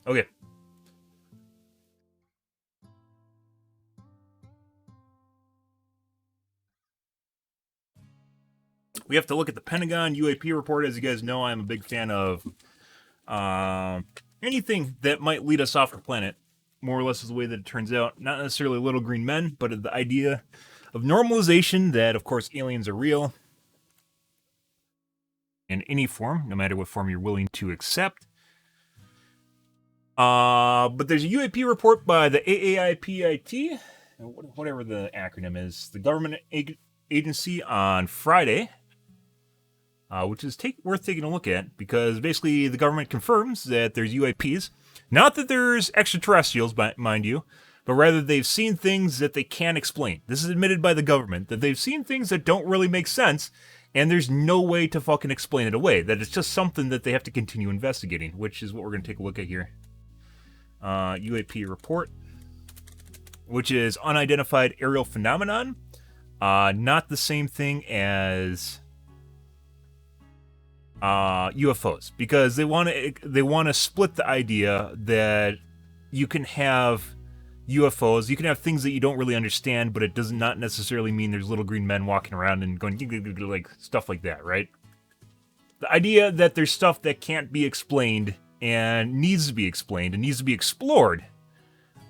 Okay. We have to look at the Pentagon UAP report. As you guys know, I'm a big fan of anything that might lead us off the planet, more or less is the way that it turns out. Not necessarily little green men, but the idea of normalization that, of course, aliens are real in any form, no matter what form you're willing to accept. But there's a UAP report by the AAIPIT, whatever the acronym is, the government agency on Friday, which is worth taking a look at, because basically the government confirms that there's UAPs. Not that there's extraterrestrials, mind you, but rather they've seen things that they can't explain. This is admitted by the government, that they've seen things that don't really make sense, and there's no way to fucking explain it away. That it's just something that they have to continue investigating, which is what we're going to take a look at here. UAP report, which is Unidentified Aerial Phenomenon. Not the same thing as UFOs, because they want to split the idea that you can have UFOs, you can have things that you don't really understand, but it does not necessarily mean there's little green men walking around and going like stuff like that, right? The idea that there's stuff that can't be explained and needs to be explained and needs to be explored,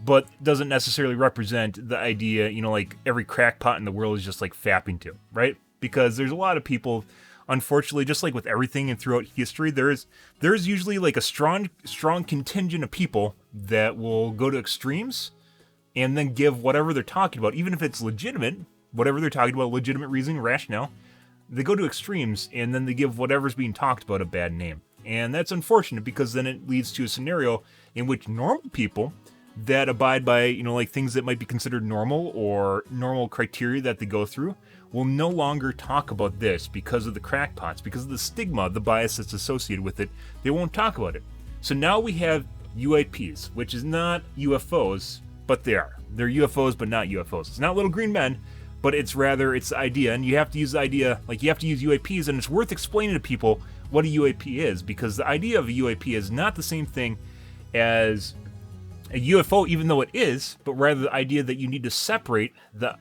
but doesn't necessarily represent the idea, like every crackpot in the world is just like fapping to, right? Because there's a lot of people, unfortunately, just like with everything and throughout history, there's usually like a strong contingent of people that will go to extremes and then give whatever they're talking about, even if it's legitimate, whatever they're talking about, legitimate reasoning, rationale, they go to extremes and then they give whatever's being talked about a bad name. And that's unfortunate, because then it leads to a scenario in which normal people that abide by, like things that might be considered normal or normal criteria that they go through will no longer talk about this because of the crackpots, because of the stigma, the bias that's associated with it. They won't talk about it. So now we have UAPs, which is not UFOs, but they are. They're UFOs, but not UFOs. It's not little green men, but it's the idea, and you have to use the idea, like you have to use UAPs, and it's worth explaining to people what a UAP is, because the idea of a UAP is not the same thing as a UFO, even though it is, but rather the idea that you need to separate the,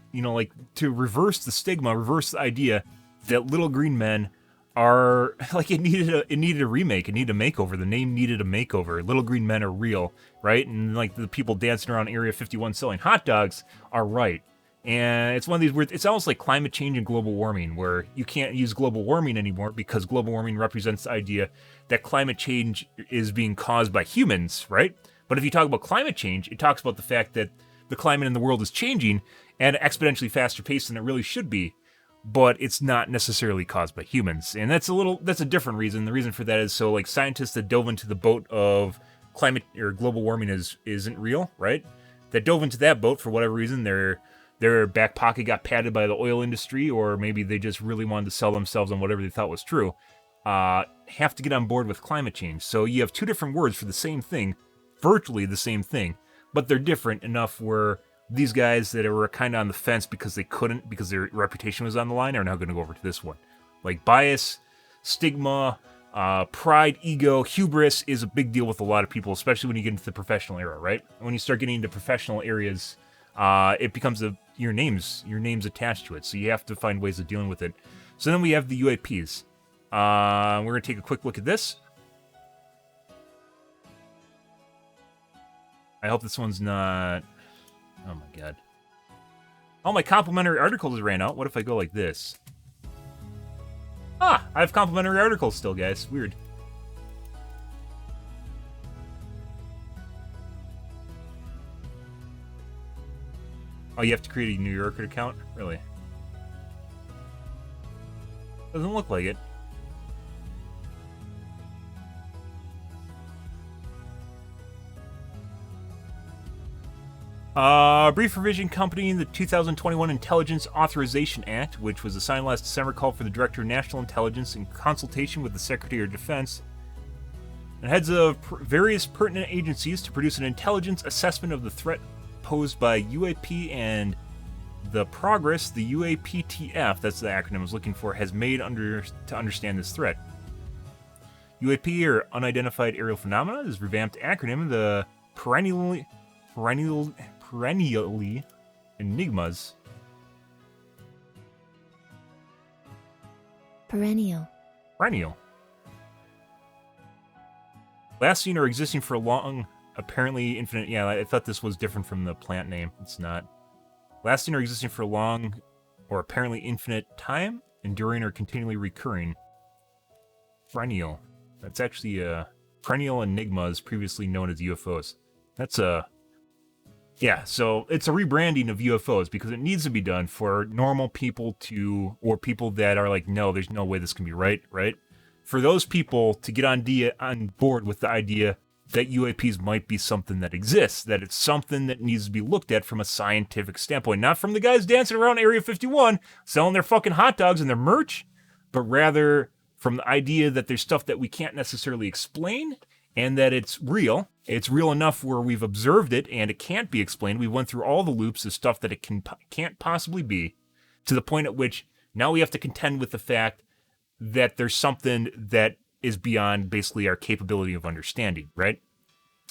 to reverse the stigma, reverse the idea that little green men are, like, it needed a remake, it needed a makeover, the name needed a makeover, little green men are real, right? And like the people dancing around Area 51 selling hot dogs are right. And it's one of these weird, it's almost like climate change and global warming, where you can't use global warming anymore because global warming represents the idea that climate change is being caused by humans, right? But if you talk about climate change, it talks about the fact that the climate in the world is changing at an exponentially faster pace than it really should be, but it's not necessarily caused by humans. And that's a different reason. The reason for that is so like scientists that dove into the boat of climate or global warming isn't real, right? That dove into that boat for whatever reason, their back pocket got padded by the oil industry, or maybe they just really wanted to sell themselves on whatever they thought was true, have to get on board with climate change. So you have two different words for the same thing, virtually the same thing, but they're different enough where these guys that were kind of on the fence because they couldn't, because their reputation was on the line, are now going to go over to this one. Like bias, stigma, pride, ego, hubris is a big deal with a lot of people, especially when you get into the professional era, right? When you start getting into professional areas, it becomes your name's attached to it, so you have to find ways of dealing with it. So then we have the UAPs. We're going to take a quick look at this. I hope this one's not... Oh my god. All my complimentary articles ran out. What if I go like this? I have complimentary articles still, guys. Weird. Oh, you have to create a New Yorker account? Really? Doesn't look like it. Brief revision accompanying the 2021 Intelligence Authorization Act, which was signed last December, called for the Director of National Intelligence, in consultation with the Secretary of Defense and heads of various pertinent agencies, to produce an intelligence assessment of the threat posed by UAP and the progress the UAPTF, that's the acronym I was looking for, has made to understand this threat. UAP, or Unidentified Aerial Phenomena, is a revamped acronym of the perennially enigmas. Perennial. Lasting or existing for a long, apparently infinite. Yeah, I thought this was different from the plant name. It's not. Lasting or existing for a long or apparently infinite time, enduring or continually recurring. Perennial. That's actually perennial enigmas, previously known as UFOs. That's yeah, so it's a rebranding of UFOs because it needs to be done for normal people or people that are like, no, there's no way this can be right? For those people to get on board with the idea that UAPs might be something that exists, that it's something that needs to be looked at from a scientific standpoint, not from the guys dancing around Area 51 selling their fucking hot dogs and their merch, but rather from the idea that there's stuff that we can't necessarily explain and that it's real. It's real enough where we've observed it and it can't be explained. We went through all the loops of stuff that it can't possibly be, to the point at which now we have to contend with the fact that there's something that is beyond basically our capability of understanding, right?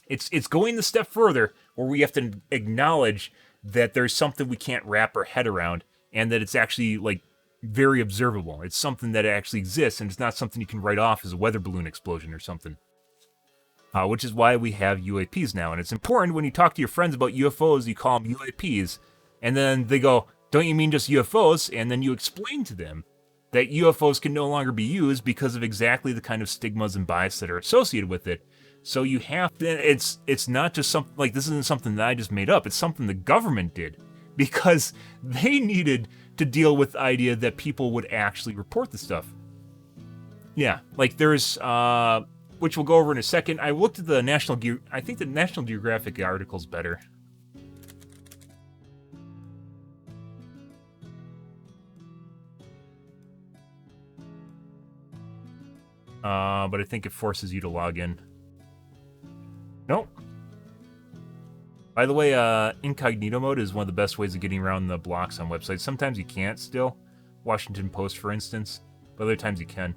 It's going the step further where we have to acknowledge that there's something we can't wrap our head around and that it's actually like very observable. It's something that actually exists and it's not something you can write off as a weather balloon explosion or something. Which is why we have UAPs now. And it's important when you talk to your friends about UFOs, you call them UAPs, and then they go, don't you mean just UFOs? And then you explain to them that UFOs can no longer be used because of exactly the kind of stigmas and bias that are associated with it. So you have to, it's not just something, like this isn't something that I just made up, it's something the government did. Because they needed to deal with the idea that people would actually report the stuff. Yeah, like there's, which we'll go over in a second. I looked at the I think the National Geographic article's better. But I think it forces you to log in. Nope. By the way, incognito mode is one of the best ways of getting around the blocks on websites. Sometimes you can't still. Washington Post, for instance. But other times you can.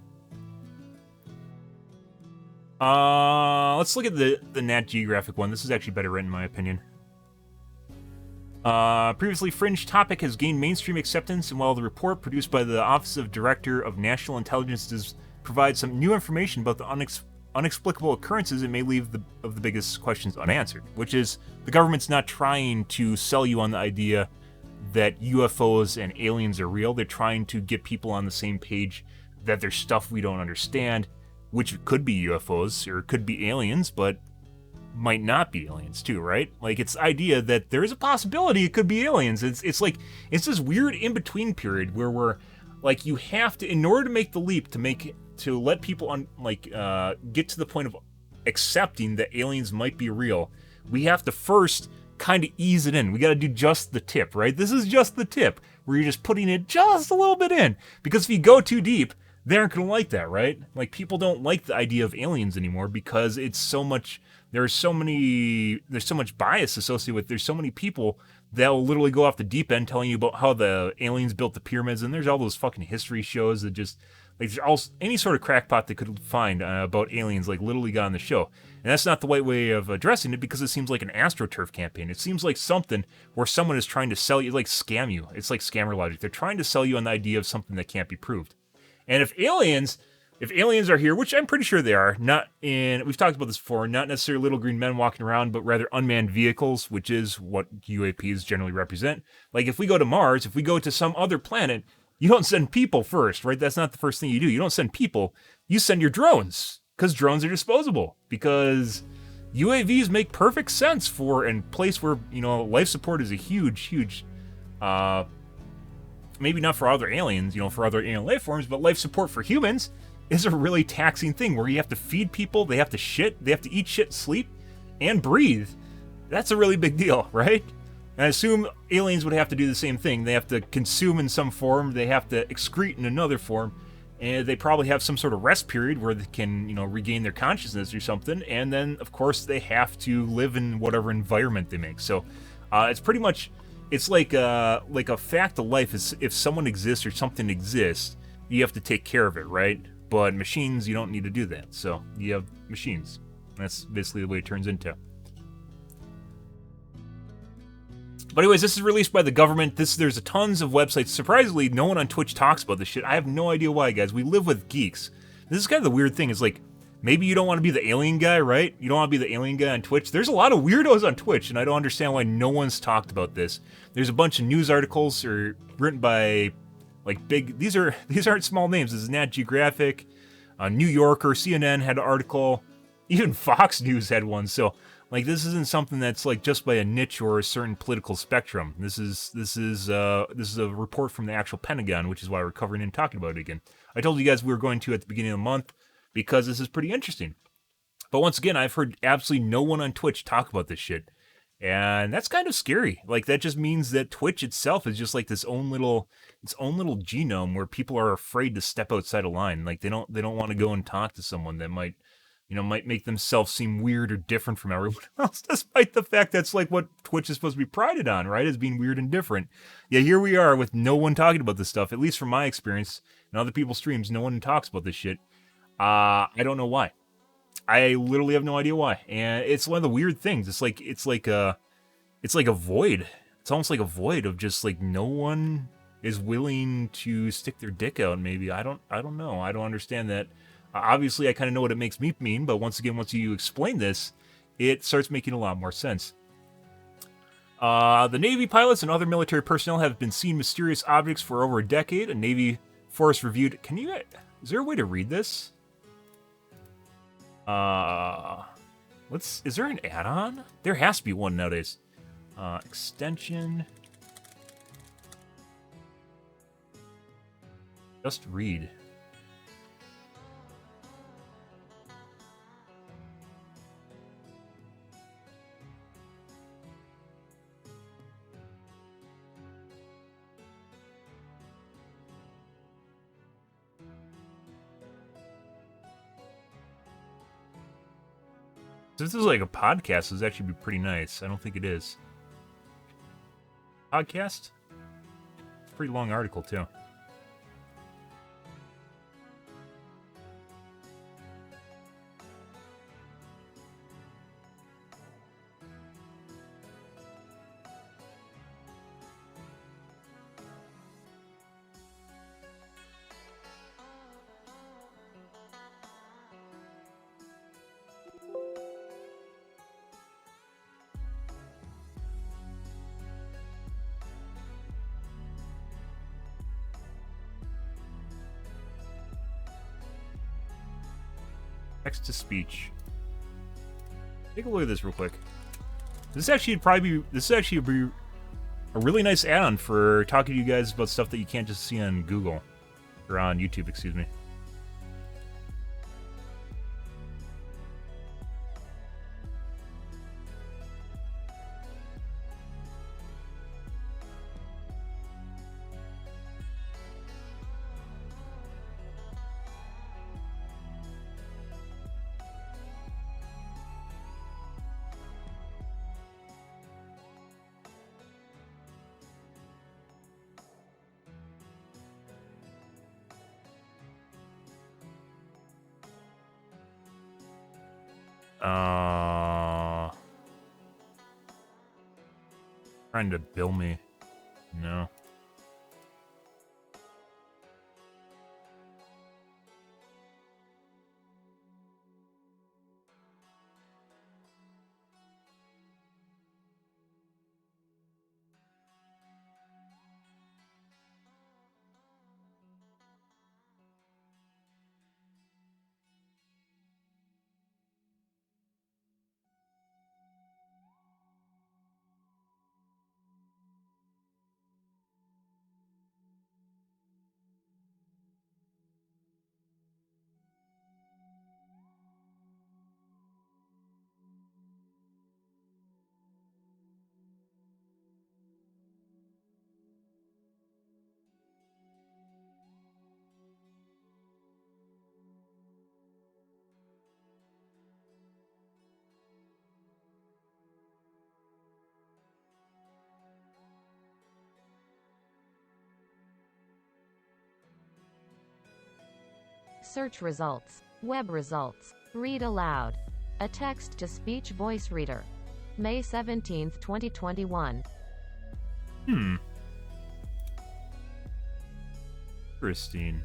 Let's look at the Nat Geographic one. This is actually better written, in my opinion. Previously fringe topic has gained mainstream acceptance, and while the report produced by the Office of Director of National Intelligence does provide some new information about the unexplicable occurrences, it may leave the biggest questions unanswered, which is the government's not trying to sell you on the idea that UFOs and aliens are real. They're trying to get people on the same page that there's stuff we don't understand, which could be UFOs or could be aliens, but might not be aliens too, right? Like, it's the idea that there is a possibility it could be aliens. It's like, it's this weird in-between period where we're, like, you have to, in order to make the leap to let people get to the point of accepting that aliens might be real, we have to first kind of ease it in. We got to do just the tip, right? This is just the tip, where you're just putting it just a little bit in. Because if you go too deep, they aren't going to like that, right? Like, people don't like the idea of aliens anymore because it's so much, there's so much bias associated with, there's so many people that will literally go off the deep end telling you about how the aliens built the pyramids, and there's all those fucking history shows that just, like, any sort of crackpot they could find about aliens, like, literally got on the show. And that's not the right way of addressing it, because it seems like an AstroTurf campaign. It seems like something where someone is trying to sell you, like, scam you. It's like scammer logic. They're trying to sell you on the idea of something that can't be proved. And if aliens are here, which I'm pretty sure they are, we've talked about this before, not necessarily little green men walking around, but rather unmanned vehicles, which is what UAPs generally represent. Like, if we go to Mars, if we go to some other planet, you don't send people first, right? That's not the first thing you do. You don't send people. You send your drones, because drones are disposable. Because UAVs make perfect sense for a place where, life support is a huge, maybe not for other aliens, for other alien life forms, but life support for humans is a really taxing thing where you have to feed people, they have to shit, they have to eat shit, sleep, and breathe. That's a really big deal, right? And I assume aliens would have to do the same thing. They have to consume in some form, they have to excrete in another form, and they probably have some sort of rest period where they can, regain their consciousness or something, and then, of course, they have to live in whatever environment they make. So, it's pretty much, it's like a fact of life is if someone exists or something exists, you have to take care of it, right? But machines, you don't need to do that. So you have machines. That's basically the way it turns into. But anyways, this is released by the government. There's a tons of websites. Surprisingly, no one on Twitch talks about this shit. I have no idea why, guys. We live with geeks. This is kind of the weird thing. Is like, maybe you don't want to be the alien guy, right? You don't want to be the alien guy on Twitch. There's a lot of weirdos on Twitch, and I don't understand why no one's talked about this. There's a bunch of news articles written by like big. These aren't small names. This is Nat Geographic, New Yorker, CNN had an article, even Fox News had one. So like, this isn't something that's like just by a niche or a certain political spectrum. This is a report from the actual Pentagon, which is why we're covering and talking about it again. I told you guys we were going to at the beginning of the month because this is pretty interesting. But once again, I've heard absolutely no one on Twitch talk about this shit, and that's kind of scary. Like, that just means that Twitch itself is just like its own little genome where people are afraid to step outside a line. Like, they don't want to go and talk to someone that might make themselves seem weird or different from everyone else, despite the fact that's like what Twitch is supposed to be prided on, right? As being weird and different. Yeah, here we are with no one talking about this stuff, at least from my experience. And other people's streams, no one talks about this shit. I don't know why. I literally have no idea why. And it's one of the weird things. It's like a void. It's almost like a void of just like no one is willing to stick their dick out. Maybe I don't know. I don't understand that. Obviously, I kind of know what it makes me mean, but once you explain this, it starts making a lot more sense. The Navy pilots and other military personnel have been seeing mysterious objects for over a decade. A Navy force reviewed. Is there a way to read this? Is there an add-on? There has to be one nowadays. Extension. Just read. So this is like a podcast. This would actually be pretty nice. I don't think it is. Podcast? Pretty long article, too. Text to speech. Take a look at this real quick. This is actually be a really nice add-on for talking to you guys about stuff that you can't just see on Google or on YouTube, excuse me. Trying to bill me. No. Search results. Web results. Read aloud. A text-to-speech voice reader. May 17, 2021. Interesting.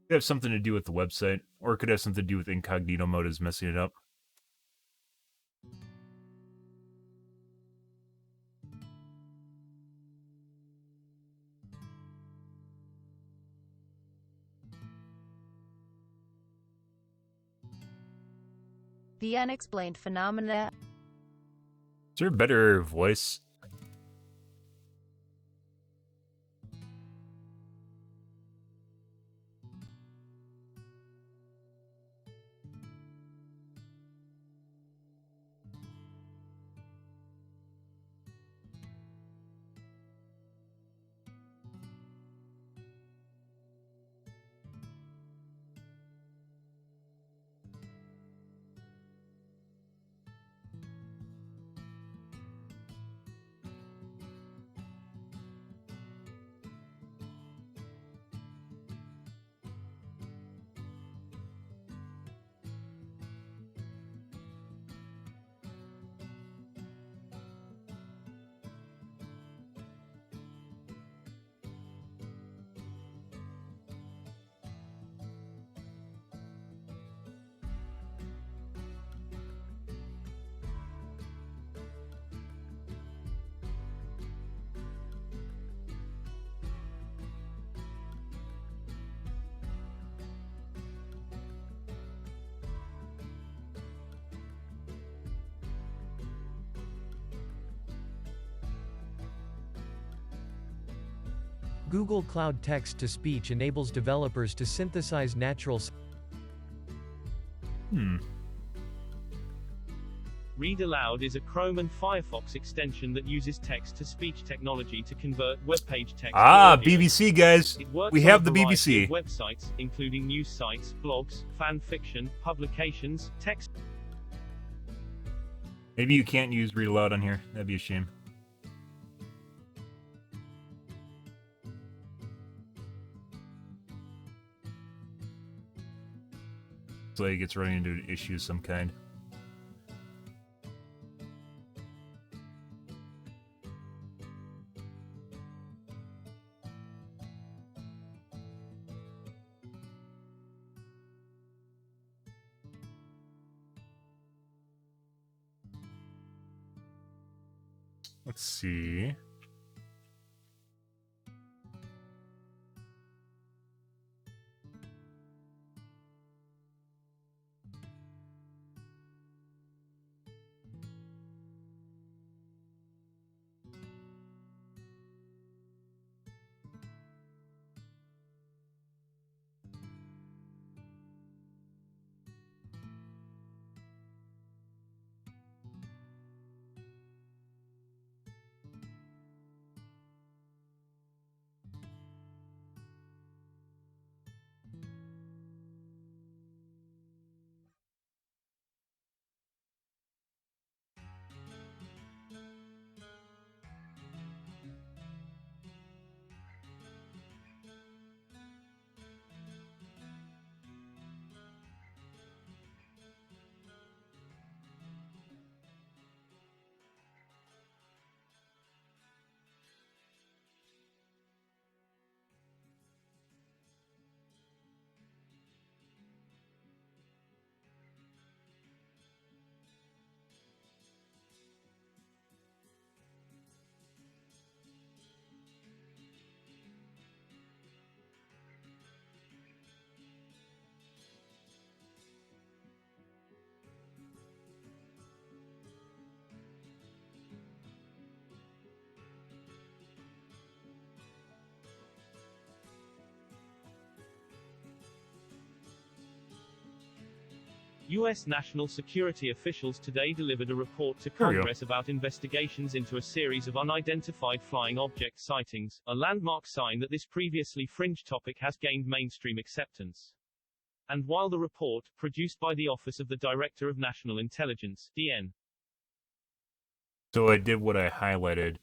Could have something to do with the website, or it could have something to do with incognito mode is messing it up. The unexplained phenomena. Is there a better voice? Google Cloud Text-to-Speech enables developers to synthesize natural Read Aloud is a Chrome and Firefox extension that uses text-to-speech technology to convert web page text to audio. BBC, guys. It works We on have a the variety BBC. of websites, including news sites, blogs, fan fiction, publications, text. Maybe you can't use read aloud on here. That'd be a shame. It's like it's running into an issue of some kind. Let's see. U.S. national security officials today delivered a report to There we go. Congress about investigations into a series of unidentified flying object sightings, a landmark sign that this previously fringe topic has gained mainstream acceptance. And while the report, produced by the Office of the Director of National Intelligence, DN. So I did what I highlighted.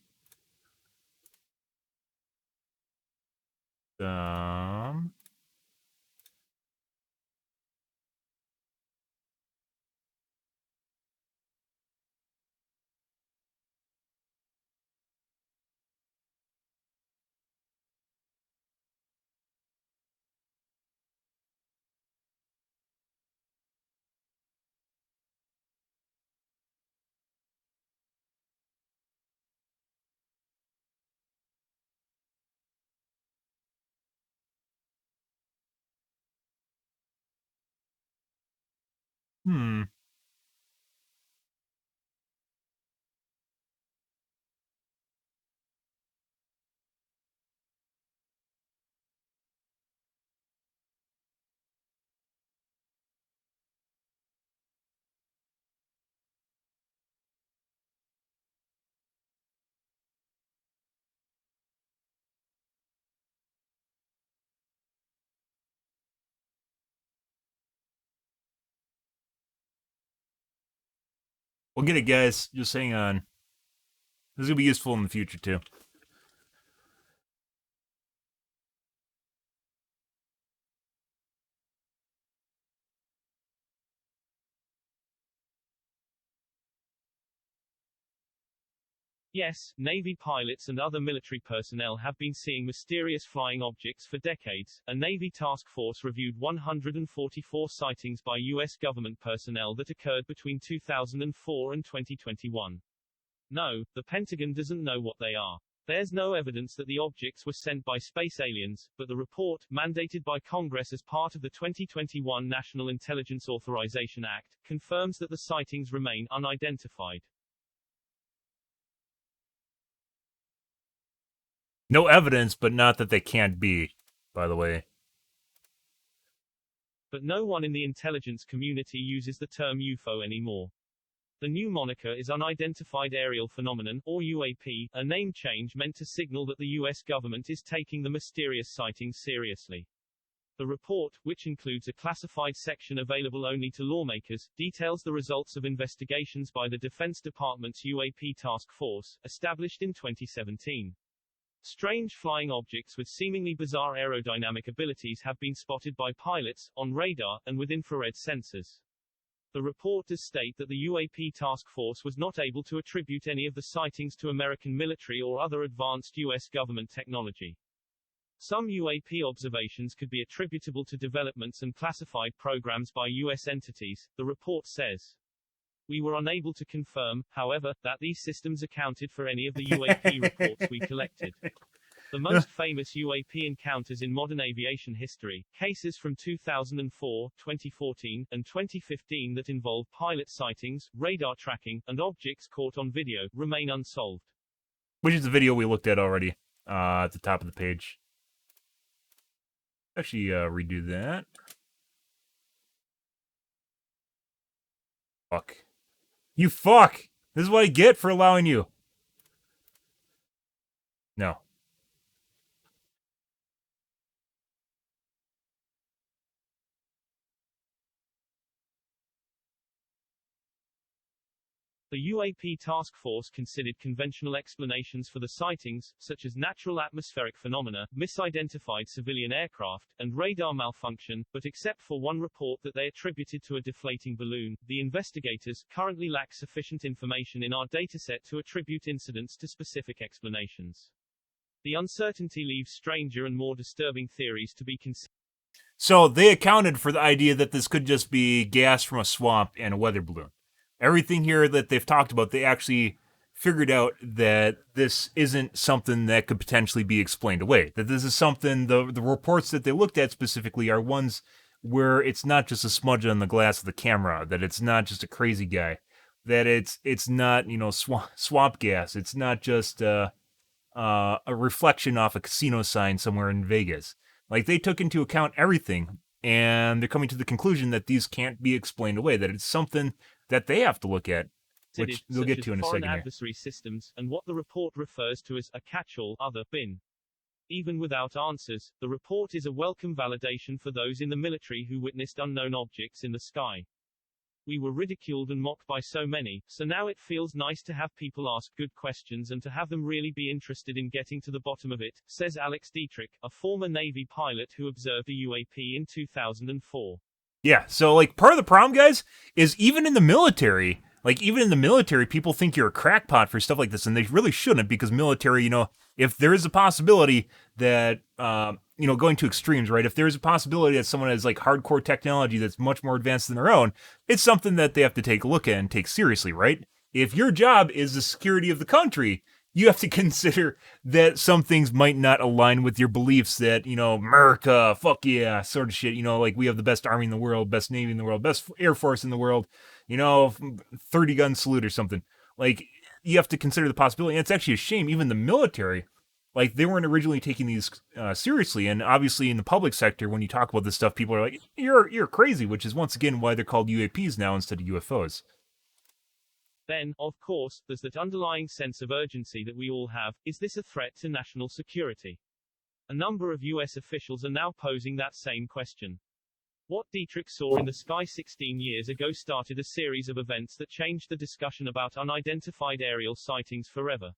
We'll get it, guys. Just hang on. This is going to be useful in the future, too. Yes, Navy pilots and other military personnel have been seeing mysterious flying objects for decades. A Navy task force reviewed 144 sightings by U.S. government personnel that occurred between 2004 and 2021. No, the Pentagon doesn't know what they are. There's no evidence that the objects were sent by space aliens, but the report, mandated by Congress as part of the 2021 National Intelligence Authorization Act, confirms that the sightings remain unidentified. No evidence, but not that they can't be, by the way. But no one in the intelligence community uses the term UFO anymore. The new moniker is Unidentified Aerial Phenomenon, or UAP, a name change meant to signal that the U.S. government is taking the mysterious sightings seriously. The report, which includes a classified section available only to lawmakers, details the results of investigations by the Defense Department's UAP task force, established in 2017. Strange flying objects with seemingly bizarre aerodynamic abilities have been spotted by pilots, on radar, and with infrared sensors. The report does state that the UAP task force was not able to attribute any of the sightings to American military or other advanced U.S. government technology. Some UAP observations could be attributable to developments and classified programs by U.S. entities, the report says. We were unable to confirm, however, that these systems accounted for any of the UAP reports we collected. The most famous UAP encounters in modern aviation history, cases from 2004, 2014, and 2015 that involve pilot sightings, radar tracking, and objects caught on video, remain unsolved. Which is the video we looked at already, at the top of the page. Actually, redo that. Fuck. You fuck! This is what I get for allowing you. No. The UAP task force considered conventional explanations for the sightings, such as natural atmospheric phenomena, misidentified civilian aircraft, and radar malfunction, but except for one report that they attributed to a deflating balloon, the investigators currently lack sufficient information in our dataset to attribute incidents to specific explanations. The uncertainty leaves stranger and more disturbing theories to be considered. So they accounted for the idea that this could just be gas from a swamp and a weather balloon. Everything here that they've talked about, they actually figured out that this isn't something that could potentially be explained away. That this is something, the reports that they looked at specifically are ones where it's not just a smudge on the glass of the camera, that it's not just a crazy guy, that it's not, swamp gas. It's not just a reflection off a casino sign somewhere in Vegas. Like, they took into account everything, and they're coming to the conclusion that these can't be explained away, that it's something that they have to look at, which they'll get to in a second here. Adversary systems, and what the report refers to as a catch-all other bin. Even without answers, the report is a welcome validation for those in the military who witnessed unknown objects in the sky. We were ridiculed and mocked by so many, so now it feels nice to have people ask good questions and to have them really be interested in getting to the bottom of it, says Alex Dietrich, a former Navy pilot who observed a UAP in 2004. Yeah, so like part of the problem, guys, is even in the military, people think you're a crackpot for stuff like this, and they really shouldn't, because military, you know, if there is a possibility that, you know, going to extremes, right? If there is a possibility that someone has like hardcore technology that's much more advanced than their own, it's something that they have to take a look at and take seriously, right? If your job is the security of the country, you have to consider that some things might not align with your beliefs, that, you know, America, fuck yeah, sort of shit, you know, like we have the best army in the world, best navy in the world, best air force in the world, you know, 30-gun salute or something. Like, you have to consider the possibility. And it's actually a shame, even the military, like, they weren't originally taking these seriously. And obviously in the public sector, when you talk about this stuff, people are like, you're crazy, which is once again why they're called UAPs now instead of UFOs. Then, of course, there's that underlying sense of urgency that we all have. Is this a threat to national security? A number of U.S. officials are now posing that same question. What Dietrich saw in the sky 16 years ago started a series of events that changed the discussion about unidentified aerial sightings forever.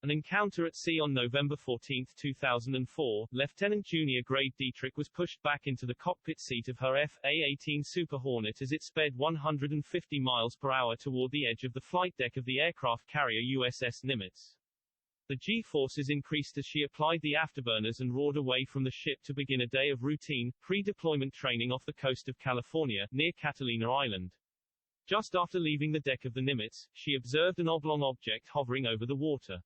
An encounter at sea on November 14, 2004, Lieutenant Junior Grade Dietrich was pushed back into the cockpit seat of her FA-18 Super Hornet as it sped 150 miles per hour toward the edge of the flight deck of the aircraft carrier USS Nimitz. The G-forces increased as she applied the afterburners and roared away from the ship to begin a day of routine, pre-deployment training off the coast of California, near Catalina Island. Just after leaving the deck of the Nimitz, she observed an oblong object hovering over the water.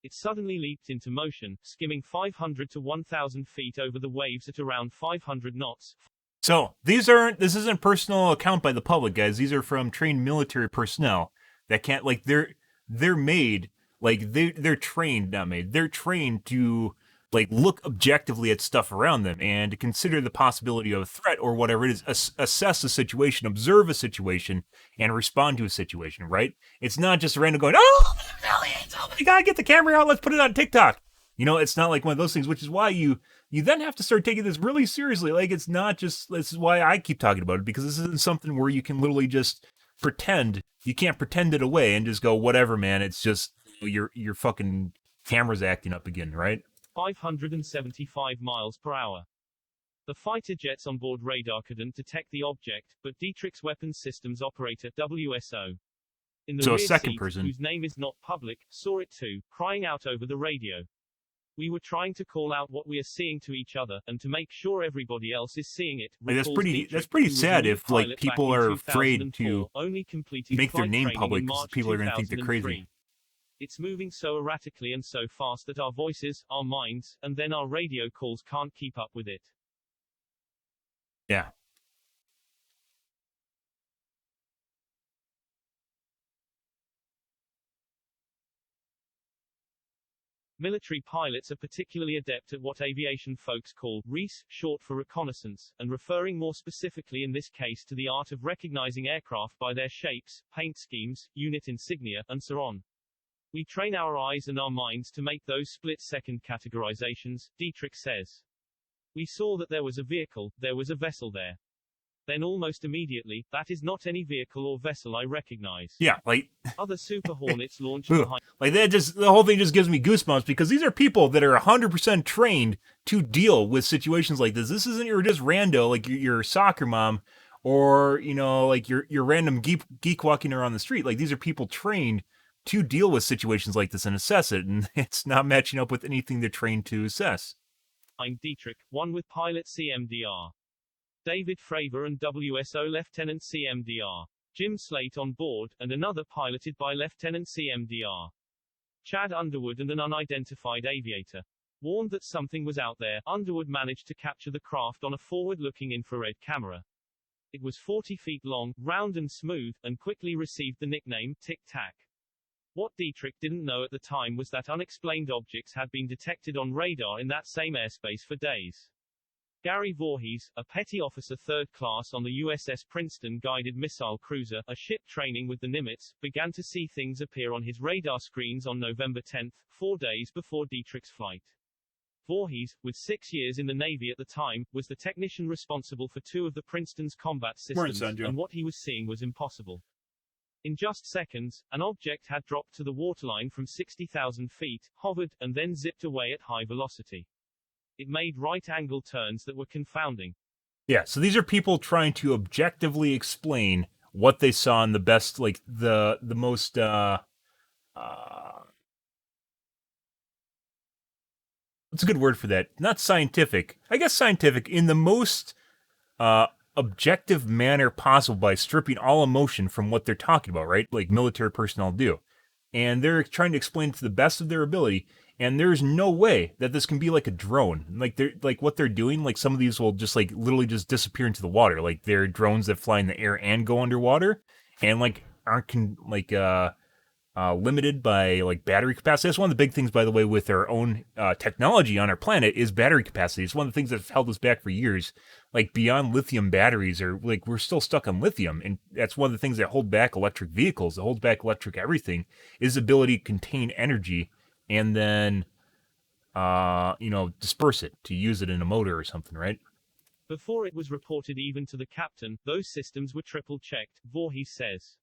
It suddenly leaped into motion, skimming 500 to 1,000 feet over the waves at around 500 knots. So, this isn't personal account by the public, guys. These are from trained military personnel that can't, like, they're made, like, they're trained, not made. They're trained to, like, look objectively at stuff around them and to consider the possibility of a threat or whatever it is, assess a situation, observe a situation, and respond to a situation, right? It's not just random going, oh, aliens, oh my God, get the camera out, let's put it on TikTok. You know, it's not like one of those things, which is why you then have to start taking this really seriously. Like, it's not just, this is why I keep talking about it, because this isn't something where you can literally just pretend. You can't pretend it away and just go, whatever, man, it's just, your fucking camera's acting up again, right? 575 miles per hour. The fighter jets on board radar couldn't detect the object, but Dietrich's weapons systems operator, WSO, in the rear seat, whose name is not public, saw it too, crying out over the radio. We were trying to call out what we are seeing to each other, and to make sure everybody else is seeing it. Like, that's pretty sad if, like, people are afraid to make their name public because people are going to think they're crazy. It's moving so erratically and so fast that our voices, our minds, and then our radio calls can't keep up with it. Yeah. Military pilots are particularly adept at what aviation folks call REAS, short for reconnaissance, and referring more specifically in this case to the art of recognizing aircraft by their shapes, paint schemes, unit insignia, and so on. We train our eyes and our minds to make those split-second categorizations, Dietrich says. We saw that there was a vehicle, there was a vessel there. Then almost immediately, that is not any vehicle or vessel I recognize. Yeah, like... Other Super Hornets launched behind... Like, the whole thing just gives me goosebumps, because these are people that are 100% trained to deal with situations like this. This isn't your just rando, like your soccer mom, or, you know, like your random geek walking around the street. Like, these are people trained to deal with situations like this and assess it, and it's not matching up with anything they're trained to assess. I'm Dietrich, one with pilot CMDR. David Fravor and WSO Lieutenant CMDR. Jim Slate on board, and another piloted by Lieutenant CMDR. Chad Underwood and an unidentified aviator. Warned that something was out there, Underwood managed to capture the craft on a forward-looking infrared camera. It was 40 feet long, round and smooth, and quickly received the nickname Tic Tac. What Dietrich didn't know at the time was that unexplained objects had been detected on radar in that same airspace for days. Gary Voorhees, a petty officer 3rd class on the USS Princeton guided missile cruiser, a ship training with the Nimitz, began to see things appear on his radar screens on November 10, 4 days before Dietrich's flight. Voorhees, with 6 years in the Navy at the time, was the technician responsible for 2 of the Princeton's combat systems, and what he was seeing was impossible. In just seconds, an object had dropped to the waterline from 60,000 feet, hovered, and then zipped away at high velocity. It made right-angle turns that were confounding. Yeah, so these are people trying to objectively explain what they saw in the best, like, the most, what's a good word for that? Not scientific. I guess scientific, in the most, objective manner possible by stripping all emotion from what they're talking about, right? Like military personnel do. And they're trying to explain it to the best of their ability. And there's no way that this can be like a drone. Like they're like what they're doing. Like some of these will just like literally just disappear into the water. Like they're drones that fly in the air and go underwater, and like aren't limited by like battery capacity. That's one of the big things, by the way, with our own technology on our planet is battery capacity. It's one of the things that's held us back for years. Like beyond lithium batteries, or like we're still stuck on lithium, and that's one of the things that hold back electric vehicles, that hold back electric everything, is the ability to contain energy and then, disperse it to use it in a motor or something, right? Before it was reported even to the captain, those systems were triple-checked, Voorhees says.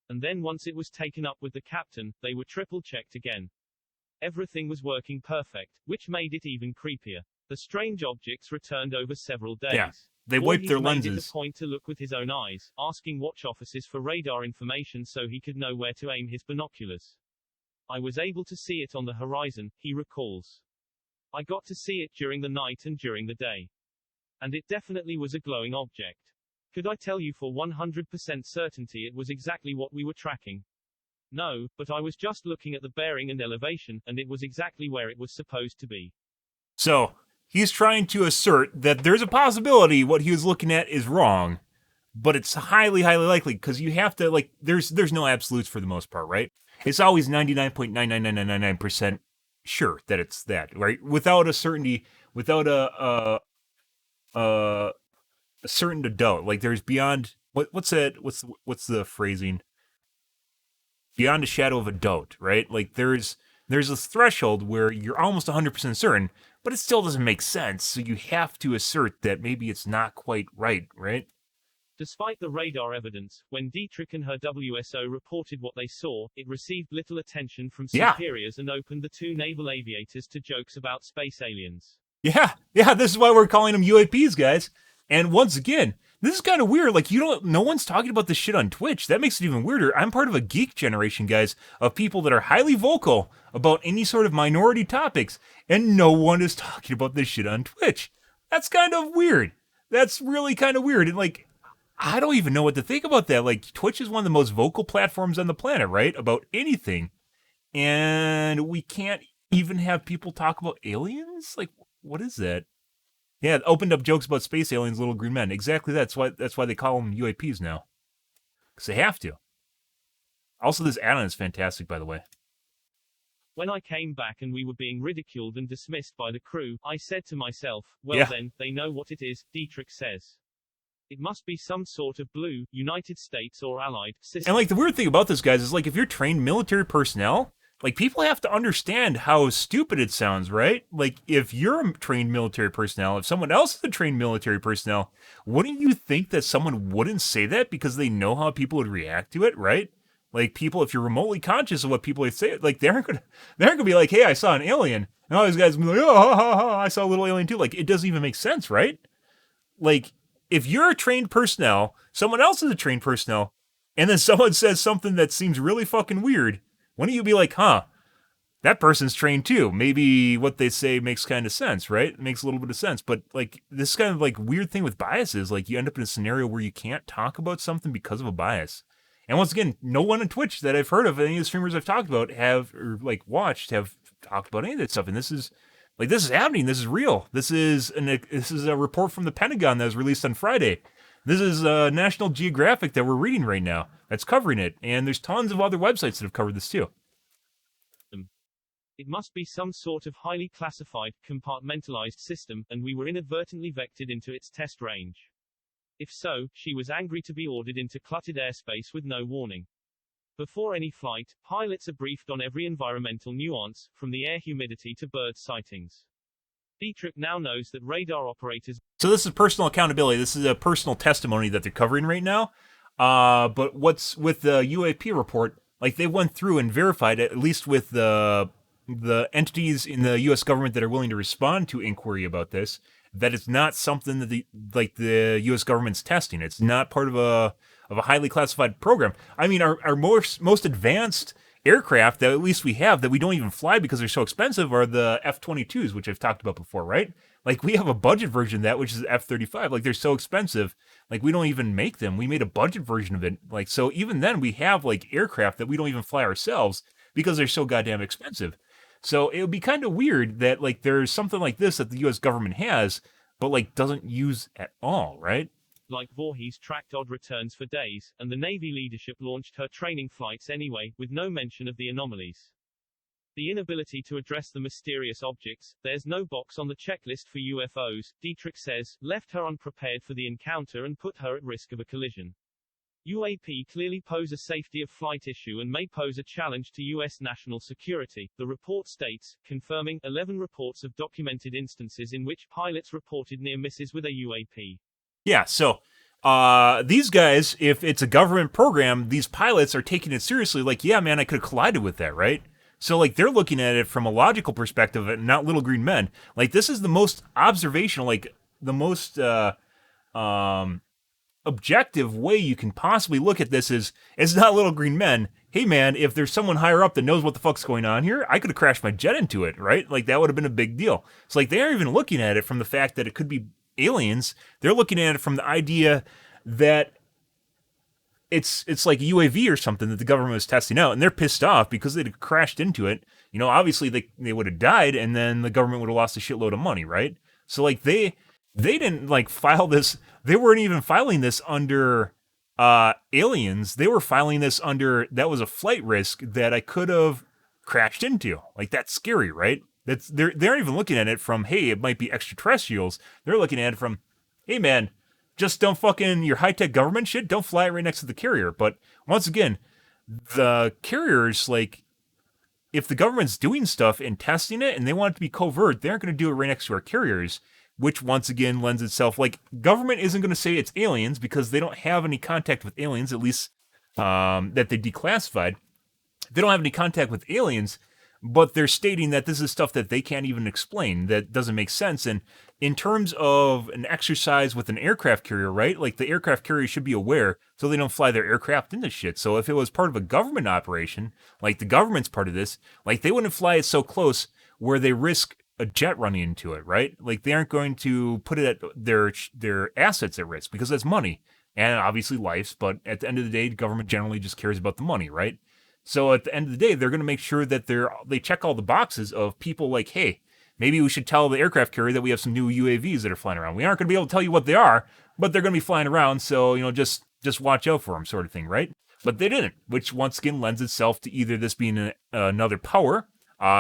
And then once it was taken up with the captain, they were triple-checked again. Everything was working perfect, which made it even creepier. The strange objects returned over several days. Yeah, they wiped their lenses. Made it a point to look with his own eyes, asking watch officers for radar information so he could know where to aim his binoculars. I was able to see it on the horizon, he recalls. I got to see it during the night and during the day. And it definitely was a glowing object. Could I tell you for 100% certainty it was exactly what we were tracking? No, but I was just looking at the bearing and elevation, and it was exactly where it was supposed to be. So, he's trying to assert that there's a possibility what he was looking at is wrong, but it's highly, highly likely, because you have to, like, there's no absolutes for the most part, right? It's always 99.99999% sure that it's that, right? Without a certainty, without a certain doubt. Like there's beyond what's that? What's the phrasing? Beyond a shadow of a doubt, right? Like there's a threshold where you're almost 100% certain, but it still doesn't make sense. So you have to assert that maybe it's not quite right, right? Despite the radar evidence, when Dietrich and her WSO reported what they saw, it received little attention from superiors and opened the 2 naval aviators to jokes about space aliens. Yeah, this is why we're calling them UAPs, guys. And once again, this is kind of weird. Like, no one's talking about this shit on Twitch. That makes it even weirder. I'm part of a geek generation, guys, of people that are highly vocal about any sort of minority topics, and no one is talking about this shit on Twitch. That's kind of weird. That's really kind of weird. And, like, I don't even know what to think about that. Like, Twitch is one of the most vocal platforms on the planet, right? About anything. And we can't even have people talk about aliens? Like, what is that? Yeah, opened up jokes about space aliens, little green men. Exactly that's why they call them UAPs now. Because they have to. Also, this add-on is fantastic, by the way. When I came back and we were being ridiculed and dismissed by the crew, I said to myself, well then, they know what it is, Dietrich says. It must be some sort of blue, United States or Allied system. And like the weird thing about this, guys, is like if you're trained military personnel, like people have to understand how stupid it sounds, right? Like if you're a trained military personnel, if someone else is a trained military personnel, wouldn't you think that someone wouldn't say that because they know how people would react to it, right? Like people, if you're remotely conscious of what people would say, like they aren't gonna be like, hey, I saw an alien. And all these guys will be like, oh, ha, ha, ha, I saw a little alien too. Like it doesn't even make sense, right? Like if you're a trained personnel, someone else is a trained personnel, and then someone says something that seems really fucking weird, wouldn't you be like, huh, that person's trained too. Maybe what they say makes kind of sense, right? It makes a little bit of sense. But like this kind of like weird thing with biases, like you end up in a scenario where you can't talk about something because of a bias. And once again, no one on Twitch that I've heard of, any of the streamers I've talked about have, or like watched, have talked about any of that stuff. And this is happening. This is real. This is a report from the Pentagon that was released on Friday. This is National Geographic that we're reading right now that's covering it. And there's tons of other websites that have covered this too. It must be some sort of highly classified, compartmentalized system, and we were inadvertently vectored into its test range. If so, she was angry to be ordered into cluttered airspace with no warning. Before any flight, pilots are briefed on every environmental nuance, from the air humidity to bird sightings. Dietrich now knows that radar operators... So this is personal accountability. This is a personal testimony that they're covering right now. But what's with the UAP report, like they went through and verified, at least with the entities in the U.S. government that are willing to respond to inquiry about this, that it's not something that the U.S. government's testing. It's not part of a highly classified program. I mean, our most advanced aircraft that at least we have that we don't even fly because they're so expensive are the F-22s, which I've talked about before, right? Like we have a budget version of that, which is F-35. Like they're so expensive, like we don't even make them. We made a budget version of it. Like so, even then we have like aircraft that we don't even fly ourselves because they're so goddamn expensive. So it would be kind of weird that like there's something like this that the U.S. government has, but like doesn't use at all, right? Like Voorhees tracked odd returns for days, and the Navy leadership launched her training flights anyway, with no mention of the anomalies. The inability to address the mysterious objects, there's no box on the checklist for UFOs, Dietrich says, left her unprepared for the encounter and put her at risk of a collision. UAP clearly pose a safety of flight issue and may pose a challenge to U.S. national security, the report states, confirming 11 reports of documented instances in which pilots reported near misses with a UAP. Yeah, so these guys, if it's a government program, these pilots are taking it seriously. Like, yeah, man, I could have collided with that, right? So, like, they're looking at it from a logical perspective and not little green men. Like, this is the most observational, like, the most objective way you can possibly look at this is, it's not little green men. Hey, man, if there's someone higher up that knows what the fuck's going on here, I could have crashed my jet into it, right? Like, that would have been a big deal. So, like, they aren't even looking at it from the fact that it could be aliens. They're looking at it from the idea that it's like a UAV or something that the government was testing out, and they're pissed off because they'd crashed into it. You know, obviously they would have died, and then the government would have lost a shitload of money, right? So like they didn't like file this. They weren't even filing this under aliens. They were filing this under that was a flight risk that I could have crashed into. Like that's scary, right? They're not even looking at it from, hey, it might be extraterrestrials. They're looking at it from, hey, man, just don't fucking your high-tech government shit, don't fly it right next to the carrier. But once again, the carriers, like, if the government's doing stuff and testing it and they want it to be covert, they aren't going to do it right next to our carriers, which once again lends itself, like, government isn't going to say it's aliens because they don't have any contact with aliens, at least that they declassified. They don't have any contact with aliens, but they're stating that this is stuff that they can't even explain, that doesn't make sense. And in terms of an exercise with an aircraft carrier, right? Like the aircraft carrier should be aware so they don't fly their aircraft into shit. So if it was part of a government operation, like the government's part of this, like they wouldn't fly it so close where they risk a jet running into it, right? Like they aren't going to put it at their assets at risk because that's money and obviously lives. But at the end of the day, the government generally just cares about the money, right? So at the end of the day, they're going to make sure that they check all the boxes of people like, hey, maybe we should tell the aircraft carrier that we have some new UAVs that are flying around. We aren't going to be able to tell you what they are, but they're going to be flying around. So, you know, just watch out for them sort of thing, right? But they didn't, which once again lends itself to either this being another power,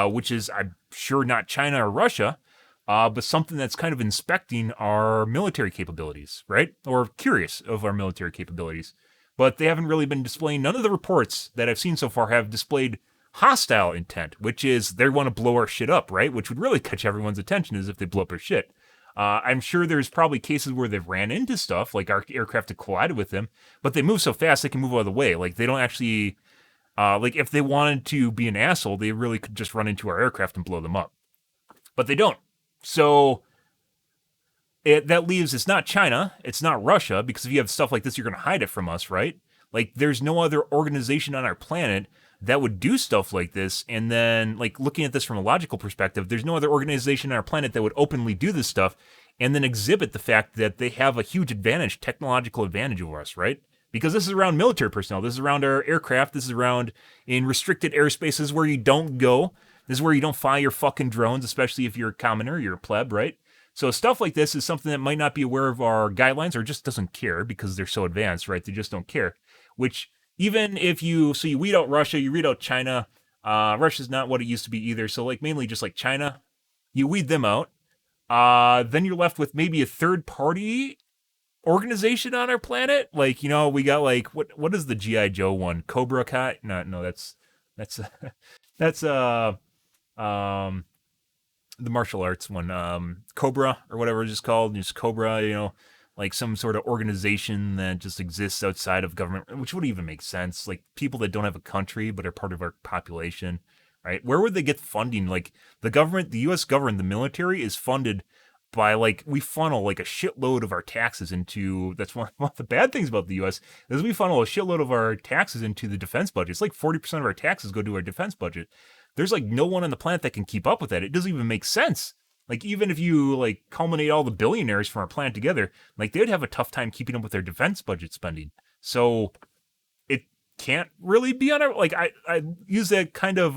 which is, I'm sure, not China or Russia, but something that's kind of inspecting our military capabilities, right? Or curious of our military capabilities. But they haven't really been displaying, none of the reports that I've seen so far have displayed hostile intent, which is they want to blow our shit up, right? Which would really catch everyone's attention is if they blow up our shit. I'm sure there's probably cases where they've ran into stuff, like our aircraft have collided with them, but they move so fast they can move out of the way. Like they don't actually, like if they wanted to be an asshole, they really could just run into our aircraft and blow them up. But they don't. So that leaves, it's not China, it's not Russia, because if you have stuff like this, you're going to hide it from us, right? Like, there's no other organization on our planet that would do stuff like this, and then, like, looking at this from a logical perspective, there's no other organization on our planet that would openly do this stuff, and then exhibit the fact that they have a huge advantage, technological advantage over us, right? Because this is around military personnel, this is around our aircraft, this is around in restricted airspaces where you don't go, this is where you don't fly your fucking drones, especially if you're a commoner, you're a pleb, right? So stuff like this is something that might not be aware of our guidelines or just doesn't care because they're so advanced, right? They just don't care. Which even if you weed out Russia, you weed out China, Russia's not what it used to be either. So like mainly just like China, you weed them out. Then you're left with maybe a third party organization on our planet. Like, we got like what is the GI Joe one? Cobra Kai? No, that's that's the martial arts one. Cobra or whatever it's just called, just Cobra. Like some sort of organization that just exists outside of government, which would even make sense. Like people that don't have a country but are part of our population, right? Where would they get funding? Like the government, the U.S. government, the military is funded by like we funnel like a shitload of our taxes into. That's one of the bad things about the U.S. is we funnel a shitload of our taxes into the defense budget. It's like 40% of our taxes go to our defense budget. There's like no one on the planet that can keep up with that. It doesn't even make sense. Like, even if you, like, culminate all the billionaires from our planet together, like, they'd have a tough time keeping up with their defense budget spending. So, it can't really be on our, like, I use that kind of,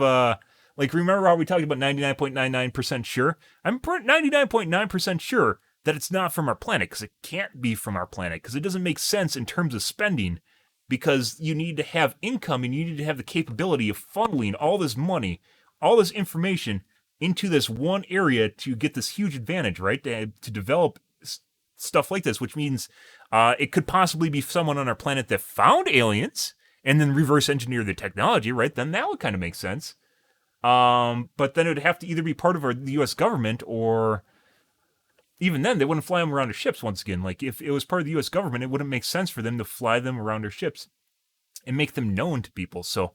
like, remember how we talked about 99.99% sure? I'm 99.9% sure that it's not from our planet, because it can't be from our planet, because it doesn't make sense in terms of spending, because you need to have income, and you need to have the capability of funneling all this money, all this information, into this one area to get this huge advantage, right? To develop stuff like this, which means it could possibly be someone on our planet that found aliens and then reverse engineer the technology, right? Then that would kind of make sense. But then it would have to either be part of the U.S. government, or even then they wouldn't fly them around our ships once again. Like if it was part of the U.S. government, it wouldn't make sense for them to fly them around our ships and make them known to people. So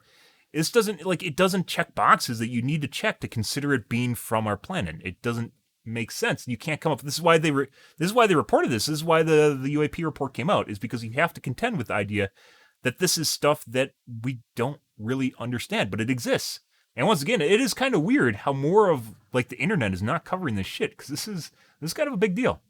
this doesn't check boxes that you need to check to consider it being from our planet. It doesn't make sense. You can't come up. This is why they reported this. This is why the UAP report came out. Is because you have to contend with the idea that this is stuff that we don't really understand, but it exists. And once again, it is kind of weird how more of like the internet is not covering this shit, because this is kind of a big deal.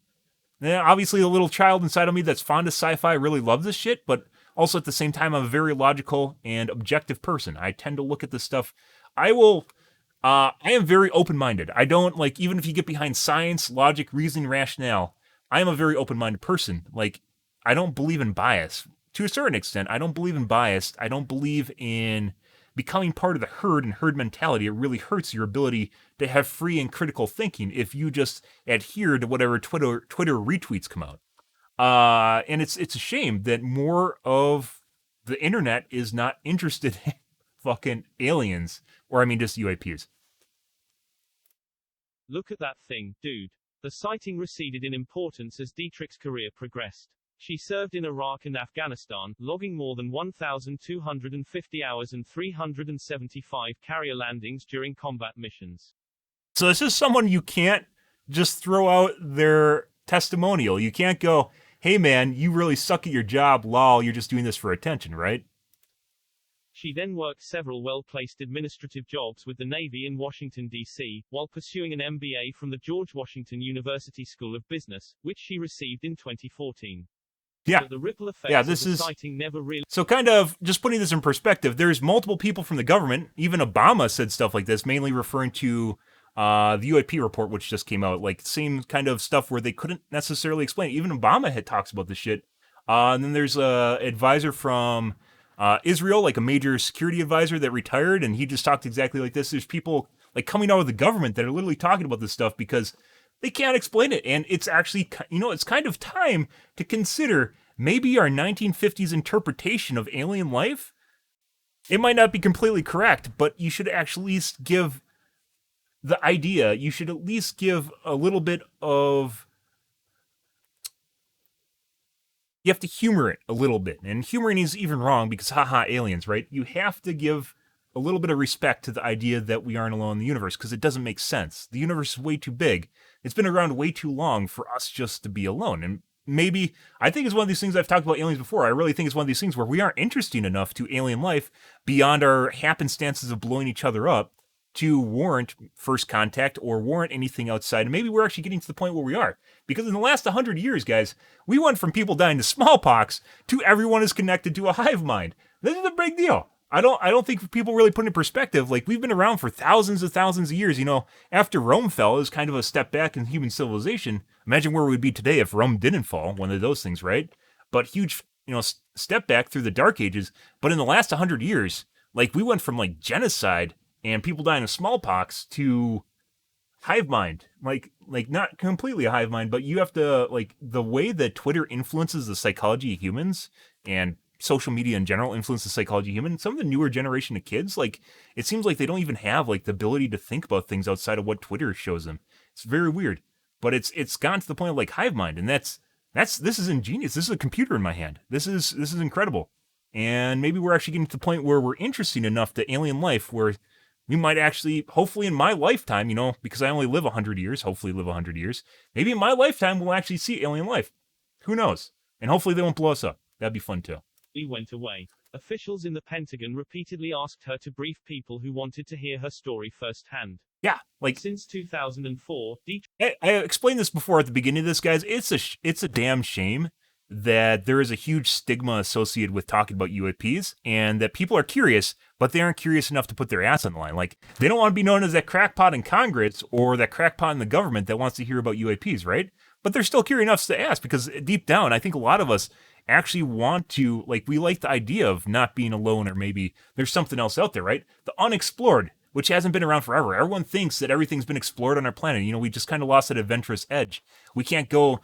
Now, obviously, the little child inside of me that's fond of sci-fi really loves this shit, but also, at the same time, I'm a very logical and objective person. I tend to look at this stuff. I am very open-minded. I don't, like, even if you get behind science, logic, reasoning, rationale, I am a very open-minded person. Like, I don't believe in bias. To a certain extent, I don't believe in bias. I don't believe in becoming part of the herd and herd mentality. It really hurts your ability to have free and critical thinking if you just adhere to whatever Twitter retweets come out. And it's a shame that more of the internet is not interested in fucking aliens, or I mean just UAPs. Look at that thing, dude. The sighting receded in importance as Dietrich's career progressed. She served in Iraq and Afghanistan, logging more than 1,250 hours and 375 carrier landings during combat missions. So this is someone you can't just throw out their testimonial. You can't go, hey man, you really suck at your job, lol, you're just doing this for attention, right? She then worked several well-placed administrative jobs with the Navy in Washington, D.C., while pursuing an MBA from the George Washington University School of Business, which she received in 2014. Yeah. But the ripple effects this of the is sighting never really... So kind of, just putting this in perspective, there's multiple people from the government, even Obama said stuff like this, mainly referring to the UAP report, which just came out, like same kind of stuff where they couldn't necessarily explain it. Even Obama had talks about this shit. And then there's a advisor from Israel, like a major security advisor that retired, and he just talked exactly like this. There's people like coming out of the government that are literally talking about this stuff because they can't explain it. And it's actually, it's kind of time to consider maybe our 1950s interpretation of alien life. It might not be completely correct, but you should actually at least give the idea, you should at least give a little bit of, you have to humor it a little bit. And humoring is even wrong because haha, aliens, right? You have to give a little bit of respect to the idea that we aren't alone in the universe, because it doesn't make sense. The universe is way too big. It's been around way too long for us just to be alone. And maybe, I think it's one of these things, I've talked about aliens before, I really think it's one of these things where we aren't interesting enough to alien life beyond our happenstances of blowing each other up to warrant first contact or warrant anything outside. And maybe we're actually getting to the point where we are. Because in the last 100 years, guys, we went from people dying to smallpox to everyone is connected to a hive mind. This is a big deal. I don't think people really put it in perspective. Like, we've been around for thousands of years. After Rome fell, it was kind of a step back in human civilization. Imagine where we'd be today if Rome didn't fall, one of those things, right? But huge, step back through the Dark Ages. But in the last 100 years, like, we went from like genocide and people dying of smallpox to hive mind, like not completely a hive mind, but you have to, like, the way that Twitter influences the psychology of humans and social media in general influences the psychology of humans. Some of the newer generation of kids, like, it seems like they don't even have like the ability to think about things outside of what Twitter shows them. It's very weird, but it's gotten to the point of like hive mind, and this is ingenious. This is a computer in my hand. This is incredible, and maybe we're actually getting to the point where we're interesting enough to alien life where we might actually, hopefully in my lifetime, because I only live 100 years, hopefully live 100 years, maybe in my lifetime we'll actually see alien life. Who knows? And hopefully they won't blow us up. That'd be fun too. He went away. Officials in the Pentagon repeatedly asked her to brief people who wanted to hear her story firsthand. Yeah, like since 2004, I explained this before at the beginning of this, guys. It's a damn shame that there is a huge stigma associated with talking about UAPs, and that people are curious, but they aren't curious enough to put their ass on the line. Like, they don't want to be known as that crackpot in Congress or that crackpot in the government that wants to hear about UAPs, right? But they're still curious enough to ask, because deep down, I think a lot of us actually want to, like, we like the idea of not being alone, or maybe there's something else out there, right? The unexplored, which hasn't been around forever. Everyone thinks that everything's been explored on our planet. We just kind of lost that adventurous edge. We can't go,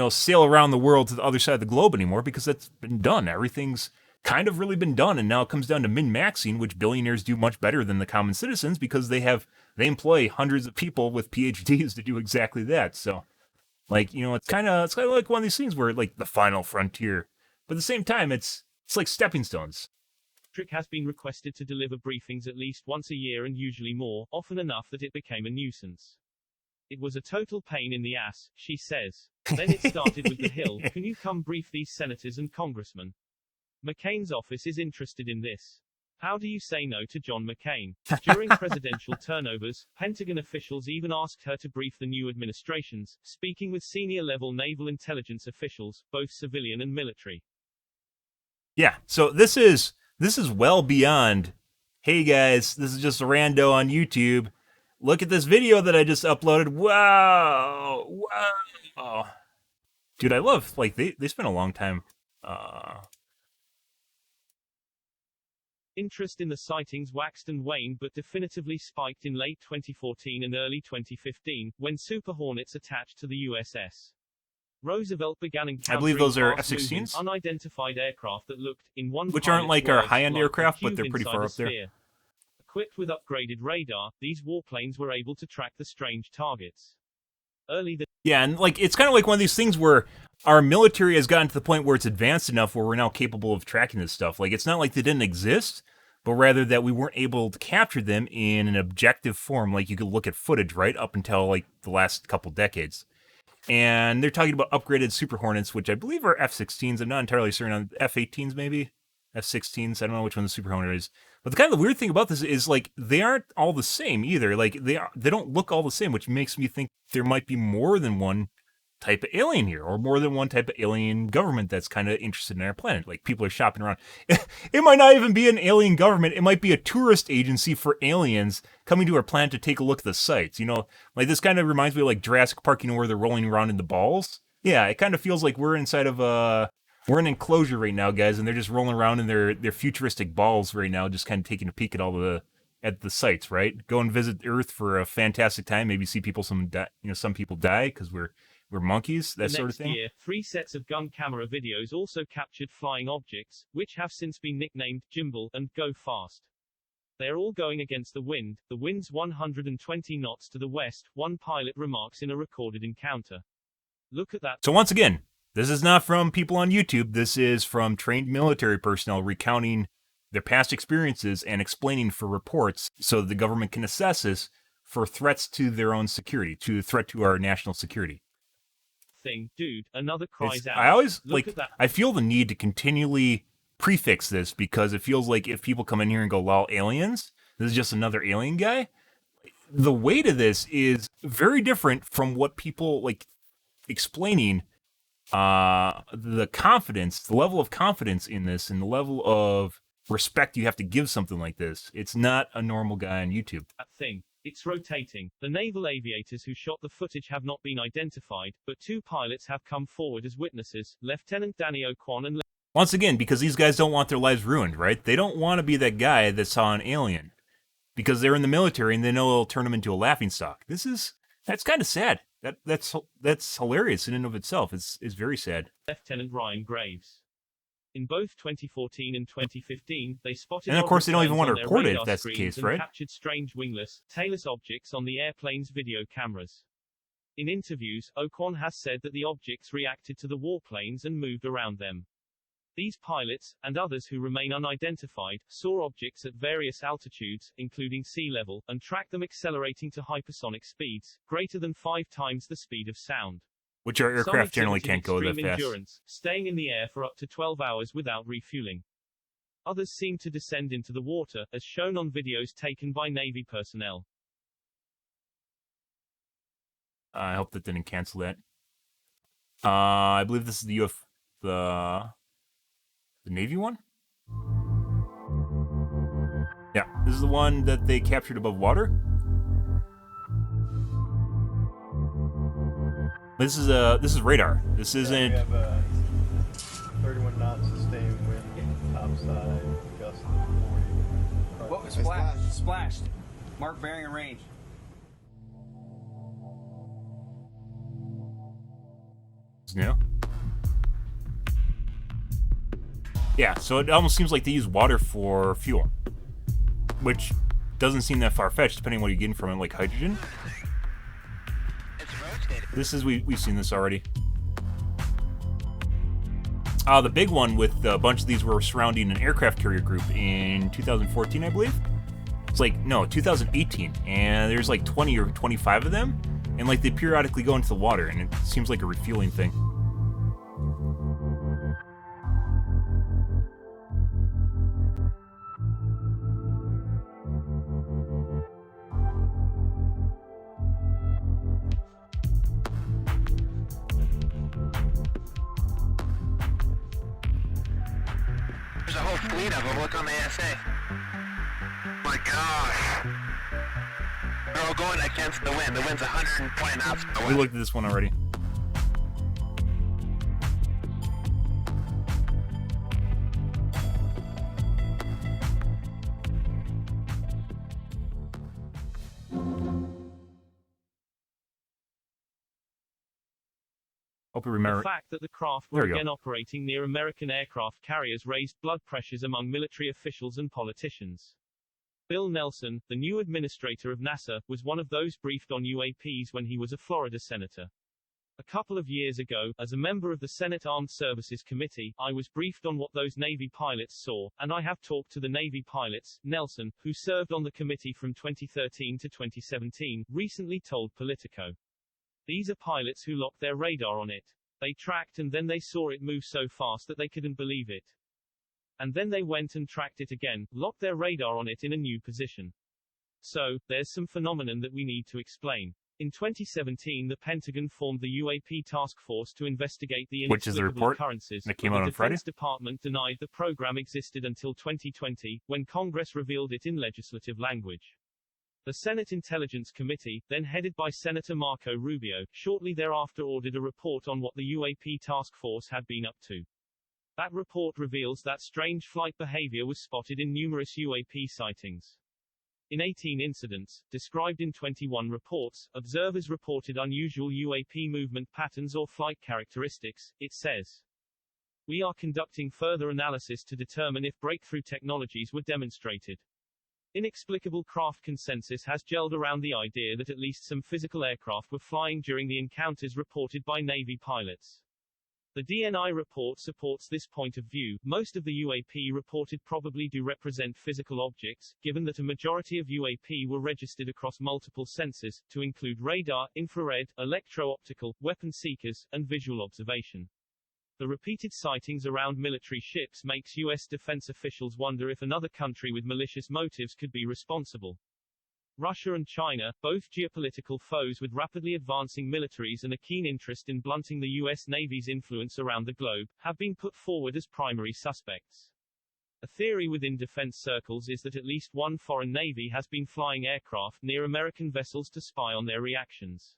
sail around the world to the other side of the globe anymore because that's been done. Everything's kind of really been done, and now it comes down to min-maxing, which billionaires do much better than the common citizens because they employ hundreds of people with PhDs to do exactly that. So, like, it's kind of like one of these things where, like, the final frontier, but at the same time, it's like stepping stones. Trick has been requested to deliver briefings at least once a year, and usually more, often enough that it became a nuisance. It was a total pain in the ass, she says. Then it started with the Hill. Can you come brief these senators and congressmen? McCain's office is interested in this. How do you say no to John McCain? During presidential turnovers, Pentagon officials even asked her to brief the new administrations, speaking with senior-level naval intelligence officials, both civilian and military. Yeah, so this is well beyond, hey guys, this is just a rando on YouTube. Look at this video that I just uploaded. Wow. Dude, I love, like, they spent a long time. Interest in the sightings waxed and waned, but definitively spiked in late 2014 and early 2015, when Super Hornets attached to the USS Roosevelt began encountering, I believe those are fast-moving, F-16s? unidentified aircraft that looked, in one which aren't like our words, high-end like aircraft, a but they're cube pretty far inside up a there. sphere. Equipped with upgraded radar, these warplanes were able to track the strange targets. Yeah, and like it's kind of like one of these things where our military has gotten to the point where it's advanced enough where we're now capable of tracking this stuff. Like, it's not like they didn't exist, but rather that we weren't able to capture them in an objective form. Like, you could look at footage right up until like the last couple decades. And they're talking about upgraded Super Hornets, which I believe are F-16s. I'm not entirely certain on F-18s, maybe F-16s. I don't know which one the Super Hornet is. But the kind of weird thing about this is, like, they aren't all the same either. Like, they don't look all the same, which makes me think there might be more than one type of alien here, or more than one type of alien government that's kind of interested in our planet. Like, people are shopping around. It might not even be an alien government. It might be a tourist agency for aliens coming to our planet to take a look at the sites. Like, this kind of reminds me of like Jurassic Park, where they're rolling around in the balls. Yeah, it kind of feels like we're inside of we're in an enclosure right now, guys, and they're just rolling around in their futuristic balls right now, just kind of taking a peek at all the sites, right? Go and visit Earth for a fantastic time. Maybe see people some people die because we're monkeys, that sort of thing. Next year, 3 sets of gun camera videos also captured flying objects, which have since been nicknamed Gimbal and Go Fast. They are all going against the wind. The wind's 120 knots to the west, one pilot remarks in a recorded encounter. Look at that. So once again, this is not from people on YouTube. This is from trained military personnel recounting their past experiences and explaining for reports so that the government can assess this for threats to their own security, to a threat to our national security. Dude, another cries out. I always, Look at that. I feel the need to continually prefix this because it feels like if people come in here and go, lol, aliens, this is just another alien guy. The weight of this is very different from what people like explaining the confidence, the level of confidence in this and the level of respect you have to give something like this. It's not a normal guy on YouTube. That thing. It's rotating. The naval aviators who shot the footage have not been identified, but 2 pilots have come forward as witnesses, Lieutenant Danny O'Quan and Once again, because these guys don't want their lives ruined, right? They don't want to be that guy that saw an alien. because they're in the military and they know it'll turn them into a laughingstock. That's kind of sad. That's hilarious in and of itself. It's very sad. Lieutenant Ryan Graves. In both 2014 and 2015, they spotted. And of course, they don't even want to report it if that's the case, right? Captured strange wingless, tailless objects on the airplane's video cameras. In interviews, Ocon has said that the objects reacted to the warplanes and moved around them. These pilots, and others who remain unidentified, saw objects at various altitudes, including sea level, and tracked them accelerating to hypersonic speeds, greater than 5 times the speed of sound. Which our aircraft generally can't go that fast. Endurance, staying in the air for up to 12 hours without refueling. Others seem to descend into the water, as shown on videos taken by Navy personnel. I hope that didn't cancel that. I believe this is the Navy one? Yeah, this is the one that they captured above water. This is radar. This isn't. We have 31 knots sustained wind, topside, gust of 40. What was splashed? Splashed. Mark bearing and range. Yeah. Yeah, so it almost seems like they use water for fuel, which doesn't seem that far-fetched, depending on what you're getting from it, like hydrogen. This is, we've seen this already. The big one with a bunch of these were surrounding an aircraft carrier group in 2014, I believe. It's like, no, 2018, and there's like 20 or 25 of them, and like they periodically go into the water, and it seems like a refueling thing. There's a whole fleet of them. Look on the ASA. My gosh. They're all going against the wind. The wind's 120 knots. We looked at this one already. Hope you remember. The fact that the craft were again operating near American aircraft carriers raised blood pressures among military officials and politicians. Bill Nelson, the new administrator of NASA, was one of those briefed on UAPs when he was a Florida senator. A couple of years ago, as a member of the Senate Armed Services Committee, I was briefed on what those Navy pilots saw, and I have talked to the Navy pilots, Nelson, who served on the committee from 2013 to 2017, recently told Politico. These are pilots who locked their radar on it. They tracked and then they saw it move so fast that they couldn't believe it. And then they went and tracked it again, locked their radar on it in a new position. So, there's some phenomenon that we need to explain. In 2017, the Pentagon formed the UAP task force to investigate the inexplicable occurrences. That came out on Friday. The Defense Department denied the program existed until 2020, when Congress revealed it in legislative language. The Senate Intelligence Committee, then headed by Senator Marco Rubio, shortly thereafter ordered a report on what the UAP task force had been up to. That report reveals that strange flight behavior was spotted in numerous UAP sightings. In 18 incidents, described in 21 reports, observers reported unusual UAP movement patterns or flight characteristics, it says. We are conducting further analysis to determine if breakthrough technologies were demonstrated. Inexplicable craft consensus has gelled around the idea that at least some physical aircraft were flying during the encounters reported by Navy pilots. The DNI report supports this point of view. Most of the UAP reported probably do represent physical objects, given that a majority of UAP were registered across multiple sensors, to include radar, infrared, electro-optical, weapon seekers, and visual observation. The repeated sightings around military ships makes U.S. defense officials wonder if another country with malicious motives could be responsible. Russia and China, both geopolitical foes with rapidly advancing militaries and a keen interest in blunting the U.S. Navy's influence around the globe, have been put forward as primary suspects. A theory within defense circles is that at least one foreign navy has been flying aircraft near American vessels to spy on their reactions.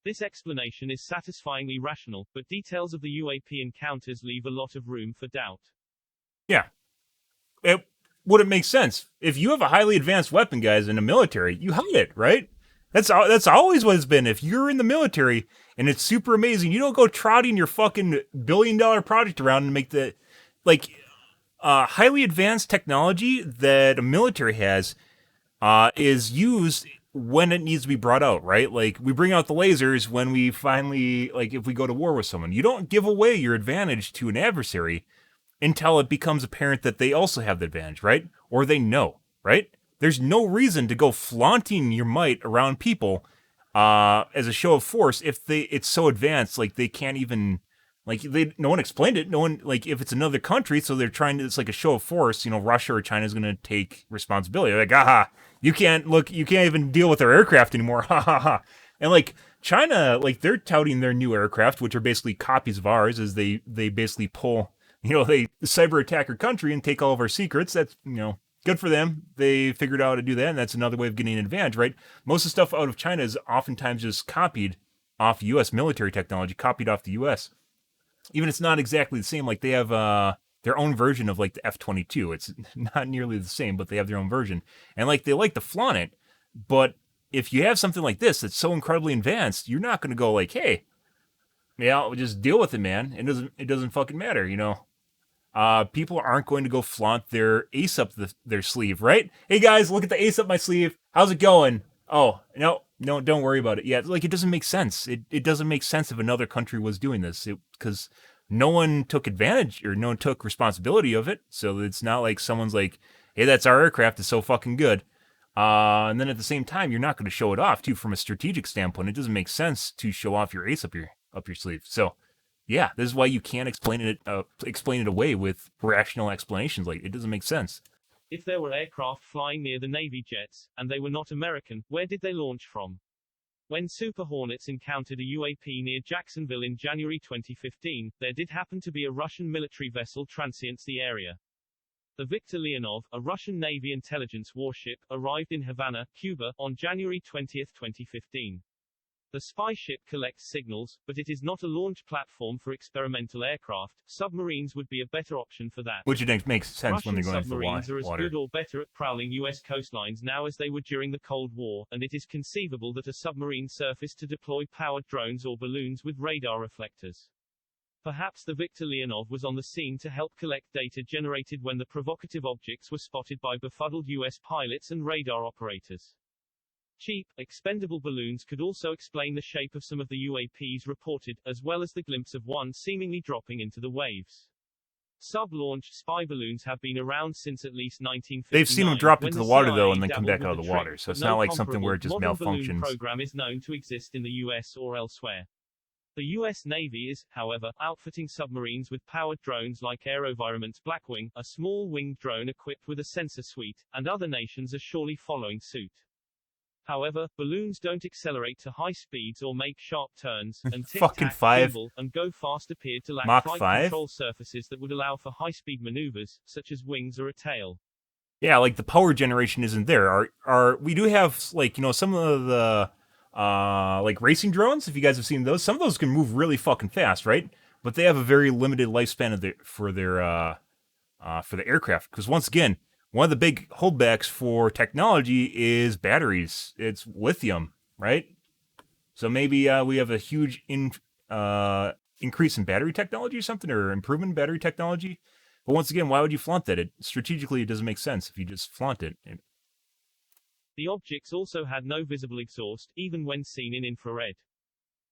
This explanation is satisfyingly rational, but details of the UAP encounters leave a lot of room for doubt. Yeah. would it make sense? If you have a highly advanced weapon, guys, in the military, you hide it, right? That's always what it's been. If you're in the military and it's super amazing, you don't go trotting your fucking $billion project around and make the like highly advanced technology that a military has is used when it needs to be brought out, right? Like we bring out the lasers when we finally like if we go to war with someone. You don't give away your advantage to an adversary until it becomes apparent that they also have the advantage, right? Or they know, right? There's no reason to go flaunting your might around people as a show of force if it's so advanced, like they can't even, like no one explained it. No one, like if it's another country, so they're trying to, it's like a show of force, you know, Russia or China is going to take responsibility. They're like, aha, you can't even deal with their aircraft anymore, ha ha ha. And like China, like they're touting their new aircraft, which are basically copies of ours, as they basically pull, you know, they cyber attack our country and take all of our secrets. That's, you know, good for them. They figured out how to do that, and that's another way of getting an advantage, right? Most of the stuff out of China is oftentimes just copied off U.S. military technology, copied off the U.S. Even it's not exactly the same. Like they have their own version of like the F-22. It's not nearly the same, but they have their own version. And like they like to flaunt it, but if you have something like this that's so incredibly advanced, you're not going to go like, hey, yeah, I'll just deal with it, man. It doesn't fucking matter, you know. People aren't going to go flaunt their ace up their sleeve, right? Hey guys, look at the ace up my sleeve. How's it going? Oh, no, don't worry about it. Yeah, like it doesn't make sense. It doesn't make sense if another country was doing this, because no one took advantage or no one took responsibility of it. So it's not like someone's like, hey, that's our aircraft. It's so fucking good. And then at the same time, you're not going to show it off too from a strategic standpoint. It doesn't make sense to show off your ace up your sleeve. So. Yeah, this is why you can't explain it away with rational explanations. Like, it doesn't make sense. If there were aircraft flying near the Navy jets, and they were not American, where did they launch from? When Super Hornets encountered a UAP near Jacksonville in January 2015, there did happen to be a Russian military vessel transients the area. The Viktor Leonov, a Russian Navy intelligence warship, arrived in Havana, Cuba, on January 20, 2015. The spy ship collects signals, but it is not a launch platform for experimental aircraft. Submarines would be a better option for that. Which it makes sense Russian when they're going into the water. Submarines are as good or better at prowling U.S. coastlines now as they were during the Cold War, and it is conceivable that a submarine surfaced to deploy powered drones or balloons with radar reflectors. Perhaps the Viktor Leonov was on the scene to help collect data generated when the provocative objects were spotted by befuddled U.S. pilots and radar operators. Cheap, expendable balloons could also explain the shape of some of the UAPs reported, as well as the glimpse of one seemingly dropping into the waves. Sub-launched spy balloons have been around since at least 1959. They've seen them drop into the water, though, and then come dabbled back out with of the water, so it's not like something where it just modern malfunctions. balloon program is known to exist in the U.S. or elsewhere. The U.S. Navy is, however, outfitting submarines with powered drones like AeroVironment's Blackwing, a small winged drone equipped with a sensor suite, and other nations are surely following suit. However, balloons don't accelerate to high speeds or make sharp turns, and Fucking 5. and go fast appeared to lack Mach flight 5? control surfaces that would allow for high-speed maneuvers, such as wings or a tail. Yeah, like the power generation isn't there. We do have, like, you know, some of the like racing drones, if you guys have seen those. Some of those can move really fucking fast, right? But they have a very limited lifespan for the aircraft, because once again, one of the big holdbacks for technology is batteries. It's lithium, right? So maybe we have a huge increase in battery technology or something, or improvement in battery technology. But once again, why would you flaunt that? Strategically, it doesn't make sense if you just flaunt it. The objects also had no visible exhaust, even when seen in infrared.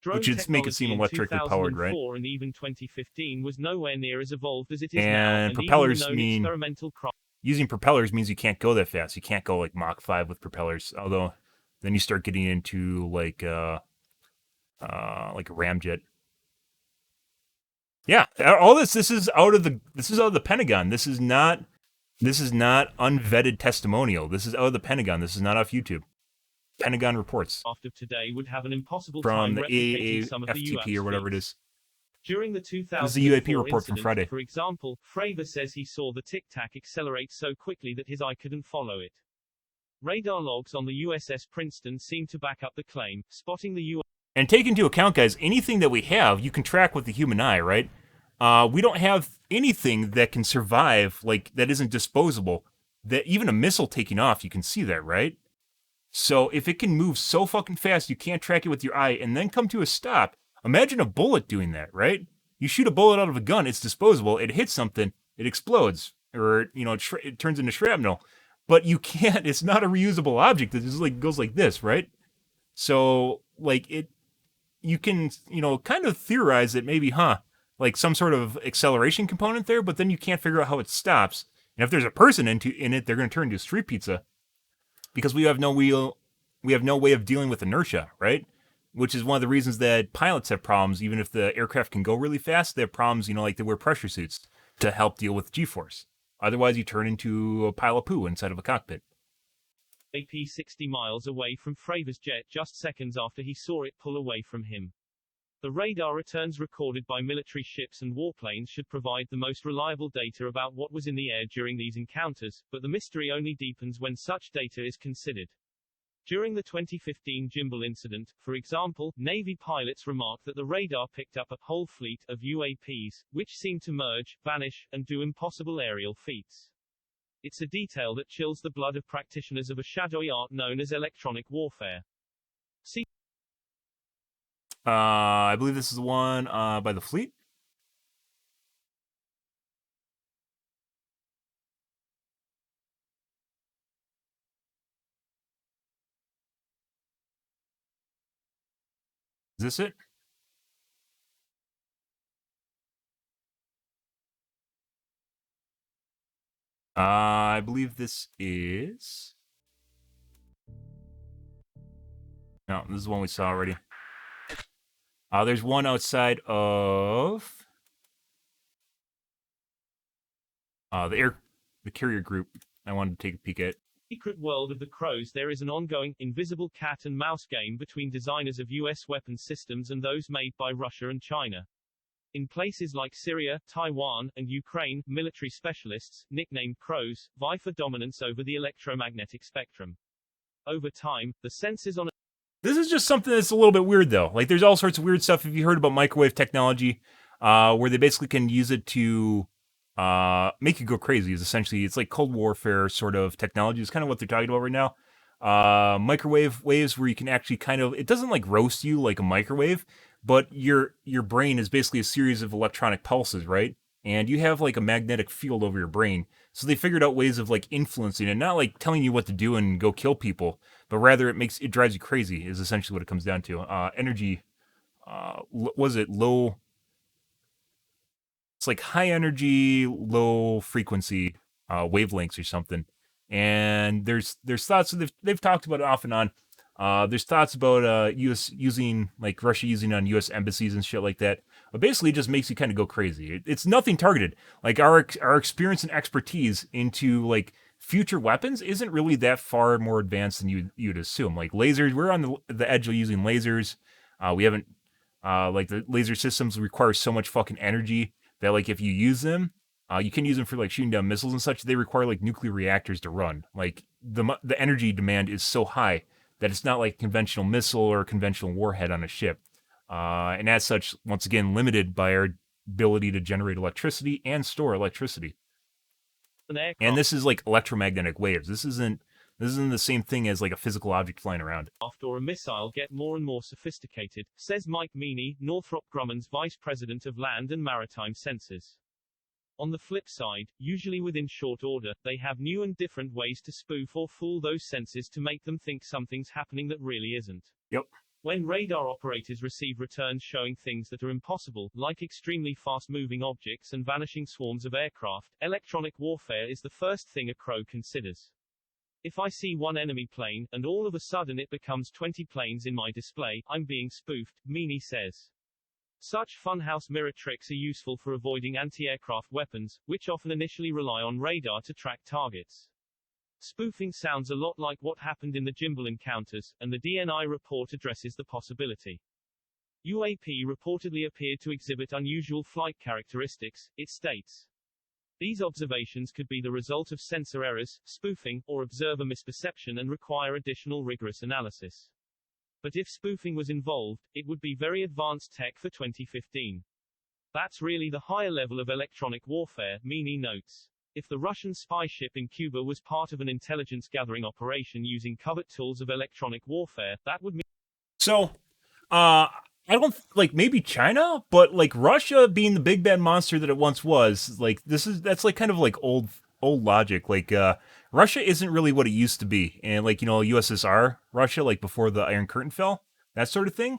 Drone Which would make it seem electrically powered, right? And even 2015 was nowhere near as evolved as it is now. And propellers even mean... experimental Using propellers means you can't go that fast. You can't go like Mach 5 with propellers. Although then you start getting into like a ramjet. Yeah, all this is out of the Pentagon. This is not unvetted testimonial. This is out of the Pentagon. This is not off YouTube. Pentagon reports. After today would have an impossible from time the replicating some of the AAFTP or whatever it is. During the 2004 This is the UAP report incident, from Friday. For example, Fravor says he saw the Tic-Tac accelerate so quickly that his eye couldn't follow it. Radar logs on the USS Princeton seem to back up the claim, spotting the U.S. And take into account, guys, anything that we have, you can track with the human eye, right? We don't have anything that can survive, like, that isn't disposable that even a missile taking off, you can see that, right? So if it can move so fucking fast you can't track it with your eye and then come to a stop, imagine a bullet doing that, right? You shoot a bullet out of a gun, it's disposable, it hits something, it explodes, or it turns into shrapnel. But you can't. It's not a reusable object. It just like goes like this, right? So like you can kind of theorize that maybe, like some sort of acceleration component there, but then you can't figure out how it stops. And if there's a person in it, they're going to turn into street pizza because we have no way of dealing with inertia, right? Which is one of the reasons that pilots have problems. Even if the aircraft can go really fast, they have problems. Like they wear pressure suits to help deal with G-force. Otherwise, you turn into a pile of poo inside of a cockpit. UAP 60 miles away from Fravor's jet just seconds after he saw it pull away from him. The radar returns recorded by military ships and warplanes should provide the most reliable data about what was in the air during these encounters, but the mystery only deepens when such data is considered. During the 2015 Gimbal incident, for example, Navy pilots remarked that the radar picked up a whole fleet of UAPs, which seemed to merge, vanish, and do impossible aerial feats. It's a detail that chills the blood of practitioners of a shadowy art known as electronic warfare. See. I believe this is the one by the fleet. Is this it? I believe this is... No, this is the one we saw already. There's one outside of... the carrier group I wanted to take a peek at. Secret world of the Crows. There is an ongoing, invisible cat and mouse game between designers of U.S. weapons systems and those made by Russia and China. In places like Syria, Taiwan, and Ukraine, military specialists, nicknamed Crows, vie for dominance over the electromagnetic spectrum. Over time, the sensors on... This is just something that's a little bit weird, though. Like, there's all sorts of weird stuff. Have you heard about microwave technology, where they basically can use it to make you go crazy? It's like Cold Warfare sort of technology. Is kind of what they're talking about right now. Microwave waves where you can actually it doesn't like roast you like a microwave, but your brain is basically a series of electronic pulses, right? And you have like a magnetic field over your brain. So they figured out ways of like influencing it, not like telling you what to do and go kill people, but rather it drives you crazy is essentially what it comes down to. Energy, was it low? It's like high energy, low frequency wavelengths or something. And there's thoughts, so they've talked about it off and on. There's thoughts about U.S. using, like Russia using on U.S. embassies and shit like that. But basically, it just makes you kind of go crazy. It's nothing targeted. Like our experience and expertise into like future weapons isn't really that far more advanced than you'd assume. Like lasers, we're on the edge of using lasers. We haven't like the laser systems require so much fucking energy that like if you use them, you can use them for like shooting down missiles and such. They require like nuclear reactors to run. Like the energy demand is so high that it's not like a conventional missile or a conventional warhead on a ship. And as such, once again, limited by our ability to generate electricity and store electricity. And this is like electromagnetic waves. This isn't the same thing as like a physical object flying around. After a missile get more and more sophisticated, says Mike Meany, Northrop Grumman's Vice President of Land and Maritime Sensors. On the flip side, usually within short order, they have new and different ways to spoof or fool those senses to make them think something's happening that really isn't. Yep. When radar operators receive returns showing things that are impossible, like extremely fast-moving objects and vanishing swarms of aircraft, electronic warfare is the first thing a crow considers. If I see one enemy plane, and all of a sudden it becomes 20 planes in my display, I'm being spoofed, Meany says. Such funhouse mirror tricks are useful for avoiding anti-aircraft weapons, which often initially rely on radar to track targets. Spoofing sounds a lot like what happened in the Gimbal encounters, and the DNI report addresses the possibility. UAP reportedly appeared to exhibit unusual flight characteristics, it states. These observations could be the result of sensor errors, spoofing, or observer misperception and require additional rigorous analysis. But if spoofing was involved, it would be very advanced tech for 2015. That's really the higher level of electronic warfare, Meany notes. If the Russian spy ship in Cuba was part of an intelligence-gathering operation using covert tools of electronic warfare, that would mean... So, I don't like maybe China, but like Russia being the big bad monster that it once was, like that's like kind of like old logic. Like Russia isn't really what it used to be, and like USSR Russia, like before the Iron Curtain fell, that sort of thing.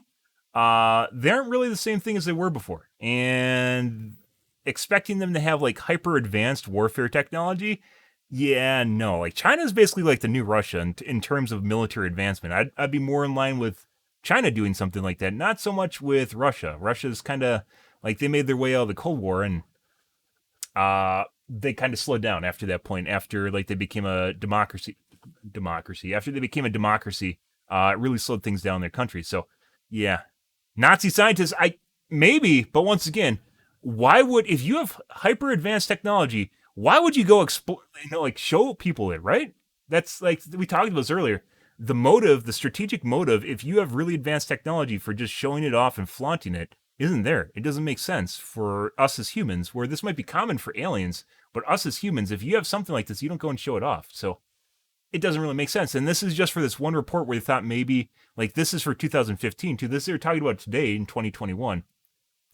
They aren't really the same thing as they were before, and expecting them to have like hyper advanced warfare technology. Yeah, no. Like China's basically like the new Russia in terms of military advancement. I'd be more in line with China doing something like that, not so much with Russia. Russia's kind of like they made their way out of the Cold War, and they kind of slowed down after that point. After like they became a democracy. After they became a democracy, it really slowed things down in their country. So, yeah, Nazi scientists, maybe, but once again, why would if you have hyper advanced technology, why would you go like show people it, right? That's like we talked about this earlier. The motive, the strategic motive, if you have really advanced technology for just showing it off and flaunting it, isn't there. It doesn't make sense for us as humans, where this might be common for aliens, but us as humans, if you have something like this, you don't go and show it off. So it doesn't really make sense. And this is just for this one report where they thought maybe, like this is for 2015 too. This they're talking about today in 2021.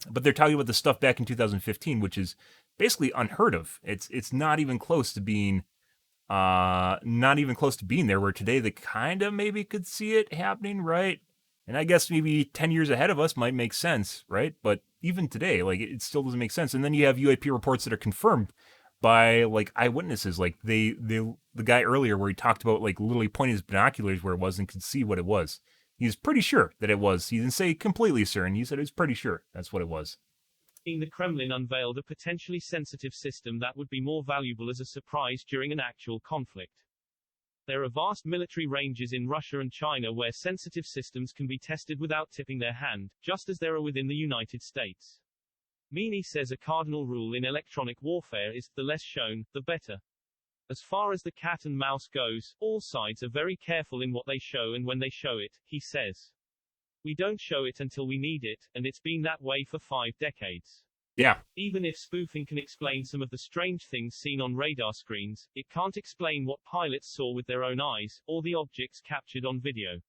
But they're talking about the stuff back in 2015, which is basically unheard of. It's not even close to being there, where today they kind of maybe could see it happening, right? And I guess maybe 10 years ahead of us might make sense, right? But even today, like it still doesn't make sense. And then you have UAP reports that are confirmed by like eyewitnesses, like the guy earlier where he talked about like literally pointing his binoculars where it was and could see what it was. He's pretty sure that it was. He didn't say completely certain. He said he was pretty sure that's what it was. The Kremlin unveiled a potentially sensitive system that would be more valuable as a surprise during an actual conflict. There are vast military ranges in Russia and China where sensitive systems can be tested without tipping their hand, just as there are within the United States. Meany says a cardinal rule in electronic warfare is, the less shown, the better. As far as the cat and mouse goes, all sides are very careful in what they show and when they show it, he says. We don't show it until we need it, and it's been that way for 5 decades. Yeah. Even if spoofing can explain some of the strange things seen on radar screens, it can't explain what pilots saw with their own eyes, or the objects captured on video.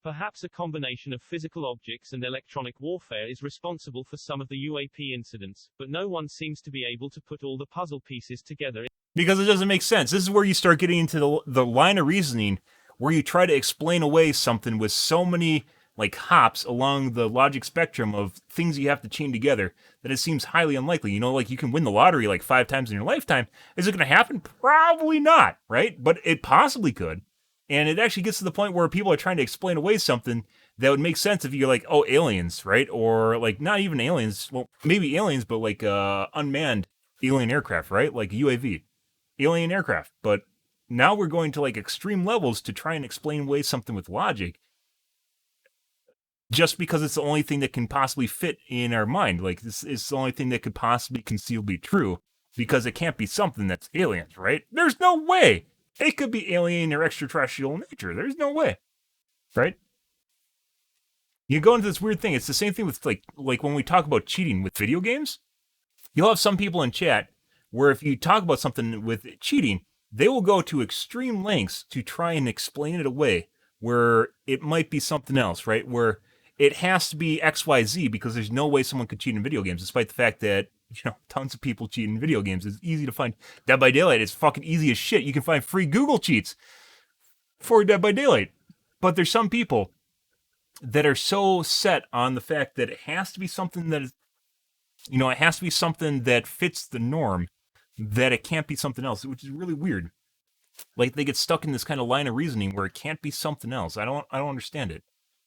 Perhaps a combination of physical objects and electronic warfare is responsible for some of the UAP incidents, but no one seems to be able to put all the puzzle pieces together. Because it doesn't make sense. This is where you start getting into the line of reasoning where you try to explain away something with so many like hops along the logic spectrum of things you have to chain together that it seems highly unlikely. Like you can win the lottery like 5 times in your lifetime. Is it going to happen? Probably not, right? But it possibly could. And it actually gets to the point where people are trying to explain away something that would make sense if you're like, oh, aliens, right? Or like not even aliens. Well, maybe aliens, but like unmanned alien aircraft, right? Like UAV, alien aircraft. But now we're going to like extreme levels to try and explain away something with logic, just because it's the only thing that can possibly fit in our mind. Like this is the only thing that could possibly conceivably be true, because it can't be something that's aliens, right? There's no way. It could be alien or extraterrestrial in nature. There's no way, right? You go into this weird thing. It's the same thing with like when we talk about cheating with video games. You'll have some people in chat where if you talk about something with cheating, they will go to extreme lengths to try and explain it away, where it might be something else, right? Where it has to be XYZ because there's no way someone could cheat in video games, despite the fact that, tons of people cheat in video games. It's easy to find. Dead by Daylight is fucking easy as shit. You can find free Google cheats for Dead by Daylight. But there's some people that are so set on the fact that it has to be something that is, it has to be something that fits the norm, that it can't be something else, which is really weird. Like they get stuck in this kind of line of reasoning where it can't be something else. I don't understand it.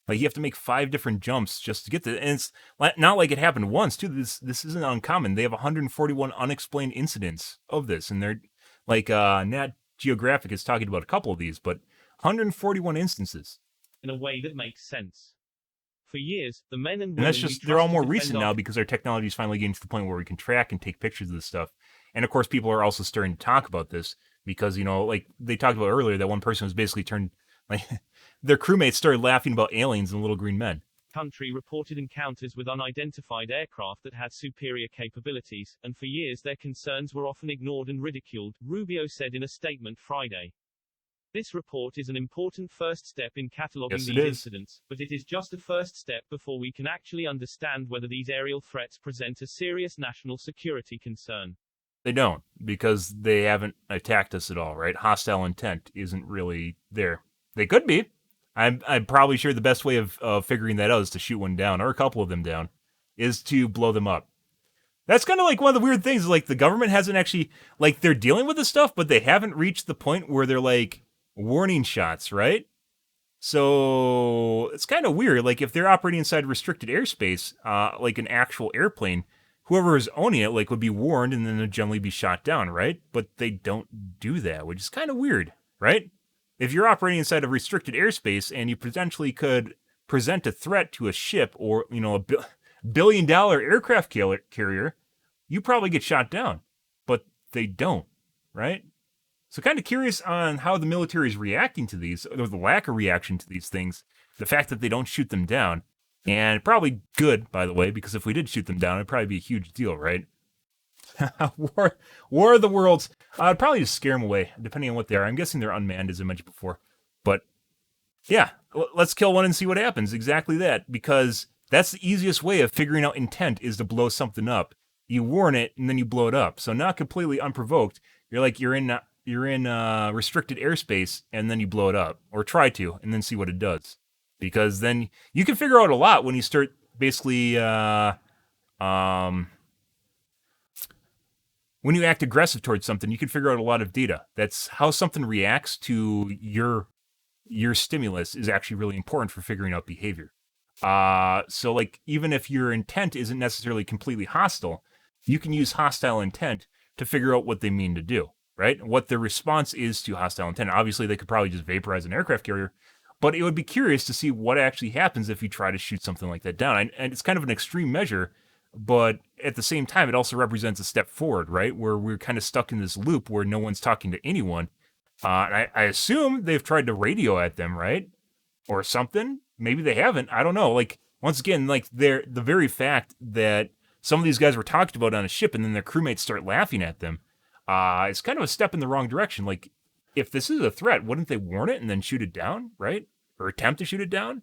Like you have to make 5 different jumps just to get to it. And it's not like it happened once, too. This isn't uncommon. They have 141 unexplained incidents of this. And they're like Nat Geographic is talking about a couple of these, but 141 instances. In a way that makes sense. For years, the men and women... And that's just, they're all more recent now because our technology is finally getting to the point where we can track and take pictures of this stuff. And of course, people are also starting to talk about this because, like they talked about earlier, that one person was basically turned... Like their crewmates started laughing about aliens and little green men. country reported encounters with unidentified aircraft that had superior capabilities, and for years their concerns were often ignored and ridiculed, Rubio said in a statement Friday. This report is an important first step in cataloging these incidents, but it is just a first step before we can actually understand whether these aerial threats present a serious national security concern. They don't, because they haven't attacked us at all, right? Hostile intent isn't really there. They could be. I'm probably sure the best way of figuring that out is to shoot one down, or a couple of them down, is to blow them up. That's kind of like one of the weird things, like the government hasn't actually, like they're dealing with this stuff, but they haven't reached the point where they're like warning shots, right? So it's kind of weird. Like if they're operating inside restricted airspace, like an actual airplane, whoever is owning it like would be warned and then they'd generally be shot down, right? But they don't do that, which is kind of weird, right? If you're operating inside of restricted airspace and you potentially could present a threat to a ship or, you know, a billion-dollar aircraft carrier, you probably get shot down. But they don't, right? So kind of curious on how the military is reacting to these, or the lack of reaction to these things, the fact that they don't shoot them down. And probably good, by the way, because if we did shoot them down, it'd probably be a huge deal, right? War of the Worlds. I'd probably just scare them away, depending on what they are. I'm guessing they're unmanned, as I mentioned before. But, yeah, let's kill one and see what happens. Exactly that. Because that's the easiest way of figuring out intent, is to blow something up. You warn it, and then you blow it up. So not completely unprovoked. You're in restricted airspace, and then you blow it up. Or try to, and then see what it does. Because then you can figure out a lot when you start basically... when you act aggressive towards something, you can figure out a lot of data. That's how something reacts to your stimulus is actually really important for figuring out behavior. So like even if your intent isn't necessarily completely hostile, you can use hostile intent to figure out what they mean to do, right? What their response is to hostile intent. Obviously, they could probably just vaporize an aircraft carrier, but it would be curious to see what actually happens if you try to shoot something like that down. And it's kind of an extreme measure, but at the same time, it also represents a step forward, right? Where we're kind of stuck in this loop where no one's talking to anyone. And I assume they've tried to radio at them, right? Or something. Maybe they haven't. I don't know. Like, once again, like the very fact that some of these guys were talked about on a ship and then their crewmates start laughing at them, it's kind of a step in the wrong direction. Like, if this is a threat, wouldn't they warn it and then shoot it down, right? Or attempt to shoot it down?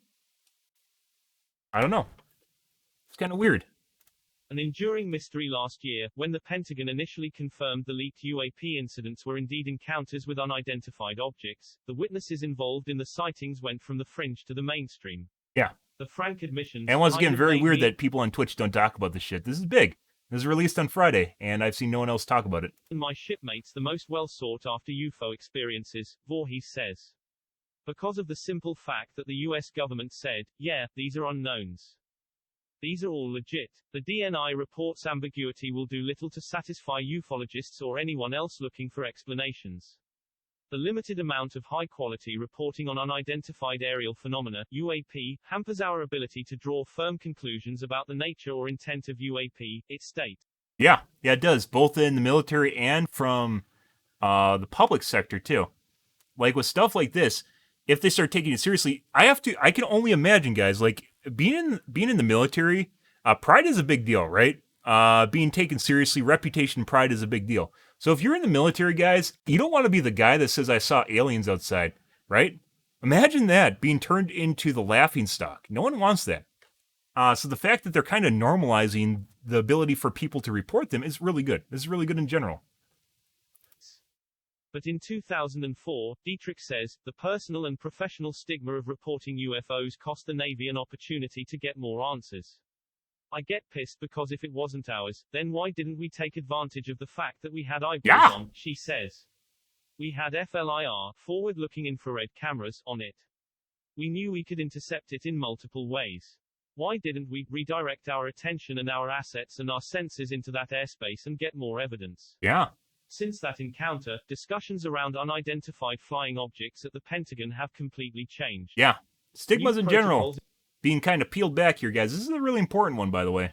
I don't know. It's kind of weird. An enduring mystery last year, when the Pentagon initially confirmed the leaked UAP incidents were indeed encounters with unidentified objects, the witnesses involved in the sightings went from the fringe to the mainstream. Yeah. The frank admissions... And once again, very weird that people on Twitch don't talk about this shit. This is big. This is released on Friday, and I've seen no one else talk about it. My shipmates the most well-sought-after UFO experiences, Voorhees says. Because of the simple fact that the US government said, yeah, these are unknowns. These are all legit. The DNI report's ambiguity will do little to satisfy ufologists or anyone else looking for explanations. The limited amount of high-quality reporting on unidentified aerial phenomena, UAP, hampers our ability to draw firm conclusions about the nature or intent of UAP, it states. Yeah, it does, both in the military and from the public sector, too. Like, with stuff like this, if they start taking it seriously, I can only imagine, guys, like, being in the military, pride is a big deal, right? Being taken seriously, reputation, pride is a big deal. So if you're in the military, guys, you don't want to be the guy that says, I saw aliens outside, right? Imagine that, being turned into the laughingstock. No one wants that. So the fact that they're kind of normalizing the ability for people to report them is really good. This is really good in general. But in 2004, Dietrich says, the personal and professional stigma of reporting UFOs cost the Navy an opportunity to get more answers. I get pissed because if it wasn't ours, then why didn't we take advantage of the fact that we had eyeballs on, she says. We had FLIR, forward-looking infrared cameras, on it. We knew we could intercept it in multiple ways. Why didn't we redirect our attention and our assets and our senses into that airspace and get more evidence? Yeah. Since that encounter, discussions around unidentified flying objects at the Pentagon have completely changed. Yeah. Stigmas in general being kind of peeled back here, guys. This is a really important one, by the way.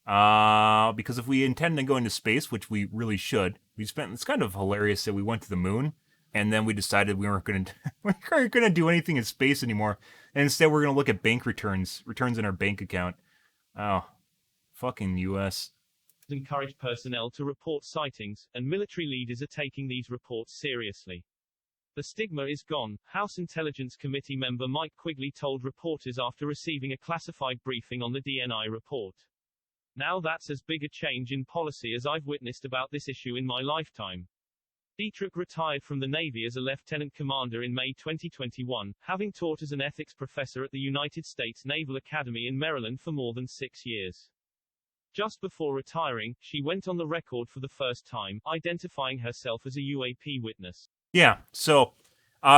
Because if we intend to go into space, which we really should, it's kind of hilarious that we went to the moon. and then we decided we weren't going to we weren't going to do anything in space anymore, and instead we're going to look at bank returns in our bank account. Oh, fucking U.S. encourage personnel to report sightings, and military leaders are taking these reports seriously. The stigma is gone, House Intelligence Committee member Mike Quigley told reporters after receiving a classified briefing on the DNI report. Now that's as big a change in policy as I've witnessed about this issue in my lifetime. Dietrich retired from the Navy as a lieutenant commander in May 2021, having taught as an ethics professor at the United States Naval Academy in Maryland for more than 6 years. Just before retiring, she went on the record for the first time, identifying herself as a UAP witness. Yeah, so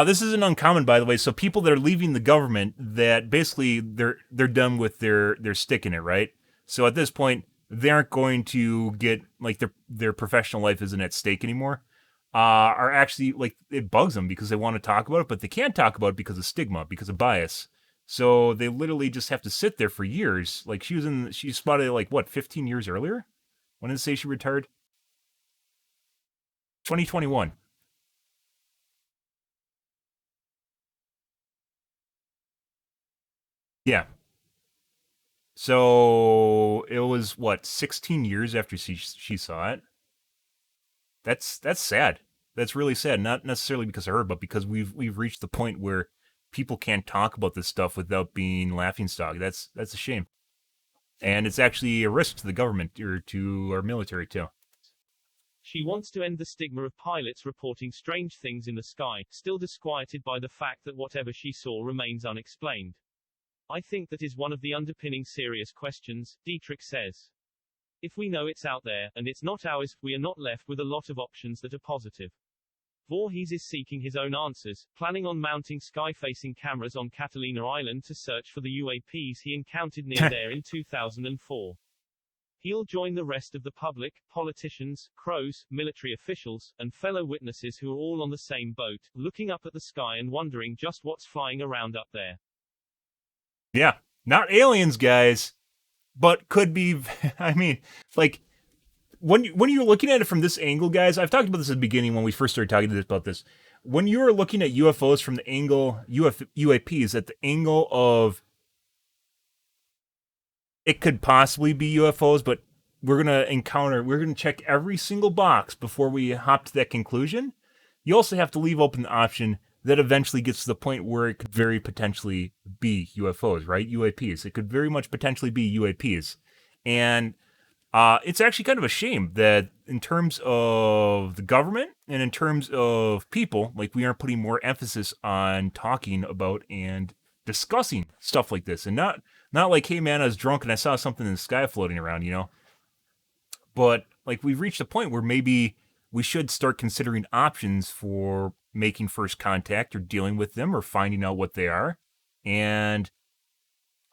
this isn't uncommon, by the way. So people that are leaving the government, that basically they're done with their stick in it, right? So at this point, they aren't going to get, like, their professional life isn't at stake anymore. Are actually, like, it bugs them because they want to talk about it, but they can't talk about it because of stigma, because of bias. So they literally just have to sit there for years. Like, she spotted, like, what, 15 years earlier? When did it say she retired? 2021. Yeah. So it was what, 16 years after she saw it. That's sad. That's really sad. Not necessarily because of her, but because we've reached the point where people can't talk about this stuff without being laughingstock. That's a shame, and it's actually a risk to the government or to our military too. She wants to end the stigma of pilots reporting strange things in the sky, still disquieted by the fact that whatever she saw remains unexplained. I think that is one of the underpinning serious questions, Dietrich says. If we know it's out there, and it's not ours, we are not left with a lot of options that are positive. Voorhees is seeking his own answers, planning on mounting sky-facing cameras on Catalina Island to search for the UAPs he encountered near there in 2004. He'll join the rest of the public, politicians, crows, military officials, and fellow witnesses who are all on the same boat, looking up at the sky and wondering just what's flying around up there. Yeah, not aliens, guys, but could be. I mean, like, when you're looking at it from this angle, guys, I've talked about this at the beginning when we first started talking about this. When you are looking at UFOs from the angle, UAPs, at the angle of it could possibly be UFOs, but we're going to check every single box before we hop to that conclusion. You also have to leave open the option that eventually gets to the point where it could very potentially be UFOs, right? UAPs. It could very much potentially be UAPs. And it's actually kind of a shame that in terms of the government and in terms of people, like, we aren't putting more emphasis on talking about and discussing stuff like this. And not like, hey man, I was drunk and I saw something in the sky floating around, you know? But, like, we've reached a point where maybe we should start considering options for making first contact or dealing with them or finding out what they are. And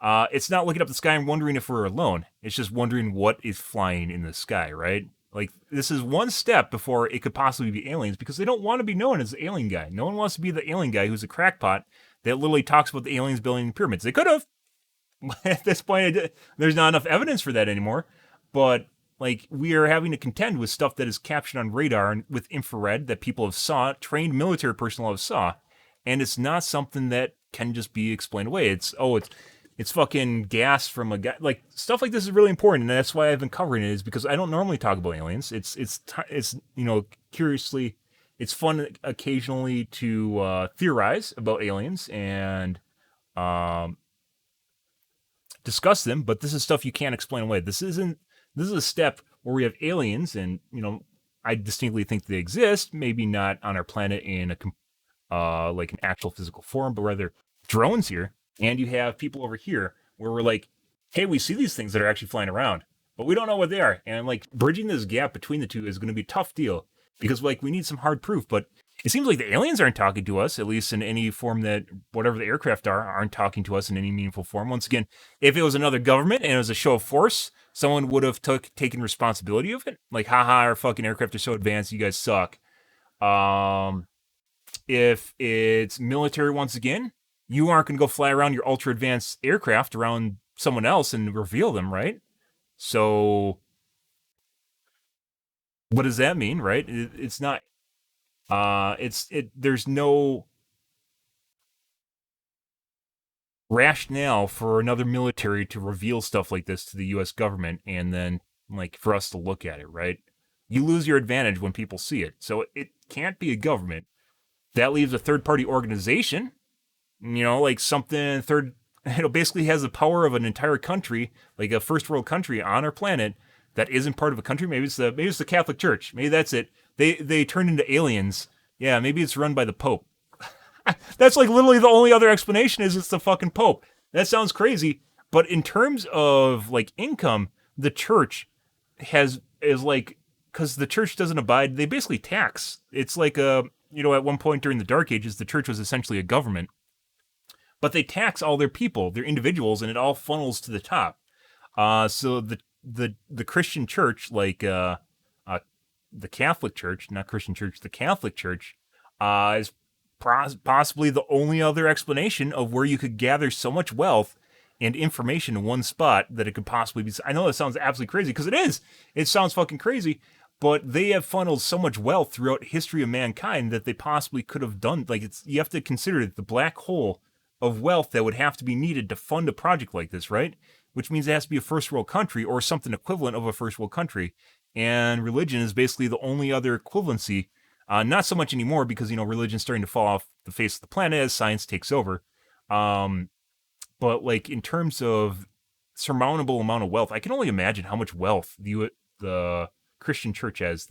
it's not looking up the sky and wondering if we're alone. It's just wondering what is flying in the sky, right? Like, this is one step before it could possibly be aliens, because they don't want to be known as the alien guy. No one wants to be the alien guy who's a crackpot that literally talks about the aliens building pyramids. They could have. At this point, there's not enough evidence for that anymore. But, like, we are having to contend with stuff that is captured on radar and with infrared that people have saw, trained military personnel have saw, and it's not something that can just be explained away. It's fucking gas from a guy. Like, stuff like this is really important, and that's why I've been covering it, is because I don't normally talk about aliens. It's you know, curiously, it's fun occasionally to theorize about aliens and discuss them, but this is stuff you can't explain away. This is a step where we have aliens, and, you know, I distinctly think they exist. Maybe not on our planet in a like an actual physical form, but rather drones here. And you have people over here where we're like, hey, we see these things that are actually flying around, but we don't know what they are. And, like, bridging this gap between the two is going to be a tough deal, because, like, we need some hard proof. But it seems like the aliens aren't talking to us, at least in any form that whatever the aircraft aren't talking to us in any meaningful form. Once again, if it was another government and it was a show of force, someone would have taken responsibility of it. Like, haha, our fucking aircraft are so advanced, you guys suck. If it's military, once again, you aren't going to go fly around your ultra advanced aircraft around someone else and reveal them, right? So what does that mean, right? It's not. There's no rationale for another military to reveal stuff like this to the U.S. government and then like for us to look at it, right? You lose your advantage when people see it, so it can't be a government. That leaves a third-party organization, like something third, basically has the power of an entire country, like a first world country on our planet that isn't part of a country. Maybe it's the Catholic Church. Maybe that's it. They turned into aliens. Yeah, maybe it's run by the Pope. That's like literally the only other explanation is it's the fucking Pope. That sounds crazy, but in terms of like income, the church is like, because the church doesn't abide, they basically tax. It's like at one point during the Dark Ages, the church was essentially a government, but they tax all their people, their individuals, and it all funnels to the top. So the Christian church, like the Catholic Church, not Christian Church, the Catholic Church, is possibly the only other explanation of where you could gather so much wealth and information in one spot that it could possibly be. I know that sounds absolutely crazy because it is. It sounds fucking crazy, but they have funneled so much wealth throughout history of mankind that they possibly could have done. Like you have to consider it the black hole of wealth that would have to be needed to fund a project like this, right? Which means it has to be a first world country or something equivalent of a first world country. And religion is basically the only other equivalency. Not so much anymore because, religion's starting to fall off the face of the planet as science takes over. But like in terms of surmountable amount of wealth, I can only imagine how much wealth the Christian church has,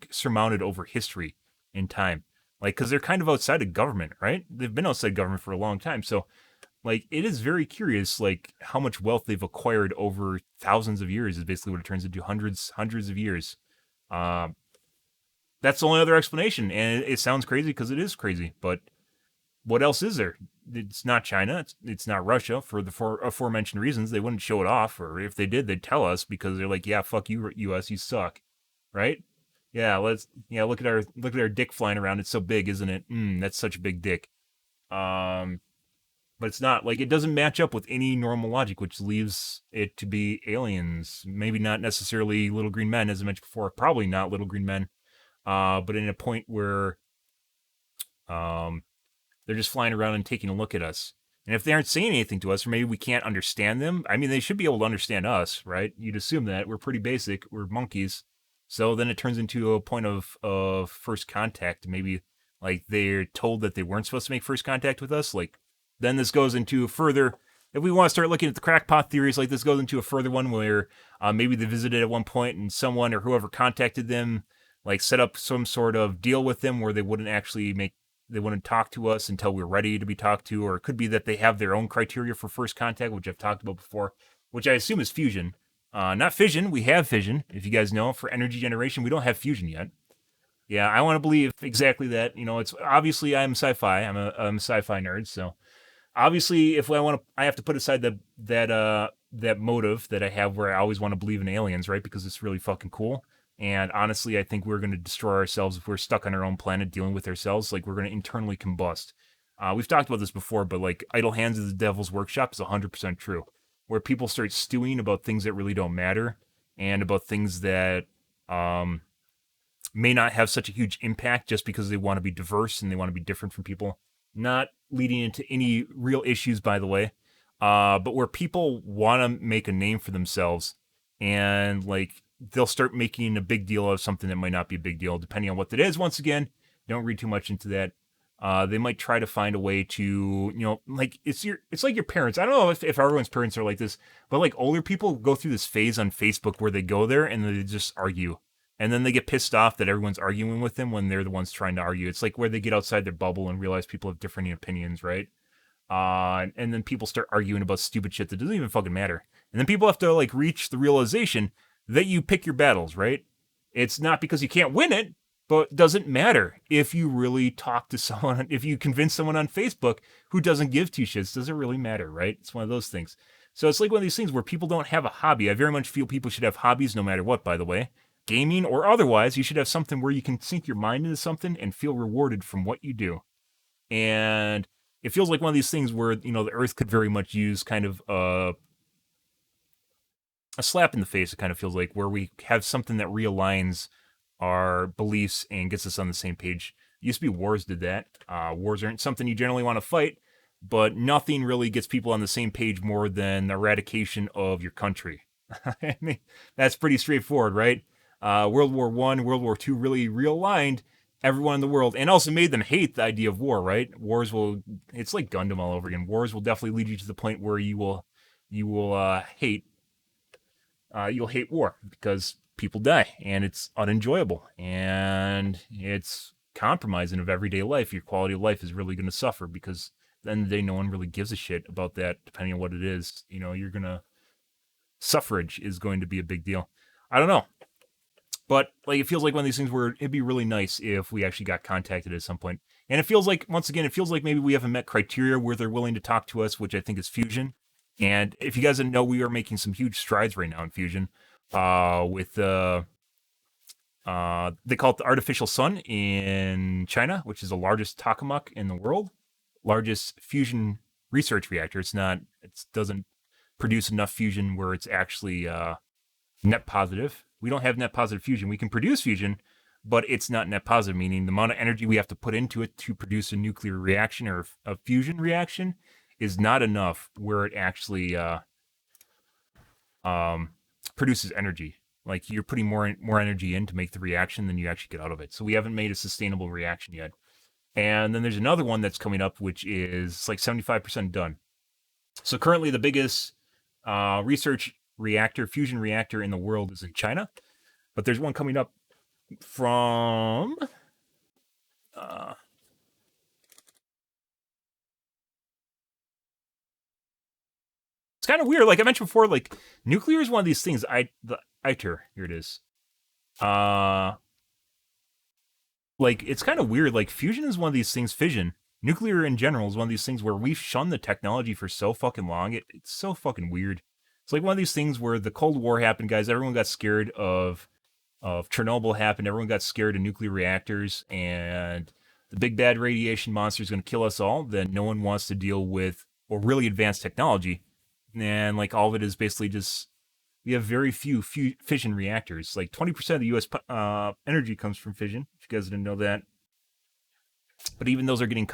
surmounted over history and time. Like, because they're kind of outside of government, right? They've been outside government for a long time. So, like, it is very curious, like, how much wealth they've acquired over thousands of years is basically what it turns into, hundreds of years. That's the only other explanation. And it sounds crazy because it is crazy. But what else is there? It's not China. It's not Russia for the aforementioned reasons. They wouldn't show it off. Or if they did, they'd tell us because they're like, yeah, fuck you, US, you suck. Right? Yeah, look at our dick flying around. It's so big, isn't it? That's such a big dick. But it's not. Like, it doesn't match up with any normal logic, which leaves it to be aliens. Maybe not necessarily little green men, as I mentioned before. Probably not little green men. But in a point where they're just flying around and taking a look at us. And if they aren't saying anything to us, or maybe we can't understand them, I mean, they should be able to understand us, right? You'd assume that. We're pretty basic. We're monkeys. So then it turns into a point of first contact. Maybe like they're told that they weren't supposed to make first contact with us. Like then this goes into further. If we want to start looking at the crackpot theories, like this goes into a further one where maybe they visited at one point and someone or whoever contacted them like set up some sort of deal with them where they wouldn't talk to us until we're ready to be talked to. Or it could be that they have their own criteria for first contact, which I've talked about before, which I assume is fusion. Not fission. We have fission, if you guys know. For energy generation, we don't have fusion yet. Yeah, I want to believe exactly that. It's obviously I'm sci-fi. I'm a sci-fi nerd, so obviously if I have to put aside that motive that I have where I always want to believe in aliens, right? Because it's really fucking cool. And honestly, I think we're going to destroy ourselves if we're stuck on our own planet dealing with ourselves. Like we're going to internally combust. We've talked about this before, but like idle hands is the devil's workshop is 100% true. Where people start stewing about things that really don't matter and about things that may not have such a huge impact just because they want to be diverse and they want to be different from people. Not leading into any real issues, by the way, but where people want to make a name for themselves and like they'll start making a big deal of something that might not be a big deal, depending on what that is. Once again, don't read too much into that. They might try to find a way to, like it's like your parents. I don't know if everyone's parents are like this, but like older people go through this phase on Facebook where they go there and they just argue. And then they get pissed off that everyone's arguing with them when they're the ones trying to argue. It's like where they get outside their bubble and realize people have different opinions, right? And then people start arguing about stupid shit that doesn't even fucking matter. And then people have to like reach the realization that you pick your battles, right? It's not because you can't win it, but it doesn't matter if you really talk to someone, if you convince someone on Facebook who doesn't give two shits, does it really matter, right? It's one of those things. So it's like one of these things where people don't have a hobby. I very much feel people should have hobbies no matter what, by the way. Gaming or otherwise, you should have something where you can sink your mind into something and feel rewarded from what you do. And it feels like one of these things where, the Earth could very much use kind of a slap in the face, it kind of feels like, where we have something that realigns our beliefs and gets us on the same page. It used to be wars did that. Wars aren't something you generally want to fight, but nothing really gets people on the same page more than the eradication of your country. I mean, that's pretty straightforward, right? World War I, World War II really realigned everyone in the world and also made them hate the idea of war, right? It's like Gundam all over again. Wars will definitely lead you to the point where you'll hate war because people die and it's unenjoyable and it's compromising of everyday life. Your quality of life is really going to suffer because at the end of the day, no one really gives a shit about that, depending on what it is. Suffrage is going to be a big deal. I don't know. But like it feels like one of these things where it'd be really nice if we actually got contacted at some point. And it feels like, once again, maybe we haven't met criteria where they're willing to talk to us, which I think is fusion. And if you guys didn't know, we are making some huge strides right now in fusion. With they call it the artificial sun in China, which is the largest tokamak in the world, largest fusion research reactor. It doesn't produce enough fusion where it's actually net positive. We don't have net positive fusion. We can produce fusion, but it's not net positive, meaning the amount of energy we have to put into it to produce a nuclear reaction or a fusion reaction is not enough where it actually produces energy. Like you're putting more energy in to make the reaction than you actually get out of it. So we haven't made a sustainable reaction yet. And then there's another one that's coming up, which is like 75% done. So currently the biggest fusion reactor in the world is in China. But there's one coming up from it's kind of weird. Like I mentioned before, like nuclear is one of these things. The ITER, here it is. Like it's kind of weird. Like fusion is one of these things. Fission, nuclear in general is one of these things where we've shunned the technology for so fucking long. It's so fucking weird. It's like one of these things where the Cold War happened, guys. Everyone got scared of Chernobyl happened. Everyone got scared of nuclear reactors and the big bad radiation monster is going to kill us all. Then no one wants to deal with or really advanced technology. And like all of it is basically just we have very few fission reactors. Like 20% of the U.S. Energy comes from fission. If you guys didn't know that, but even those are getting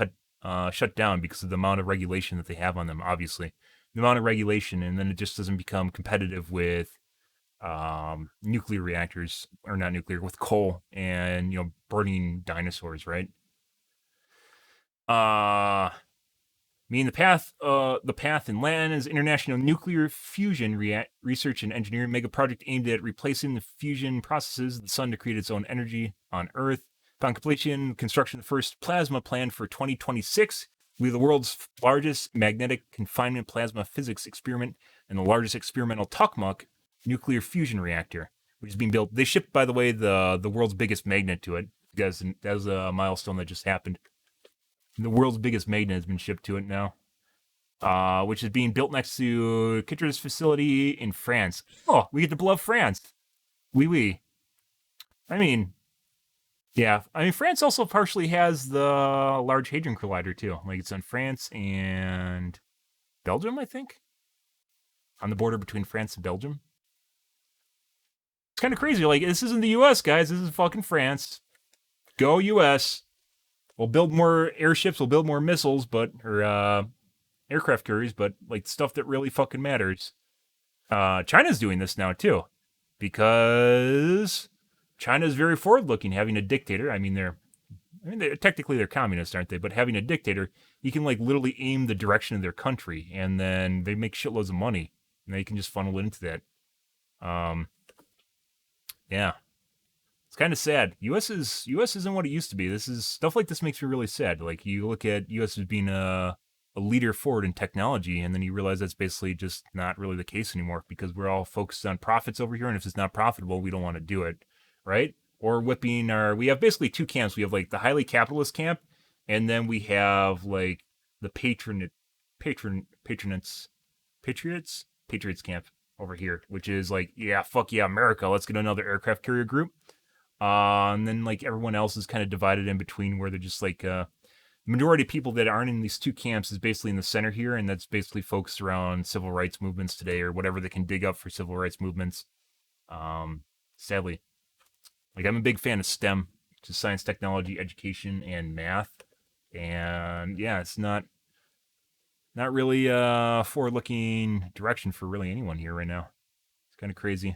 shut down because of the amount of regulation that they have on them. Obviously, the amount of regulation, and then it just doesn't become competitive with nuclear reactors, or not nuclear, with coal and burning dinosaurs, right? The path in LAN is International Nuclear Fusion Research and Engineering Mega Project aimed at replacing the fusion processes of the sun to create its own energy on Earth. Upon completion, construction of the first plasma plant for 2026 will be the world's largest magnetic confinement plasma physics experiment and the largest experimental tokamak nuclear fusion reactor, which is being built. They shipped, by the way, the world's biggest magnet to it. Because that was a milestone that just happened. The world's biggest magnet has been shipped to it now, which is being built next to Kitcher's facility in France. Oh, we get to blow up France. Oui. I mean, yeah. I mean, France also partially has the Large Hadron Collider, too. Like, it's in France and Belgium, I think. On the border between France and Belgium. It's kind of crazy. Like, this isn't the U.S., guys. This is fucking France. Go U.S. We'll build more airships, we'll build more missiles, or aircraft carriers, but like stuff that really fucking matters. China's doing this now too, because China's very forward-looking, having a dictator. Technically they're communists, aren't they? But having a dictator, you can like literally aim the direction of their country, and then they make shitloads of money, and they can just funnel it into that. Yeah. It's kind of sad. U.S. isn't what it used to be. Stuff like this makes me really sad. Like you look at U.S. as being a leader forward in technology, and then you realize that's basically just not really the case anymore because we're all focused on profits over here, and if it's not profitable, we don't want to do it, right? Or we have basically two camps. We have like the highly capitalist camp, and then we have like the patriots camp over here, which is like, yeah, fuck yeah, America, let's get another aircraft carrier group. And then like everyone else is kind of divided in between, where they're just like the majority of people that aren't in these two camps is basically in the center here, and that's basically focused around civil rights movements today or whatever they can dig up for civil rights movements. Sadly, Like, I'm a big fan of STEM, which is science, technology, education, and math. And yeah, it's not really a forward-looking direction for really anyone here right now. It's kind of crazy.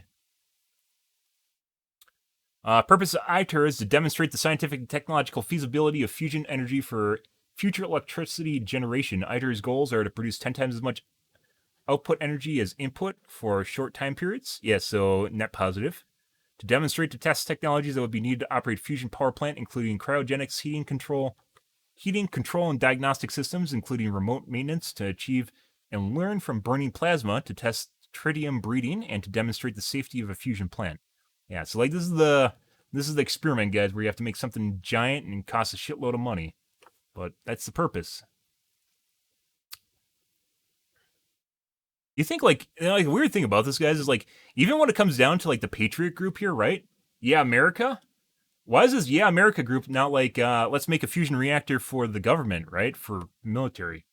Purpose of ITER is to demonstrate the scientific and technological feasibility of fusion energy for future electricity generation. ITER's goals are to produce 10 times as much output energy as input for short time periods. Yeah, so net positive. To demonstrate to test technologies that would be needed to operate fusion power plant, including cryogenics, heating control, and diagnostic systems, including remote maintenance, to achieve and learn from burning plasma to test tritium breeding and to demonstrate the safety of a fusion plant. Yeah, so like this is the experiment, guys, where you have to make something giant and cost a shitload of money. But that's the purpose. You think, like, the weird thing about this, guys, is like, even when it comes down to like the Patriot group here, right? Yeah, America. Why is this Yeah America group not like, let's make a fusion reactor for the government, right? For military.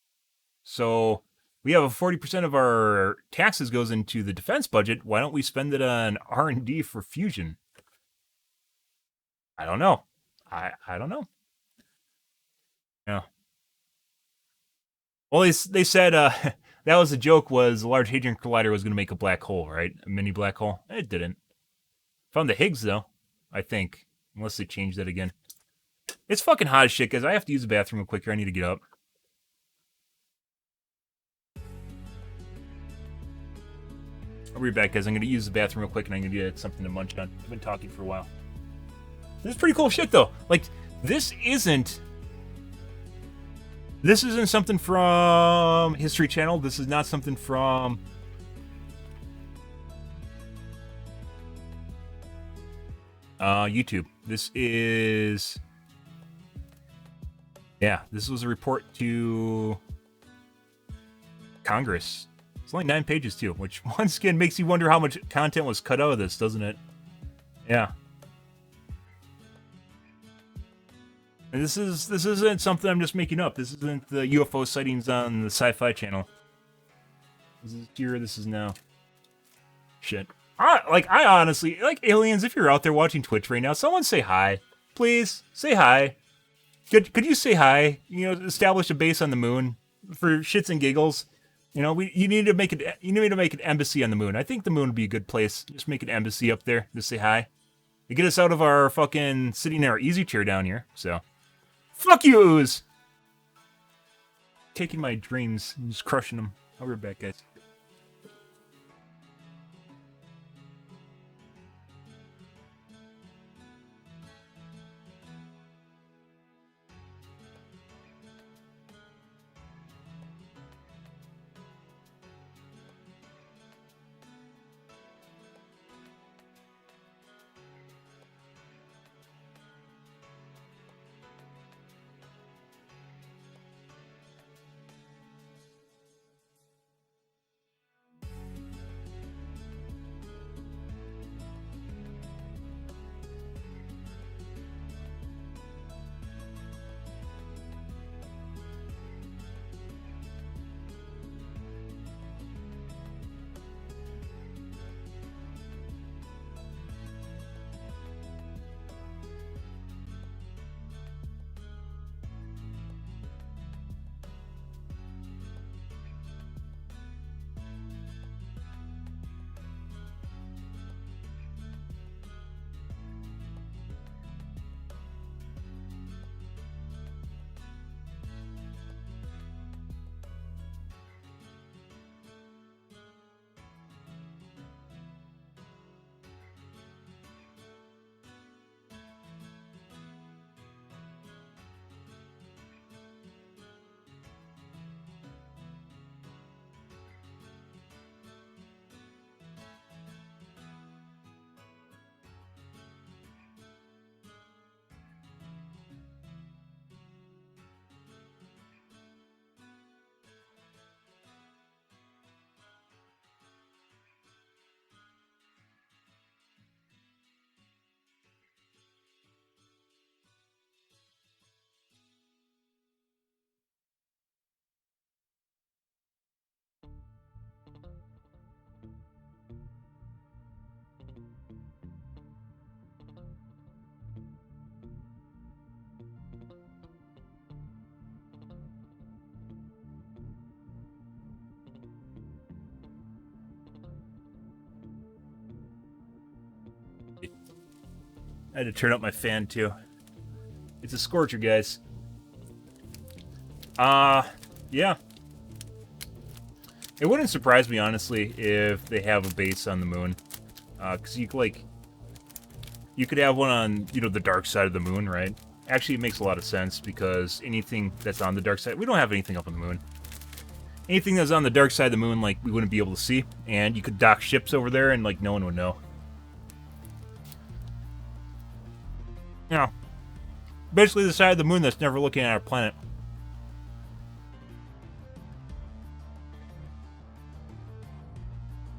So we have 40% of our taxes goes into the defense budget. Why don't we spend it on R&D for fusion? I don't know. I don't know. Yeah. Well, they said that was the joke, was the Large Hadron Collider was going to make a black hole, right? A mini black hole. It didn't. Found the Higgs, though, I think. Unless they changed that again. It's fucking hot as shit, guys. I have to use the bathroom real quick here. I need to get up. I'll be back, guys. I'm going to use the bathroom real quick, and I'm going to get something to munch on. I've been talking for a while. This is pretty cool shit, though. Like, this isn't something from History Channel. This is not something from YouTube. This is... Yeah, this was a report to Congress. It's only 9 pages, too, which once again makes you wonder how much content was cut out of this, doesn't it? Yeah. And this isn't something I'm just making up. This isn't the UFO sightings on the Sci-Fi Channel. This is here, this is now. Shit. I honestly, like, aliens, if you're out there watching Twitch right now, someone say hi. Please, say hi. Could you say hi? You know, establish a base on the moon for shits and giggles. You know, you need to make an embassy on the moon. I think the moon would be a good place. Just make an embassy up there. Just say hi. You get us out of our fucking sitting in our easy chair down here. So, fuck you, Ooze. Taking my dreams and just crushing them. I'll be right back, guys. I had to turn up my fan too. It's a scorcher, guys. Yeah. It wouldn't surprise me, honestly, if they have a base on the moon. Because you could have one on, you know, the dark side of the moon, right? Actually, it makes a lot of sense, because anything that's on the dark side... We don't have anything up on the moon. Anything that's on the dark side of the moon, like, we wouldn't be able to see. And you could dock ships over there, and, like, no one would know. Yeah. Basically the side of the moon that's never looking at our planet.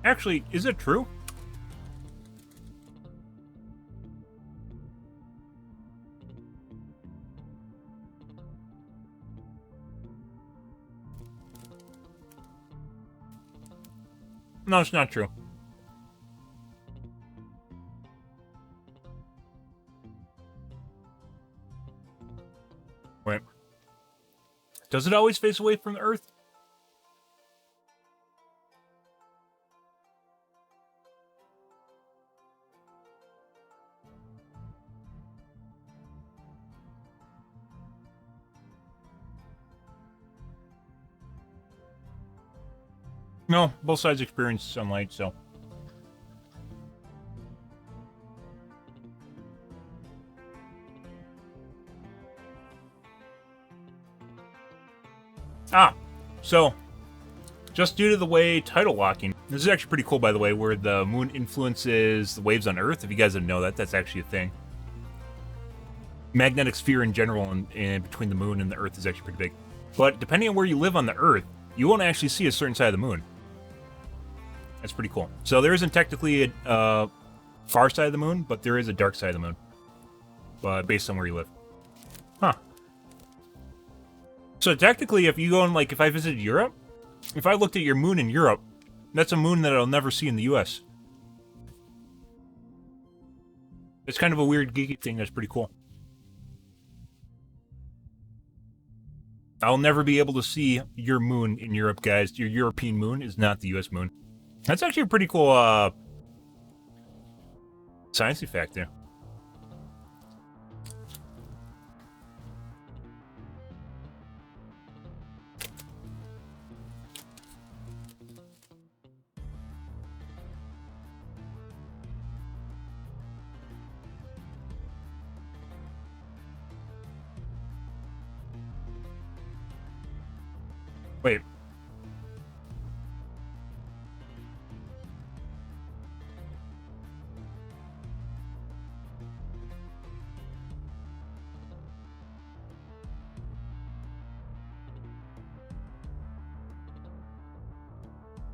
Actually, is it true? No, it's not true. Wait. Does it always face away from the Earth? No, both sides experience sunlight, so... So, just due to the way tidal locking... This is actually pretty cool, by the way, where the moon influences the waves on Earth. If you guys didn't know that, that's actually a thing. Magnetic sphere in general in between the moon and the Earth is actually pretty big. But depending on where you live on the Earth, you won't actually see a certain side of the moon. That's pretty cool. So there isn't technically a far side of the moon, but there is a dark side of the moon. But based on where you live. Huh. So technically, if you go and, like, if I visited Europe, if I looked at your moon in Europe, that's a moon that I'll never see in the US. It's kind of a weird geeky thing that's pretty cool. I'll never be able to see your moon in Europe, guys. Your European moon is not the US moon. That's actually a pretty cool, sciencey fact there. Wait.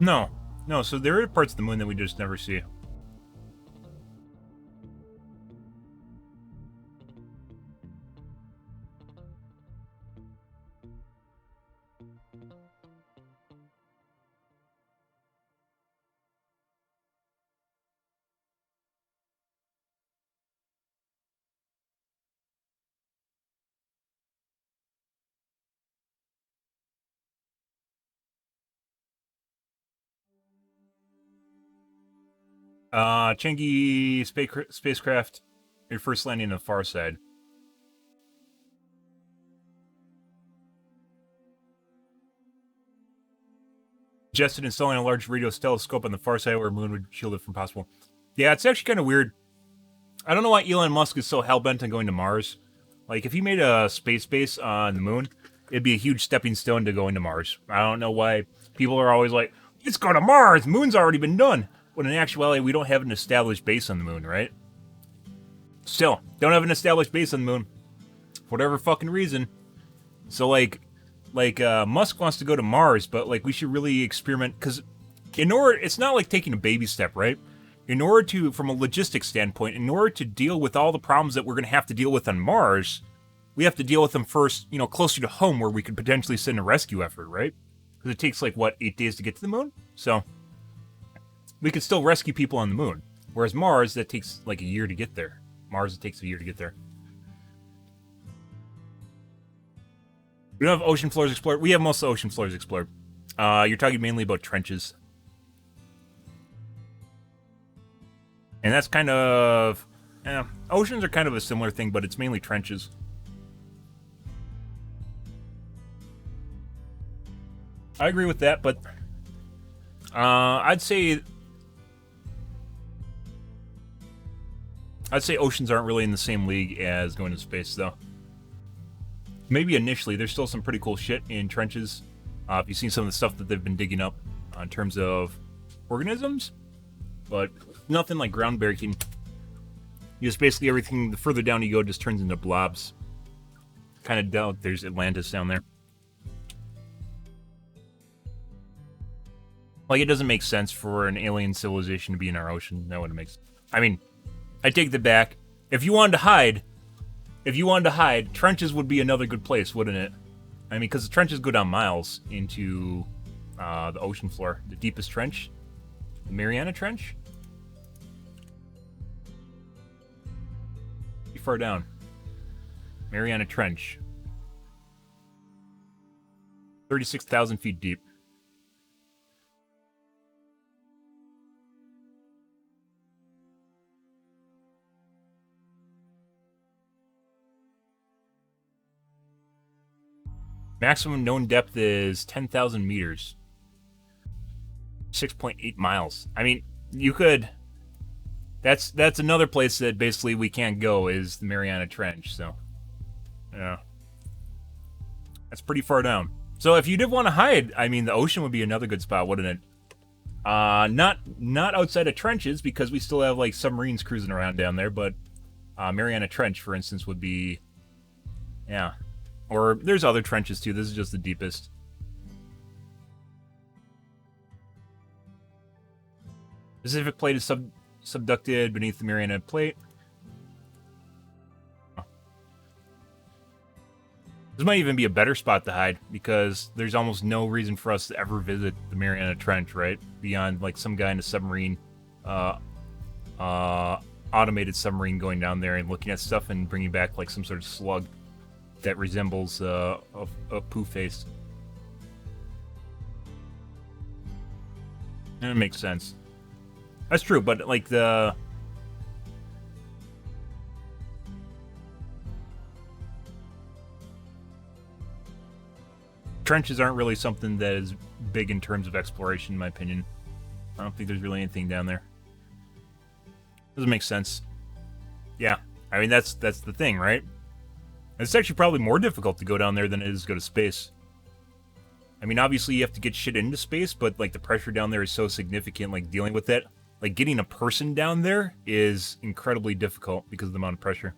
No. No, so there are parts of the moon that we just never see. Chengi spacecraft, your first landing on the far side. Suggested installing a large radio telescope on the far side where a moon would shield it from possible. Yeah, it's actually kind of weird. I don't know why Elon Musk is so hell-bent on going to Mars. Like, if he made a space base on the moon, it'd be a huge stepping stone to going to Mars. I don't know why people are always like, let's go to Mars! Moon's already been done! When in actuality, we don't have an established base on the moon, right? Still, don't have an established base on the moon. For whatever fucking reason. So, like, Musk wants to go to Mars, but, like, we should really experiment, because it's not like taking a baby step, right? In order to, from a logistics standpoint, in order to deal with all the problems that we're going to have to deal with on Mars, we have to deal with them first, you know, closer to home where we could potentially send a rescue effort, right? Because it takes, like, what, 8 days to get to the moon? So... we could still rescue people on the moon. Whereas Mars, that takes like a year to get there. Mars, it takes a year to get there. We don't have ocean floors explored. We have most of the ocean floors explored. You're talking mainly about trenches. And that's kind of Oceans are kind of a similar thing, but it's mainly trenches. I agree with that, but I'd say oceans aren't really in the same league as going to space, though. Maybe initially, there's still some pretty cool shit in trenches. If you've seen some of the stuff that they've been digging up in terms of organisms, but nothing like groundbreaking. Just basically everything, the further down you go, just turns into blobs. Kind of doubt there's Atlantis down there. Like, it doesn't make sense for an alien civilization to be in our ocean. That wouldn't make sense. I mean, I take that back. If you wanted to hide, trenches would be another good place, wouldn't it? I mean, because the trenches go down miles into the ocean floor. The deepest trench, the Mariana Trench. Pretty far down. Mariana Trench. 36,000 feet deep. Maximum known depth is 10,000 meters. 6.8 miles. I mean, you could... That's another place that basically we can't go, is the Mariana Trench, so... Yeah. That's pretty far down. So if you did want to hide, I mean, the ocean would be another good spot, wouldn't it? Not outside of trenches, because we still have, like, submarines cruising around down there, but Mariana Trench, for instance, would be... Yeah. Or there's other trenches too. This is just the deepest. Pacific plate is subducted beneath the Mariana plate. Oh. This might even be a better spot to hide, because there's almost no reason for us to ever visit the Mariana Trench, right? Beyond like some guy in a submarine, automated submarine going down there and looking at stuff and bringing back like some sort of slug that resembles a poo face. And it makes sense. That's true, but like the... Trenches aren't really something that is big in terms of exploration, in my opinion. I don't think there's really anything down there. Doesn't make sense. Yeah, I mean, that's the thing, right? It's actually probably more difficult to go down there than it is to go to space. I mean, obviously you have to get shit into space, but like the pressure down there is so significant, like dealing with it. Like getting a person down there is incredibly difficult because of the amount of pressure.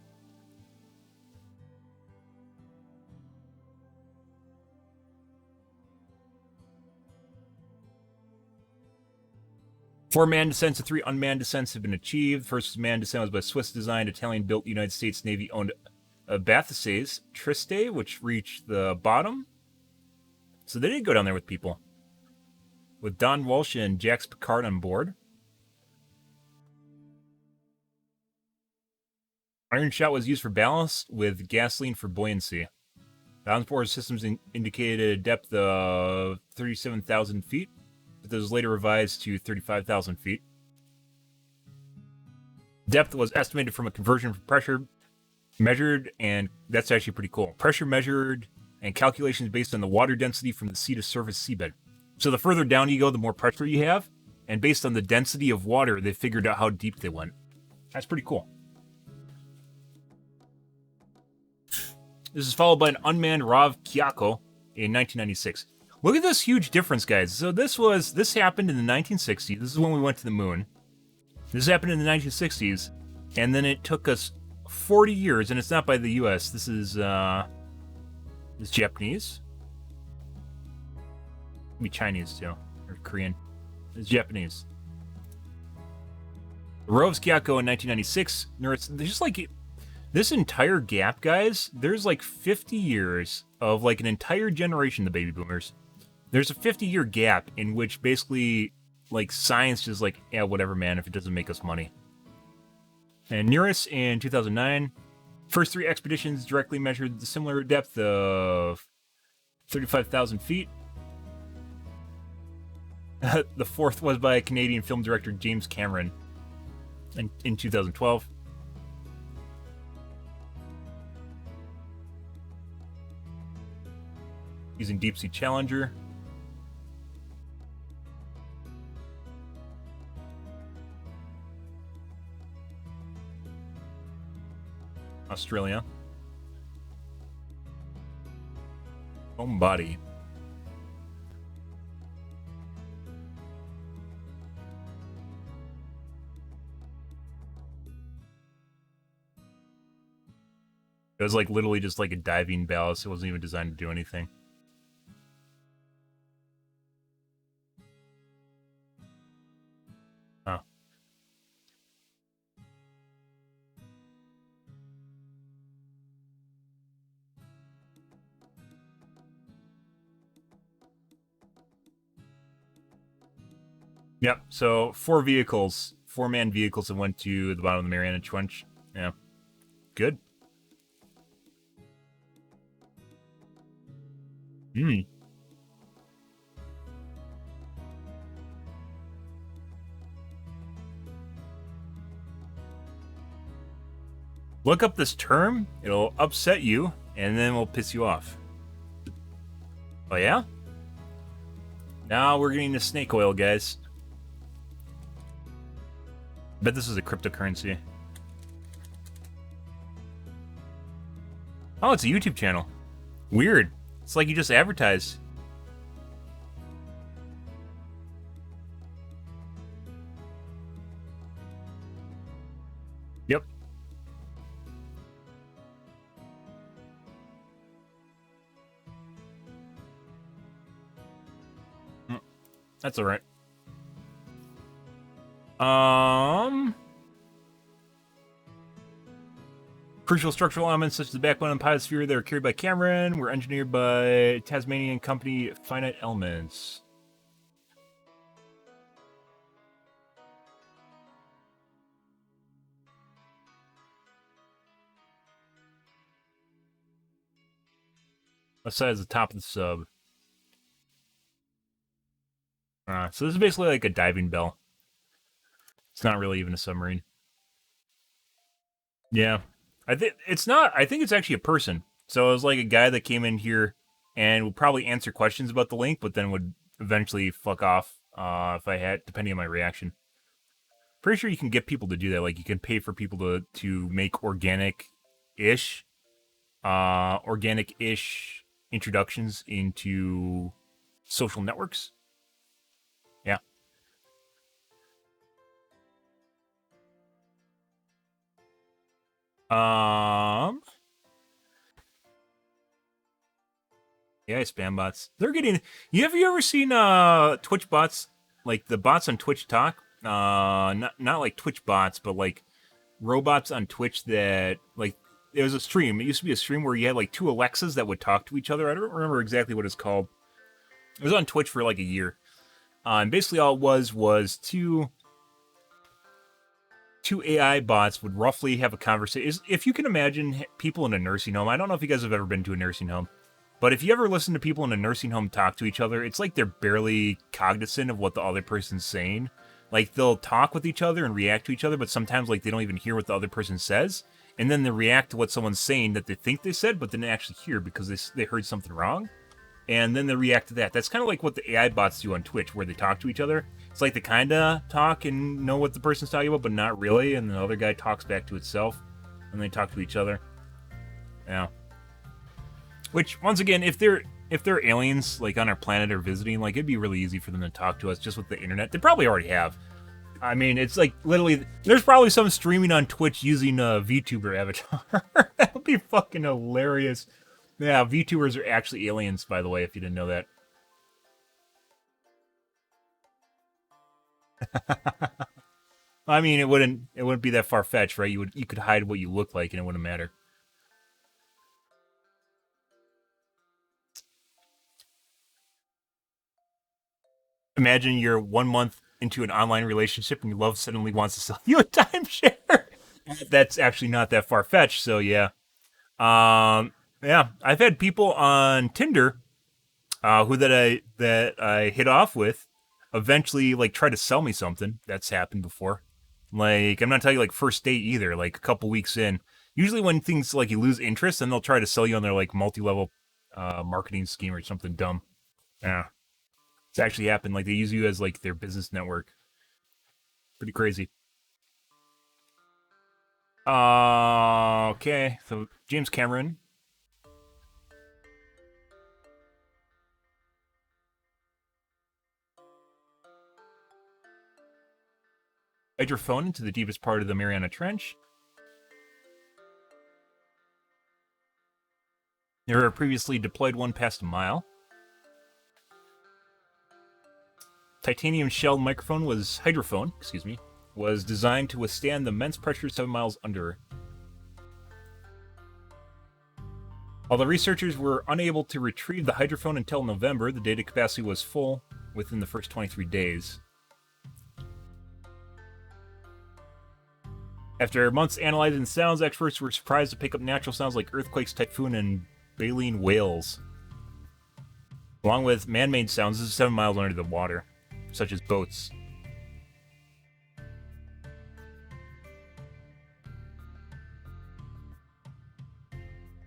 Four manned descents and 3 unmanned descents have been achieved. First manned descent was by Swiss-designed, Italian-built, United States Navy-owned Bathyses Triste, which reached the bottom. So they did go down there with people. With Don Walsh and Jax Picard on board. Iron Shot was used for ballast, with gasoline for buoyancy. The onboard systems indicated a depth of 37,000 feet, but this was later revised to 35,000 feet. Depth was estimated from a conversion from pressure measured, and that's actually pretty cool. Pressure measured and calculations based on the water density from the sea to surface seabed. So the further down you go, the more pressure you have, and based on the density of water, they figured out how deep they went. That's pretty cool. This is followed by an unmanned Rav Kyako in 1996. Look at this huge difference, guys. So this happened in the 1960s. This is when we went to the moon. This happened in the 1960s, and then it took us 40 years, and it's not by the U.S. This is Japanese. Maybe Chinese too, or Korean. It's Japanese. Rov's Kyako in 1996. There's just like this entire gap, guys. There's like 50 years of like an entire generation, the baby boomers. There's a 50-year gap in which basically like science is like, yeah, whatever, man, if it doesn't make us money. And Nearest in 2009. First 3 expeditions directly measured the similar depth of 35,000 feet. The fourth was by Canadian film director James Cameron in 2012. using Deep Sea Challenger. Australia. Home body. It was like literally just like a diving ballast. It wasn't even designed to do anything. Huh. Yep, so 4 vehicles, 4-man vehicles that went to the bottom of the Mariana Trench. Yeah. Good. Hmm. Look up this term, it'll upset you, and then it'll piss you off. Oh yeah? Now we're getting to snake oil, guys. Bet this is a cryptocurrency. Oh, it's a YouTube channel. Weird. It's like you just advertised. Yep. That's all right. Crucial structural elements such as the backbone and podosphere that are carried by Cameron were engineered by Tasmanian company Finite Elements. Left side is the top of the sub. So this is basically like a diving bell. It's not really even a submarine. Yeah. I think it's not. I think it's actually a person. So it was like a guy that came in here and would probably answer questions about the link, but then would eventually fuck off if I had, depending on my reaction. Pretty sure you can get people to do that. Like you can pay for people to make organic-ish introductions into social networks. Yeah. Yeah, spam bots. They're getting. Have you ever seen Twitch bots? Like the bots on Twitch talk? Not like Twitch bots, but like robots on Twitch that like it was a stream. It used to be a stream where you had like 2 Alexas that would talk to each other. I don't remember exactly what it's called. It was on Twitch for like a year. And basically all it was two AI bots would roughly have a conversation. If you can imagine people in a nursing home, I don't know if you guys have ever been to a nursing home, but if you ever listen to people in a nursing home talk to each other, it's like they're barely cognizant of what the other person's saying. Like they'll talk with each other and react to each other, but sometimes like they don't even hear what the other person says, and then they react to what someone's saying that they think they said, but didn't actually hear because they heard something wrong. And then they react to that. That's kind of like what the AI bots do on Twitch, where they talk to each other. It's like they kind of talk and know what the person's talking about, but not really. And the other guy talks back to itself, and they talk to each other. Yeah. Which, once again, if they're aliens, like on our planet or visiting, like it'd be really easy for them to talk to us just with the internet. They probably already have. I mean, it's like literally, there's probably some streaming on Twitch using a VTuber avatar. That would be fucking hilarious. Yeah, VTubers are actually aliens, by the way, if you didn't know that. I mean, it wouldn't be that far-fetched, right? You could hide what you look like and it wouldn't matter. Imagine you're 1 month into an online relationship and your love suddenly wants to sell you a timeshare. That's actually not that far-fetched, so yeah. Yeah, I've had people on Tinder that I hit off with eventually like try to sell me something. That's happened before. Like, I'm not telling you like first date either, like a couple weeks in. Usually when things like you lose interest, then they'll try to sell you on their like multi-level marketing scheme or something dumb. Yeah. It's actually happened. Like, they use you as, like, their business network. Pretty crazy. Okay. So, James Cameron. Hydrophone into the deepest part of the Mariana Trench. There were previously deployed one past a mile. Titanium shelled microphone was hydrophone, was designed to withstand the immense pressure 7 miles under. Although researchers were unable to retrieve the hydrophone until November, the data capacity was full within the first 23 days. After months analyzing sounds, experts were surprised to pick up natural sounds like earthquakes, typhoon, and baleen whales. Along with man-made sounds, this is 7 miles under the water, such as boats.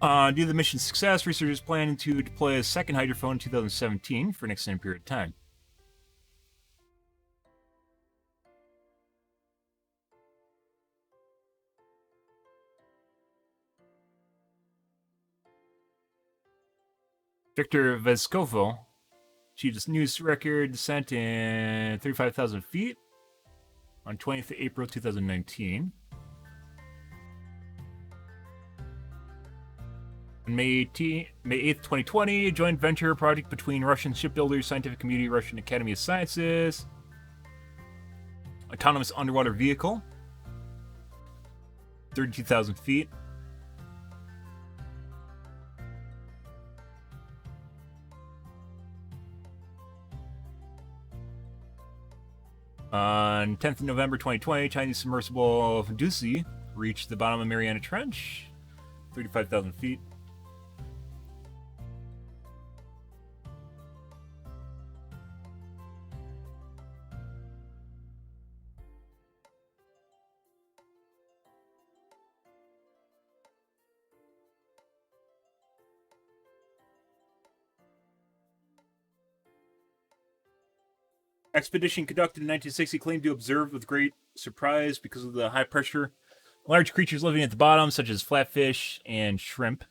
Due to the mission's success, researchers plan to deploy a second hydrophone in 2017 for an extended period of time. Victor Vescovo achieved a news record descent in 35,000 feet on 20th April 2019. On May 8th, 2020, a joint venture project between Russian shipbuilders, scientific community, Russian Academy of Sciences, autonomous underwater vehicle, 32,000 feet. On 10th of November 2020, Chinese submersible Dusi reached the bottom of Mariana Trench, 35,000 feet. Expedition conducted in 1960 claimed to observe with great surprise because of the high pressure large creatures living at the bottom, such as flatfish and shrimp.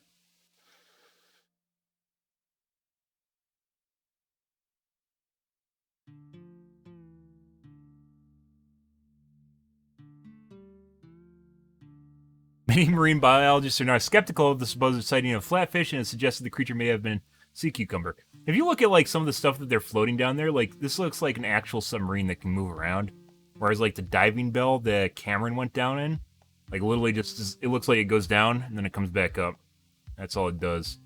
Many marine biologists are now skeptical of the supposed sighting of flatfish and have suggested the creature may have been sea cucumber. If you look at like some of the stuff that they're floating down there, like this looks like an actual submarine that can move around. Whereas like the diving bell that Cameron went down in, like literally just, it looks like it goes down and then it comes back up. That's all it does.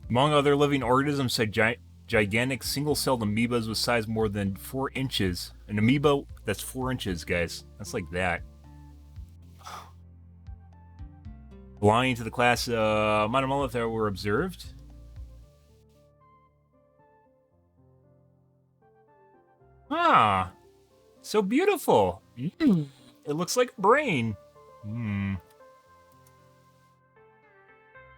Among other living organisms, gigantic single-celled amoebas with size more than 4 inches. An amoeba that's 4 inches, guys. That's like that. Belonging to the class Monomonolith that were observed. Ah, so beautiful. It looks like a brain.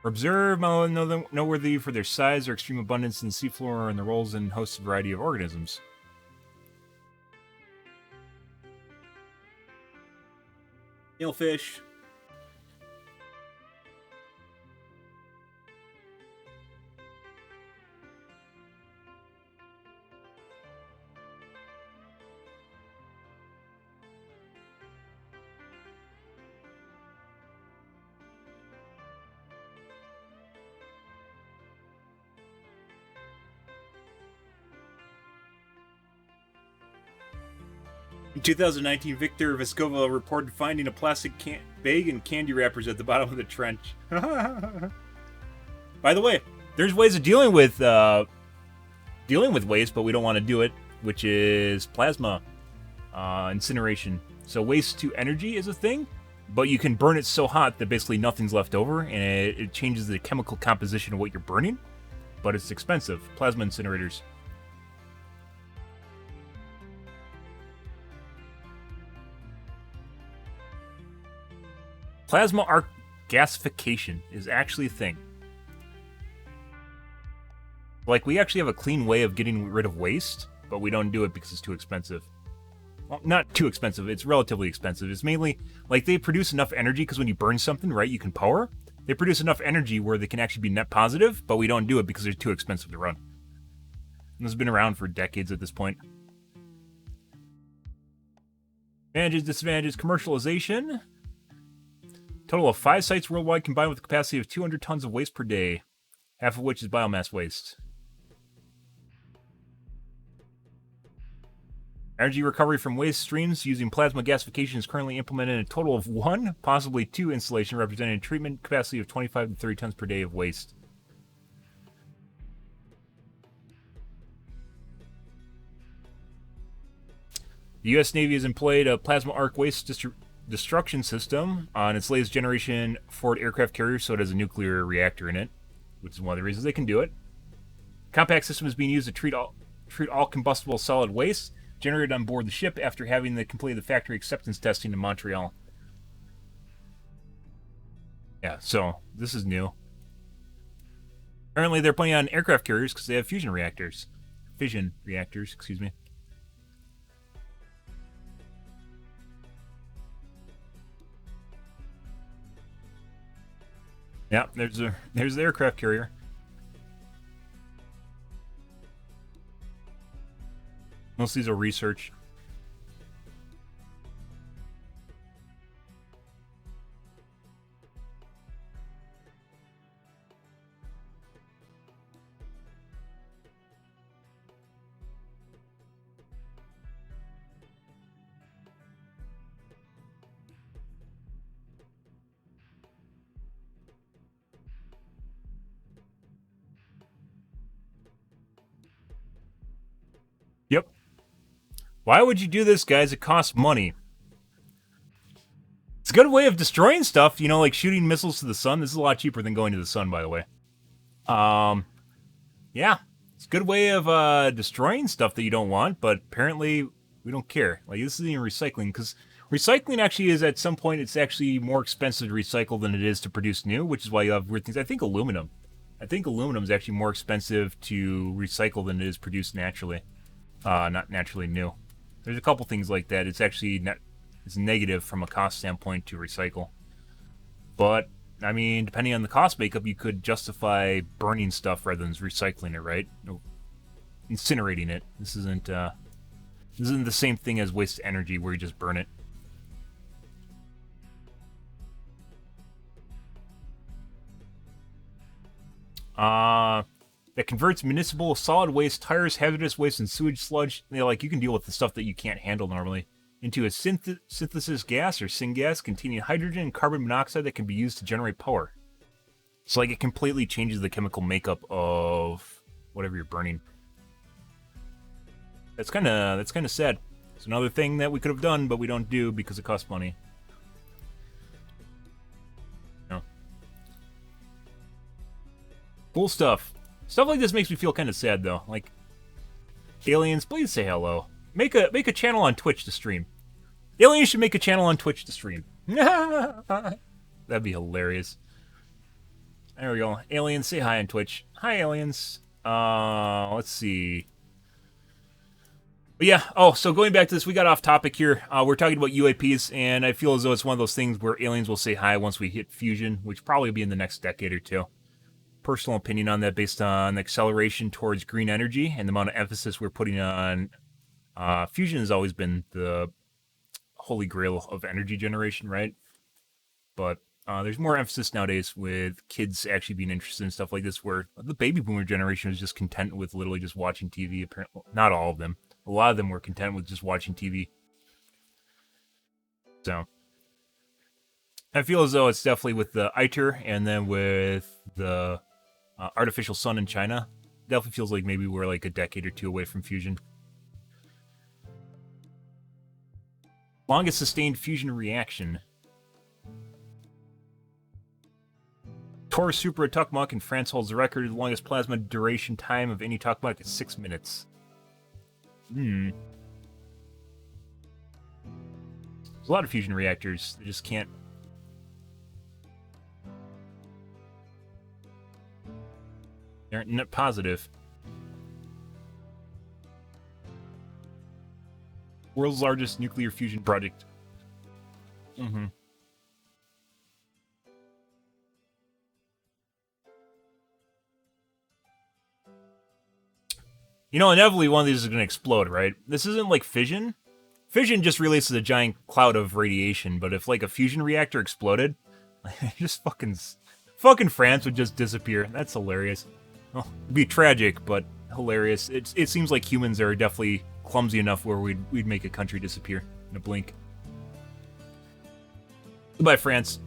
Observe noteworthy for their size or extreme abundance in the seafloor and their roles in hosts a variety of organisms. Eelfish. In 2019, Victor Vescova reported finding a plastic bag and candy wrappers at the bottom of the trench. By the way, there's ways of dealing with waste, but we don't want to do it. which is plasma incineration. So waste to energy is a thing, but you can burn it so hot that basically nothing's left over, and it changes the chemical composition of what you're burning, but it's expensive. Plasma incinerators. Plasma arc gasification is actually a thing. Like, we actually have a clean way of getting rid of waste, but we don't do it because it's too expensive. Well, not too expensive, it's relatively expensive. It's mainly, like, they produce enough energy, because when you burn something, right, you can power. They produce enough energy where they can actually be net positive, but we don't do it because they're too expensive to run. And this has been around for decades at this point. Advantages, disadvantages, commercialization. Total of 5 sites worldwide combined with a capacity of 200 tons of waste per day, half of which is biomass waste. Energy recovery from waste streams using plasma gasification is currently implemented in a total of 1, possibly 2 installations representing a treatment capacity of 25 to 30 tons per day of waste. The U.S. Navy has employed a plasma arc waste destruction system on its latest generation Ford aircraft carrier, so it has a nuclear reactor in it, which is one of the reasons they can do it. Compact system is being used to treat all combustible solid waste generated on board the ship after having completed the factory acceptance testing in Montreal. Yeah, so this is new. Apparently they're putting on aircraft carriers because they have fission reactors, excuse me. Yeah, there's the aircraft carrier. Most of these are research. Yep. Why would you do this, guys? It costs money. It's a good way of destroying stuff, you know, like shooting missiles to the sun. This is a lot cheaper than going to the sun, by the way. Yeah. It's a good way of destroying stuff that you don't want, but apparently we don't care. Like, this isn't even recycling, because recycling actually is, at some point, it's actually more expensive to recycle than it is to produce new, which is why you have weird things. I think aluminum is actually more expensive to recycle than it is produced naturally. Not naturally new. There's a couple things like that. It's actually it's negative from a cost standpoint to recycle. But, I mean, depending on the cost makeup, you could justify burning stuff rather than recycling it, right? Incinerating it. This isn't the same thing as waste energy where you just burn it. That converts municipal solid waste, tires, hazardous waste, and sewage sludge. You know, like, you can deal with the stuff that you can't handle normally into a synthesis gas or syngas containing hydrogen and carbon monoxide that can be used to generate power. So, like, it completely changes the chemical makeup of whatever you're burning. That's kind of sad. It's another thing that we could have done, but we don't do because it costs money. No. Cool stuff. Stuff like this makes me feel kind of sad, though. Like, aliens, please say hello. Make a channel on Twitch to stream. Aliens should make a channel on Twitch to stream. That'd be hilarious. There we go. Aliens, say hi on Twitch. Hi, aliens. Let's see. But yeah, so going back to this, we got off topic here. We're talking about UAPs, and I feel as though it's one of those things where aliens will say hi once we hit fusion, which probably will be in the next decade or two. Personal opinion on that based on the acceleration towards green energy and the amount of emphasis we're putting on fusion has always been the holy grail of energy generation, right? But there's more emphasis nowadays with kids actually being interested in stuff like this, where the baby boomer generation is just content with literally just watching TV. Apparently, not all of them. A lot of them were content with just watching TV. So I feel as though it's definitely with the ITER and then with the artificial sun in China, definitely feels like maybe we're like a decade or two away from fusion. Longest sustained fusion reaction. Tor Super Tukmuk in France holds the record of the longest plasma duration time of any Tukmuk at 6 minutes. There's a lot of fusion reactors. They just can't. They aren't net positive. World's largest nuclear fusion project. You know, inevitably one of these is going to explode, right? This isn't like fission. Fission just releases a giant cloud of radiation, but if like a fusion reactor exploded, just fucking France would just disappear. That's hilarious. Well, it'd be tragic, but hilarious. It seems like humans are definitely clumsy enough where we'd make a country disappear in a blink. Goodbye, France.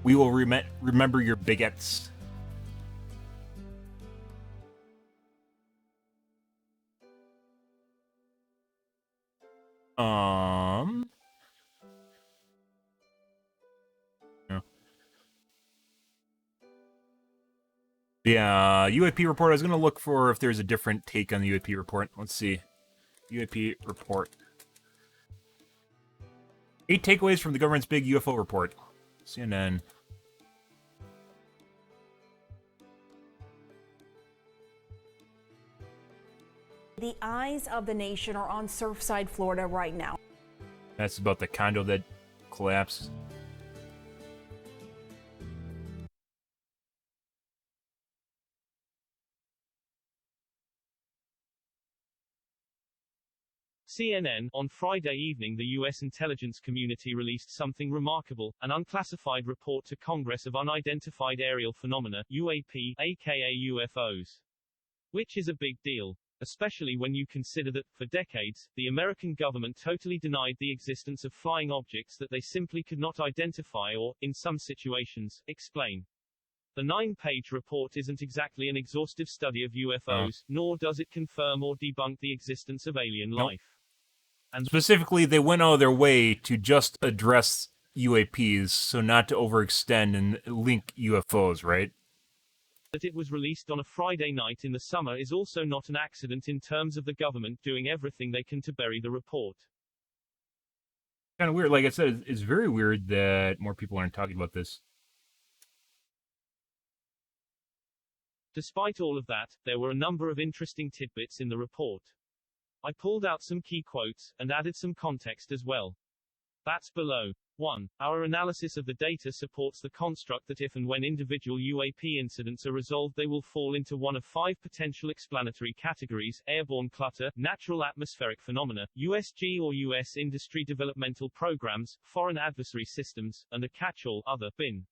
We will remember your bigots. Yeah, UAP report. I was going to look for if there's a different take on the UAP report. Let's see. UAP report. 8 takeaways from the government's big UFO report. CNN. The eyes of the nation are on Surfside, Florida right now. That's about the condo that collapsed. CNN, on Friday evening the U.S. intelligence community released something remarkable, an unclassified report to Congress of unidentified aerial phenomena, UAP, aka UFOs. Which is a big deal. Especially when you consider that, for decades, the American government totally denied the existence of flying objects that they simply could not identify or, in some situations, explain. The 9-page report isn't exactly an exhaustive study of UFOs, nor does it confirm or debunk the existence of alien life. And specifically, they went out of their way to just address UAPs, so not to overextend and link UFOs, right? That it was released on a Friday night in the summer is also not an accident in terms of the government doing everything they can to bury the report. Kind of weird. Like I said, it's very weird that more people aren't talking about this. Despite all of that, there were a number of interesting tidbits in the report. I pulled out some key quotes, and added some context as well. That's below. 1. Our analysis of the data supports the construct that if and when individual UAP incidents are resolved they will fall into one of 5 potential explanatory categories: airborne clutter, natural atmospheric phenomena, USG or U.S. industry developmental programs, foreign adversary systems, and a catch-all other bin.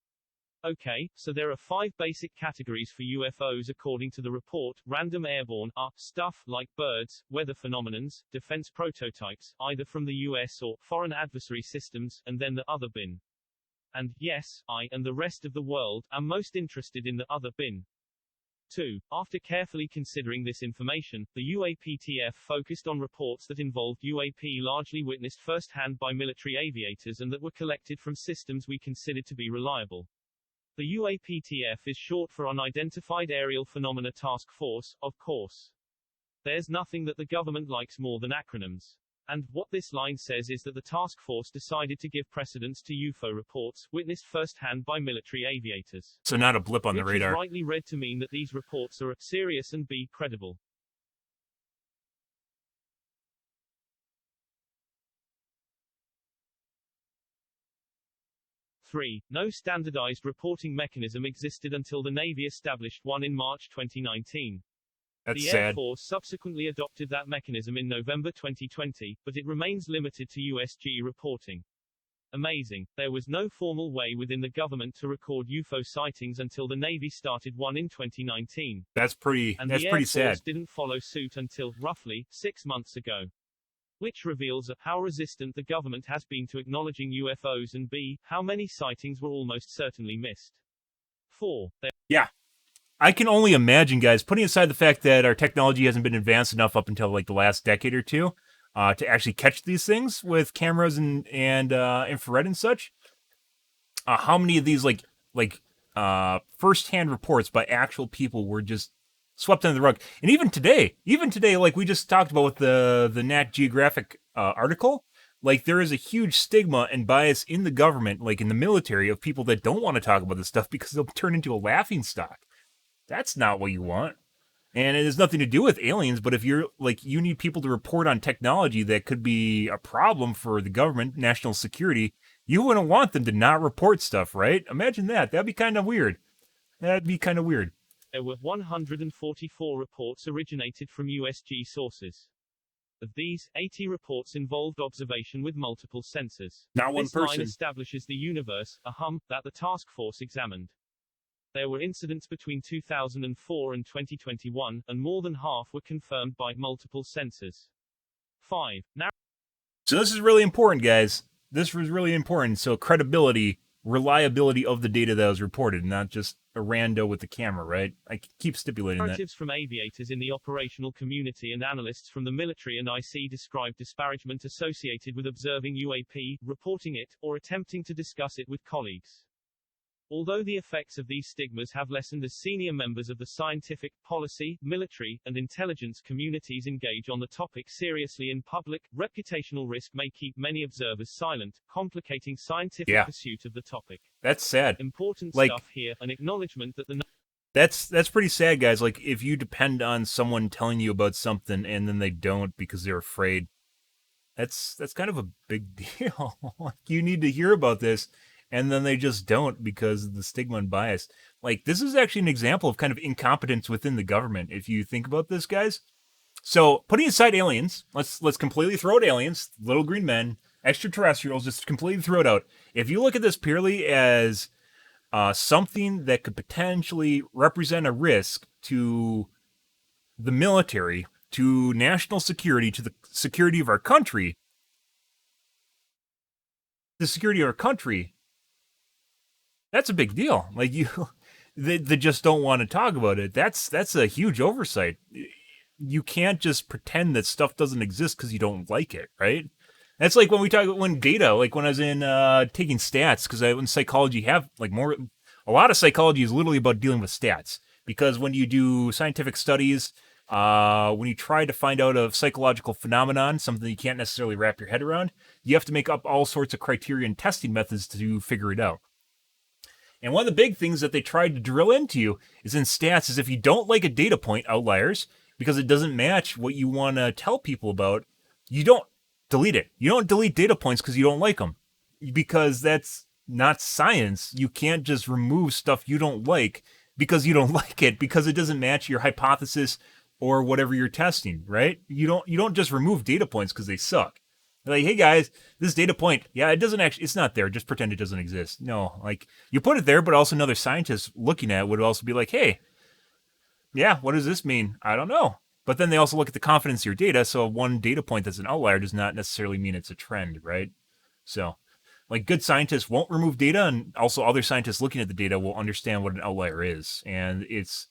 Okay, so there are 5 basic categories for UFOs according to the report. Random airborne are stuff like birds, weather phenomenons, defense prototypes, either from the US or foreign adversary systems, and then the other bin. And, yes, I and the rest of the world am most interested in the other bin. 2. After carefully considering this information, the UAPTF focused on reports that involved UAP largely witnessed firsthand by military aviators and that were collected from systems we considered to be reliable. The UAPTF is short for Unidentified Aerial Phenomena Task Force, of course. There's nothing that the government likes more than acronyms. And what this line says is that the task force decided to give precedence to UFO reports, witnessed firsthand by military aviators. So not a blip on the radar. Which is rightly read to mean that these reports are serious and B, credible. No standardized reporting mechanism existed until the Navy established one in March 2019. That's the sad. Air Force subsequently adopted that mechanism in November 2020, but it remains limited to USG reporting. Amazing. There was no formal way within the government to record UFO sightings until the Navy started one in 2019. That's pretty And the Air Force sad. Didn't follow suit until, roughly, 6 months ago. Which reveals a, how resistant the government has been to acknowledging UFOs and B, how many sightings were almost certainly missed. 4. Yeah. I can only imagine, guys, putting aside the fact that our technology hasn't been advanced enough up until like the last decade or two, to actually catch these things with cameras and infrared and such. How many of these first-hand reports by actual people were just swept under the rug? And even today, like we just talked about with the Nat Geographic article, like there is a huge stigma and bias in the government, like in the military, of people that don't want to talk about this stuff because they'll turn into a laughingstock. That's not what you want. And it has nothing to do with aliens, but if you're like, you need people to report on technology that could be a problem for the government, national security, you wouldn't want them to not report stuff, right? Imagine that. That'd be kind of weird. There were 144 reports originated from USG sources. Of these, 80 reports involved observation with multiple sensors. Not one person. This line establishes the universe, a hum, that the task force examined. There were incidents between 2004 and 2021, and more than half were confirmed by multiple sensors. 5. So this is really important, guys. This was really important. So credibility, reliability of the data that was reported, not just a rando with the camera, right? I keep stipulating that. Narratives from aviators in the operational community and analysts from the military and IC describe disparagement associated with observing UAP, reporting it, or attempting to discuss it with colleagues. Although the effects of these stigmas have lessened as senior members of the scientific, policy, military, and intelligence communities engage on the topic seriously in public, reputational risk may keep many observers silent, complicating scientific pursuit of the topic. That's sad. Important stuff here, an acknowledgement that the... That's pretty sad, guys. Like, if you depend on someone telling you about something and then they don't because they're afraid, that's kind of a big deal. Like, you need to hear about this, and then they just don't because of the stigma and bias. Like, this is actually an example of kind of incompetence within the government, if you think about this, guys. So, putting aside aliens, let's completely throw out aliens, little green men, extraterrestrials, just completely throw it out. If you look at this purely as something that could potentially represent a risk to the military, to national security, to the security of our country, that's a big deal. Like, they just don't want to talk about it. That's a huge oversight. You can't just pretend that stuff doesn't exist because you don't like it, right? That's like when we talk about data, like when I was in taking stats, because in psychology a lot of psychology is literally about dealing with stats. Because when you do scientific studies, when you try to find out a psychological phenomenon, something you can't necessarily wrap your head around, you have to make up all sorts of criteria and testing methods to figure it out. And one of the big things that they tried to drill into you is in stats is if you don't like a data point, outliers, because it doesn't match what you want to tell people about, you don't delete it. You don't delete data points because you don't like them. Because that's not science. You can't just remove stuff you don't like because you don't like it, because it doesn't match your hypothesis or whatever you're testing, right? You don't just remove data points because they suck. Like, hey guys, this data point, it's not there. Just pretend it doesn't exist. No, like, you put it there, but also another scientist looking at it would also be like, hey, yeah, what does this mean? I don't know. But then they also look at the confidence of your data. So one data point that's an outlier does not necessarily mean it's a trend, right? So, like, good scientists won't remove data, and also other scientists looking at the data will understand what an outlier is. And it's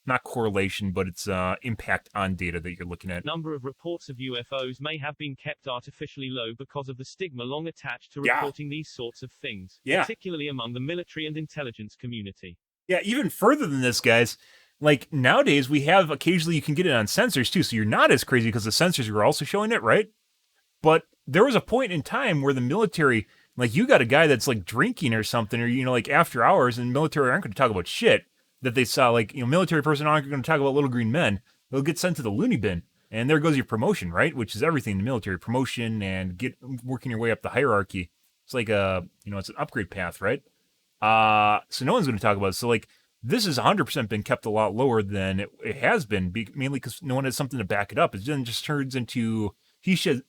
not correlation, but it's impact on data that you're looking at. Number of reports of UFOs may have been kept artificially low because of the stigma long attached to reporting these sorts of things, particularly among the military and intelligence community. Yeah, even further than this, guys. Like, nowadays, we have occasionally you can get it on sensors, too, so you're not as crazy because the sensors are also showing it, right? But there was a point in time where the military, like, you got a guy that's, like, drinking or something, or, like, after hours, and military aren't going to talk about shit that they saw. Like, military person aren't going to talk about little green men. They'll get sent to the loony bin. And there goes your promotion, right? Which is everything in the military. Promotion and working your way up the hierarchy. It's like it's an upgrade path, right? So no one's going to talk about it. So, like, this has 100% been kept a lot lower than it has been, mainly because no one has something to back it up. It then just turns into he said,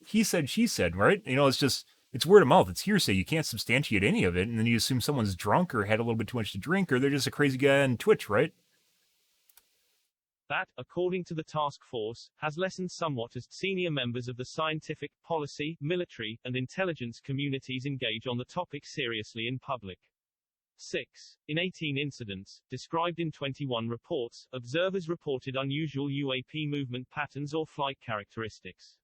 she said, right? It's word of mouth. It's hearsay. You can't substantiate any of it. And then you assume someone's drunk or had a little bit too much to drink, or they're just a crazy guy on Twitch, right? That, according to the task force, has lessened somewhat as senior members of the scientific, policy, military, and intelligence communities engage on the topic seriously in public. 6. In 18 incidents, described in 21 reports, observers reported unusual UAP movement patterns or flight characteristics.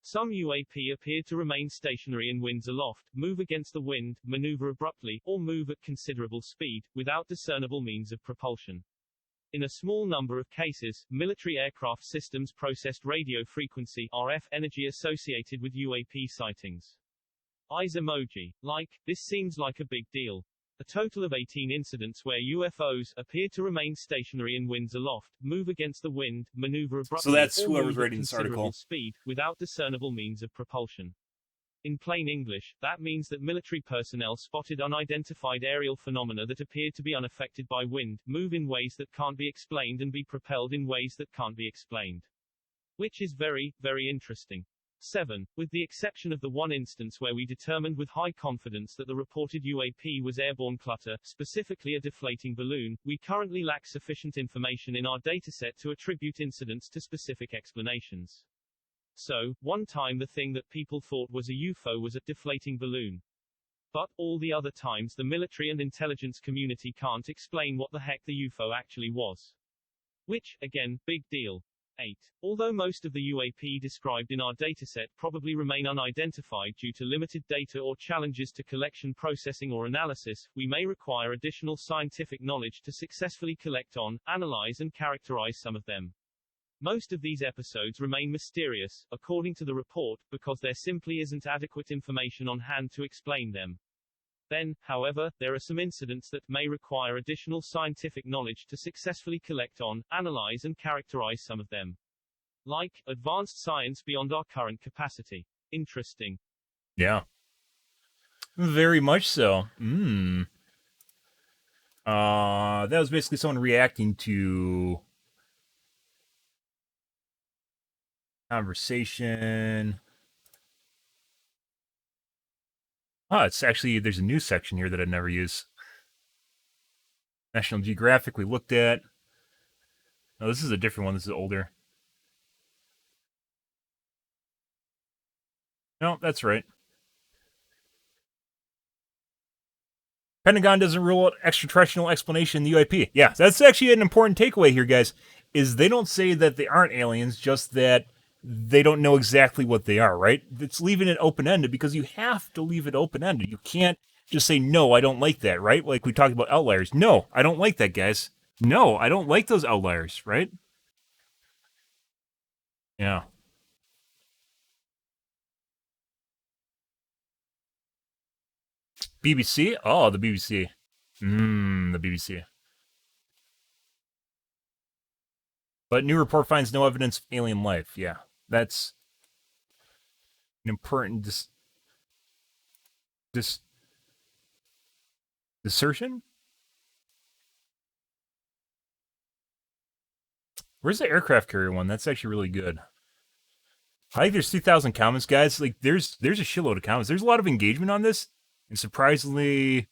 Some UAP appeared to remain stationary in winds aloft, move against the wind, maneuver abruptly, or move at considerable speed, without discernible means of propulsion. In a small number of cases, military aircraft systems processed radio frequency RF energy associated with UAP sightings. Eyes emoji. Like, this seems like a big deal. A total of 18 incidents where UFOs appeared to remain stationary in winds aloft, move against the wind, maneuver abruptly, So that's or whoever's move at writing this considerable article. speed, without discernible means of propulsion. In plain English, that means that military personnel spotted unidentified aerial phenomena that appeared to be unaffected by wind, move in ways that can't be explained and be propelled in ways that can't be explained. Which is very, very interesting. 7. With the exception of the one instance where we determined with high confidence that the reported UAP was airborne clutter, specifically a deflating balloon, we currently lack sufficient information in our dataset to attribute incidents to specific explanations. So, one time the thing that people thought was a UFO was a deflating balloon. But, all the other times the military and intelligence community can't explain what the heck the UFO actually was. Which, again, big deal. 8. Although most of the UAP described in our dataset probably remain unidentified due to limited data or challenges to collection, processing or analysis, we may require additional scientific knowledge to successfully collect on, analyze and characterize some of them. Most of these episodes remain mysterious, according to the report, because there simply isn't adequate information on hand to explain them. Then, however, there are some incidents that may require additional scientific knowledge to successfully collect on, analyze and characterize some of them. Like, advanced science beyond our current capacity. Interesting. Yeah. Very much so. That was basically someone reacting to conversation. Oh, it's actually, there's a news section here that I'd never use. National Geographic we looked at. No, this is a different one. This is older. No, that's right. Pentagon doesn't rule out extraterrestrial explanation in the UAP. Yeah, that's actually an important takeaway here, guys, is they don't say that they aren't aliens, just that they don't know exactly what they are, right? It's leaving it open-ended because you have to leave it open-ended. You can't just say, no, I don't like that, right? Like we talked about outliers. No, I don't like that, guys. No, I don't like those outliers, right? Yeah. BBC? Oh, the BBC. The BBC. But new report finds no evidence of alien life. Yeah, that's an important assertion. Where's the aircraft carrier one? That's actually really good. I think there's 2,000 comments, guys. Like, there's a shitload of comments. There's a lot of engagement on this, and surprisingly,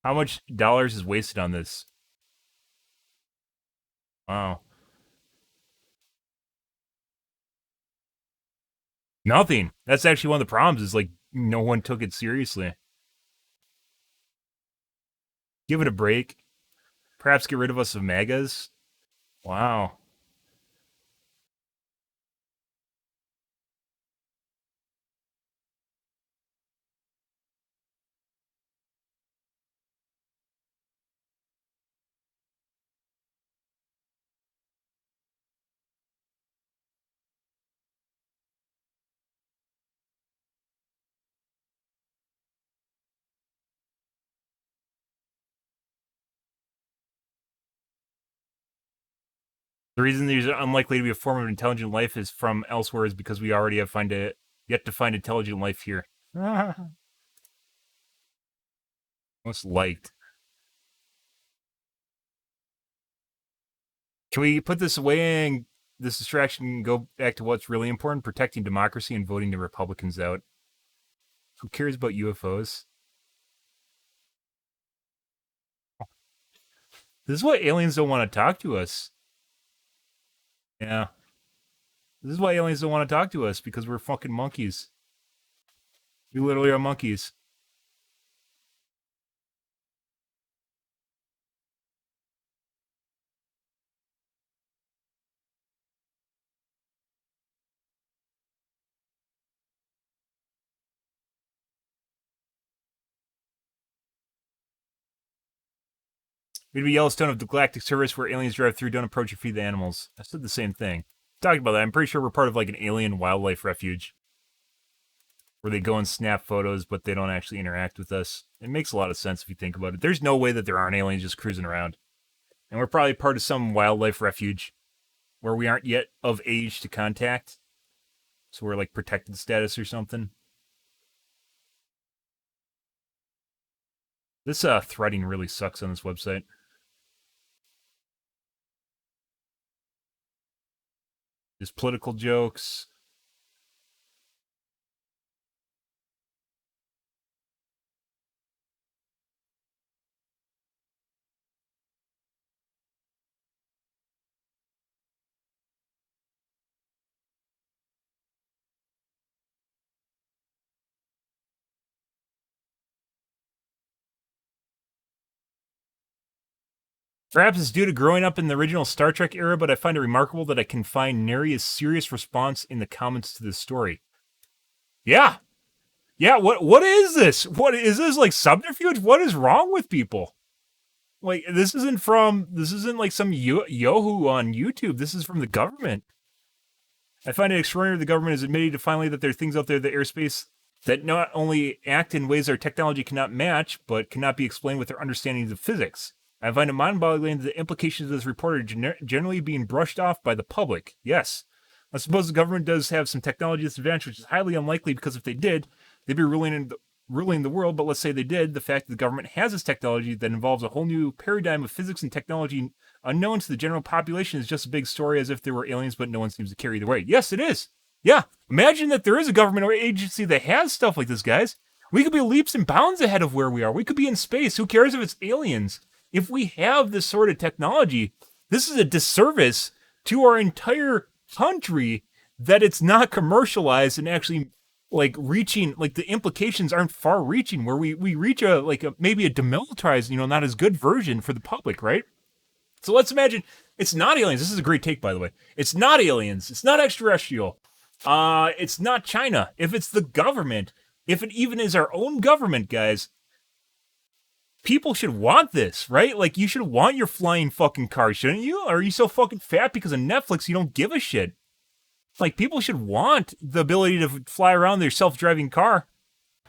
how much dollars is wasted on this? Wow. Nothing. That's actually one of the problems, is like no one took it seriously. Give it a break. Perhaps get rid of us of MAGAs. Wow. The reason these are unlikely to be a form of intelligent life is from elsewhere is because we already have yet to find intelligent life here. Most liked. Can we put this away and this distraction and go back to what's really important? Protecting democracy and voting the Republicans out. Who cares about UFOs? This is why aliens don't want to talk to us. Yeah. This is why aliens don't want to talk to us, because we're fucking monkeys. We literally are monkeys. Maybe Yellowstone of the Galactic Service, where aliens drive through, don't approach or feed the animals. I said the same thing. Talking about that, I'm pretty sure we're part of like an alien wildlife refuge, where they go and snap photos, but they don't actually interact with us. It makes a lot of sense if you think about it. There's no way that there aren't aliens just cruising around. And we're probably part of some wildlife refuge where we aren't yet of age to contact. So we're like protected status or something. This threading really sucks on this website. There's political jokes. Perhaps it's due to growing up in the original Star Trek era, but I find it remarkable that I can find nary a serious response in the comments to this story. Yeah. Yeah, what is this? What is this, like subterfuge? What is wrong with people? Like, this isn't like some Yohu on YouTube. This is from the government. I find it extraordinary the government is admitting to finally that there are things out there in the airspace that not only act in ways our technology cannot match, but cannot be explained with their understandings of physics. I find it mind-boggling that the implications of this report are generally being brushed off by the public. Yes. I suppose the government does have some technology disadvantage, which is highly unlikely because if they did, they'd be ruling the world. But let's say they did, the fact that the government has this technology that involves a whole new paradigm of physics and technology unknown to the general population is just a big story as if there were aliens, but no one seems to care either way. Yes, it is. Yeah. Imagine that there is a government or agency that has stuff like this, guys. We could be leaps and bounds ahead of where we are. We could be in space. Who cares if it's aliens? If we have this sort of technology, this is a disservice to our entire country that it's not commercialized and actually like reaching, like the implications aren't far reaching where we reach maybe a demilitarized, not as good version for the public, right? So let's imagine it's not aliens. This is a great take, by the way. It's not aliens. It's not extraterrestrial. It's not China. If it's the government, if it even is our own government, guys, people should want this, right? Like, you should want your flying fucking car, shouldn't you? Or are you so fucking fat because of Netflix you don't give a shit? Like, people should want the ability to fly around their self-driving car.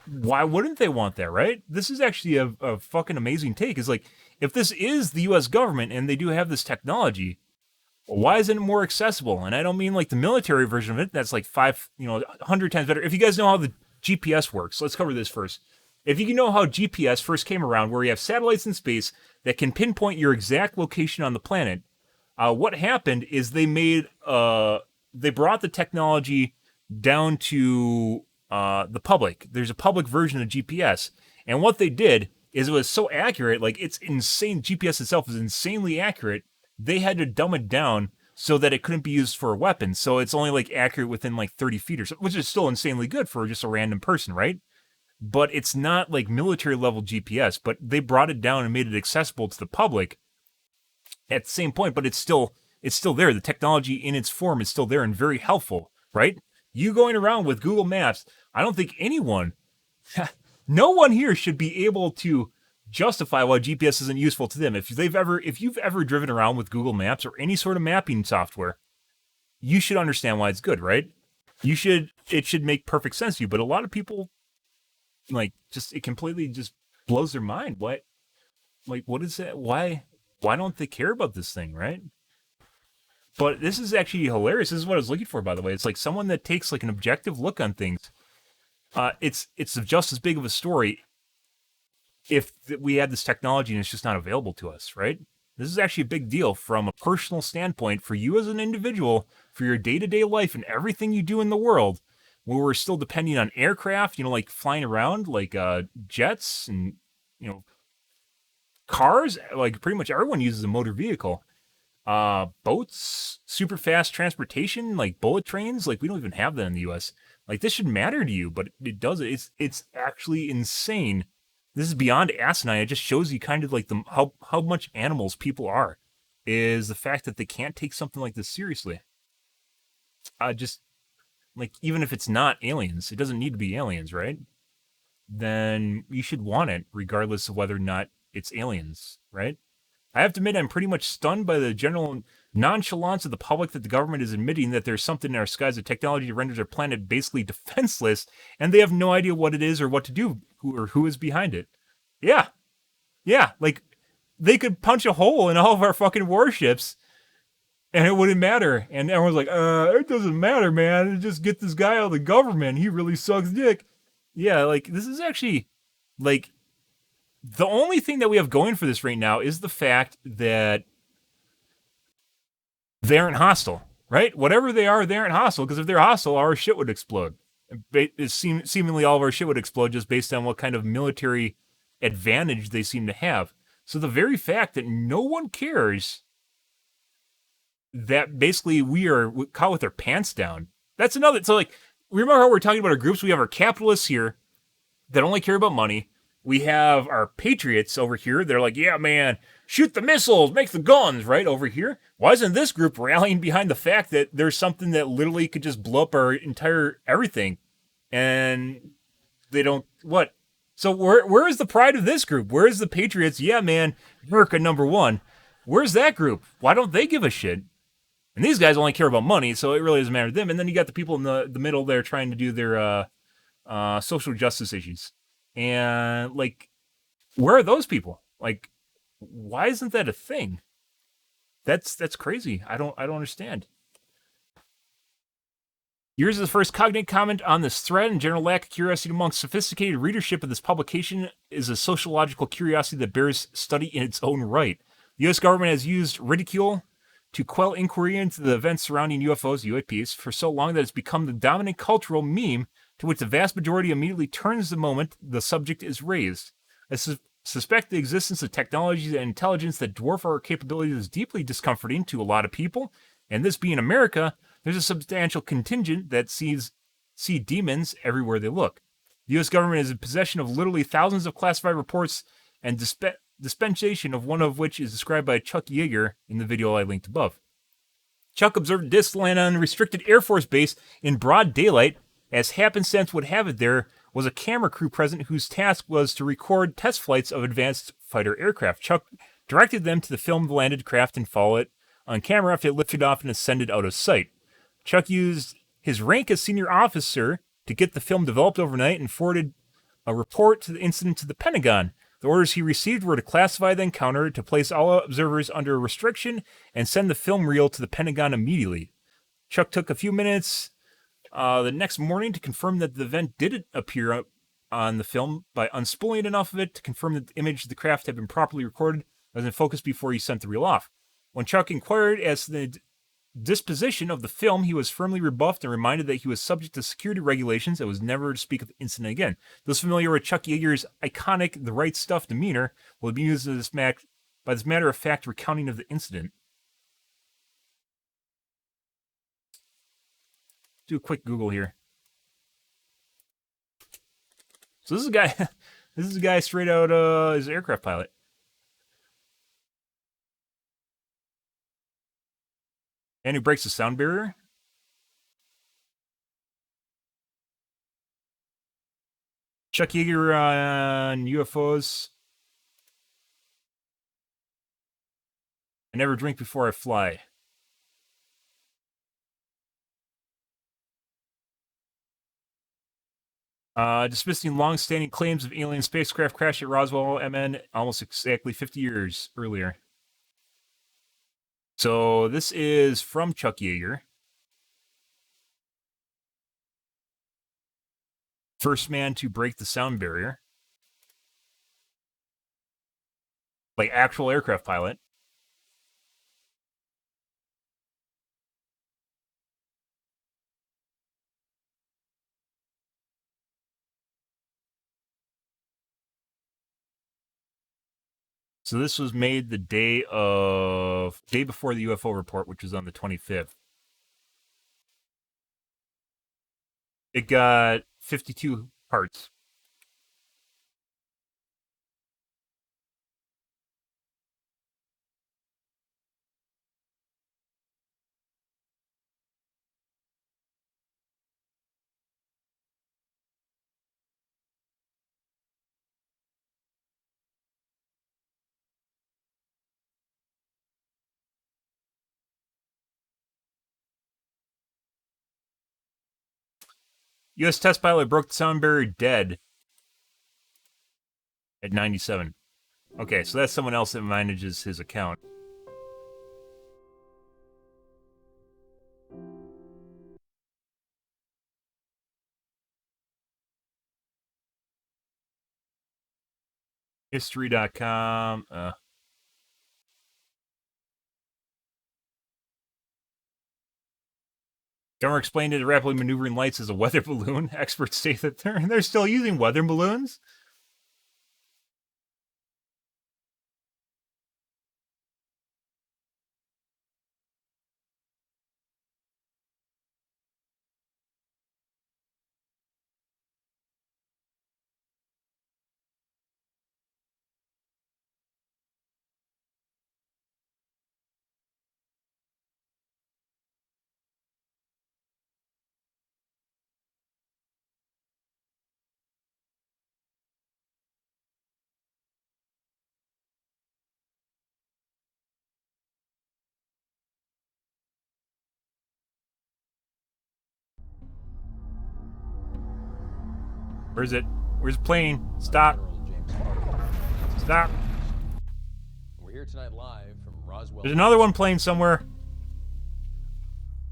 Why wouldn't they want that, right? This is actually a fucking amazing take. It's like, if this is the U.S. government and they do have this technology, why isn't it more accessible? And I don't mean like the military version of it. That's like 100 times better. If you guys know how the GPS works, let's cover this first. If you know how GPS first came around, where you have satellites in space that can pinpoint your exact location on the planet, what happened is they brought the technology down to the public. There's a public version of GPS. And what they did is it was so accurate, like it's insane. GPS itself is insanely accurate. They had to dumb it down so that it couldn't be used for a weapon. So it's only like accurate within like 30 feet or so, which is still insanely good for just a random person, right? But it's not like military level GPS, but they brought it down and made it accessible to the public at the same point, but it's still there. The technology in its form is still there and very helpful, right? You going around with Google Maps, I don't think no one here should be able to justify why GPS isn't useful to them. If you've ever driven around with Google Maps or any sort of mapping software, you should understand why it's good, right? It should make perfect sense to you, but a lot of people, like, just, it completely just blows their mind. What is that? Why don't they care about this thing, right? But this is actually hilarious. This is what I was looking for, by the way. It's like someone that takes like an objective look on things. It's just as big of a story if we had this technology and it's just not available to us, right? This is actually a big deal from a personal standpoint for you as an individual, for your day-to-day life and everything you do in the world, where we're still depending on aircraft, like flying around, like jets and, cars. Like pretty much everyone uses a motor vehicle. Boats, super fast transportation, like bullet trains. Like we don't even have that in the U.S. Like, this should matter to you, but it doesn't. It's actually insane. This is beyond asinine. It just shows you kind of like how much animals people are. Is the fact that they can't take something like this seriously. Just like, even if it's not aliens, it doesn't need to be aliens, right? Then you should want it regardless of whether or not it's aliens, right? I have to admit, I'm pretty much stunned by the general nonchalance of the public that the government is admitting that there's something in our skies that technology renders our planet basically defenseless, and they have no idea what it is or what to do, or who is behind it. Yeah. Like, they could punch a hole in all of our fucking warships, and it wouldn't matter. And everyone's like, it doesn't matter, man. Just get this guy out of the government. He really sucks dick. Yeah, like, this is actually, like, the only thing that we have going for this right now is the fact that they aren't hostile, right? Whatever they aren't hostile, because if they're hostile, our shit would explode. Seemingly all of our shit would explode just based on what kind of military advantage they seem to have. So the very fact that no one cares that basically we are caught with our pants down, that's another. So, like, remember how we're talking about our groups? We have our capitalists here that only care about money. We have our patriots over here. They're like, yeah, man, shoot the missiles, make the guns, right, over here. Why isn't this group rallying behind the fact that there's something that literally could just blow up our entire everything? And they don't, what? So where is the pride of this group? Where is the patriots? Yeah, man, America #1. Where's that group? Why don't they give a shit? And these guys only care about money, so it really doesn't matter to them. And then you got the people in the middle there trying to do their social justice issues. And, like, where are those people? Like, why isn't that a thing? That's crazy. I don't understand. Yours is the first cognate comment on this thread, and general lack of curiosity amongst sophisticated readership of this publication is a sociological curiosity that bears study in its own right. The U.S. government has used ridicule to quell inquiry into the events surrounding UFOs, UAPs, for so long that it's become the dominant cultural meme to which the vast majority immediately turns the moment the subject is raised. I suspect the existence of technologies and intelligence that dwarf our capabilities is deeply discomforting to a lot of people, and this being America, there's a substantial contingent that see demons everywhere they look. The U.S. government is in possession of literally thousands of classified reports, and dispensation of one of which is described by Chuck Yeager in the video I linked above. Chuck observed discs land on a restricted Air Force base in broad daylight. As happenstance would have it, there was a camera crew present whose task was to record test flights of advanced fighter aircraft. Chuck directed them to the film the landed craft and follow it on camera after it lifted off and ascended out of sight. Chuck used his rank as senior officer to get the film developed overnight and forwarded a report to the incident to the Pentagon. The orders he received were to classify the encounter, to place all observers under restriction, and send the film reel to the Pentagon immediately. Chuck took a few minutes the next morning to confirm that the event did appear on the film by unspooling enough of it to confirm that the image of the craft had been properly recorded as in focus before he sent the reel off. When Chuck inquired as to the disposition of the film, he was firmly rebuffed and reminded that he was subject to security regulations and was never to speak of the incident again. Those familiar with Chuck Yeager's iconic "the right stuff" demeanor will be used by this matter-of-fact recounting of the incident. Do a quick Google here. So this is a guy. This is a guy straight out as an aircraft pilot. And who breaks the sound barrier. Chuck Yeager on UFOs. I never drink before I fly. Dismissing long-standing claims of alien spacecraft crash at Roswell, MN, almost exactly 50 years earlier. So this is from Chuck Yeager. First man to break the sound barrier. Like actual aircraft pilot. So this was made the day before the UFO report, which was on the 25th. It got 52 parts. U.S. test pilot broke the sound barrier dead at 97. Okay, so that's someone else that manages his account. History.com. Governor explained it, rapidly maneuvering lights as a weather balloon. Experts say that they're still using weather balloons. Where's it? Where's the plane? Stop. Stop. We're here tonight live from Roswell. There's another one playing somewhere.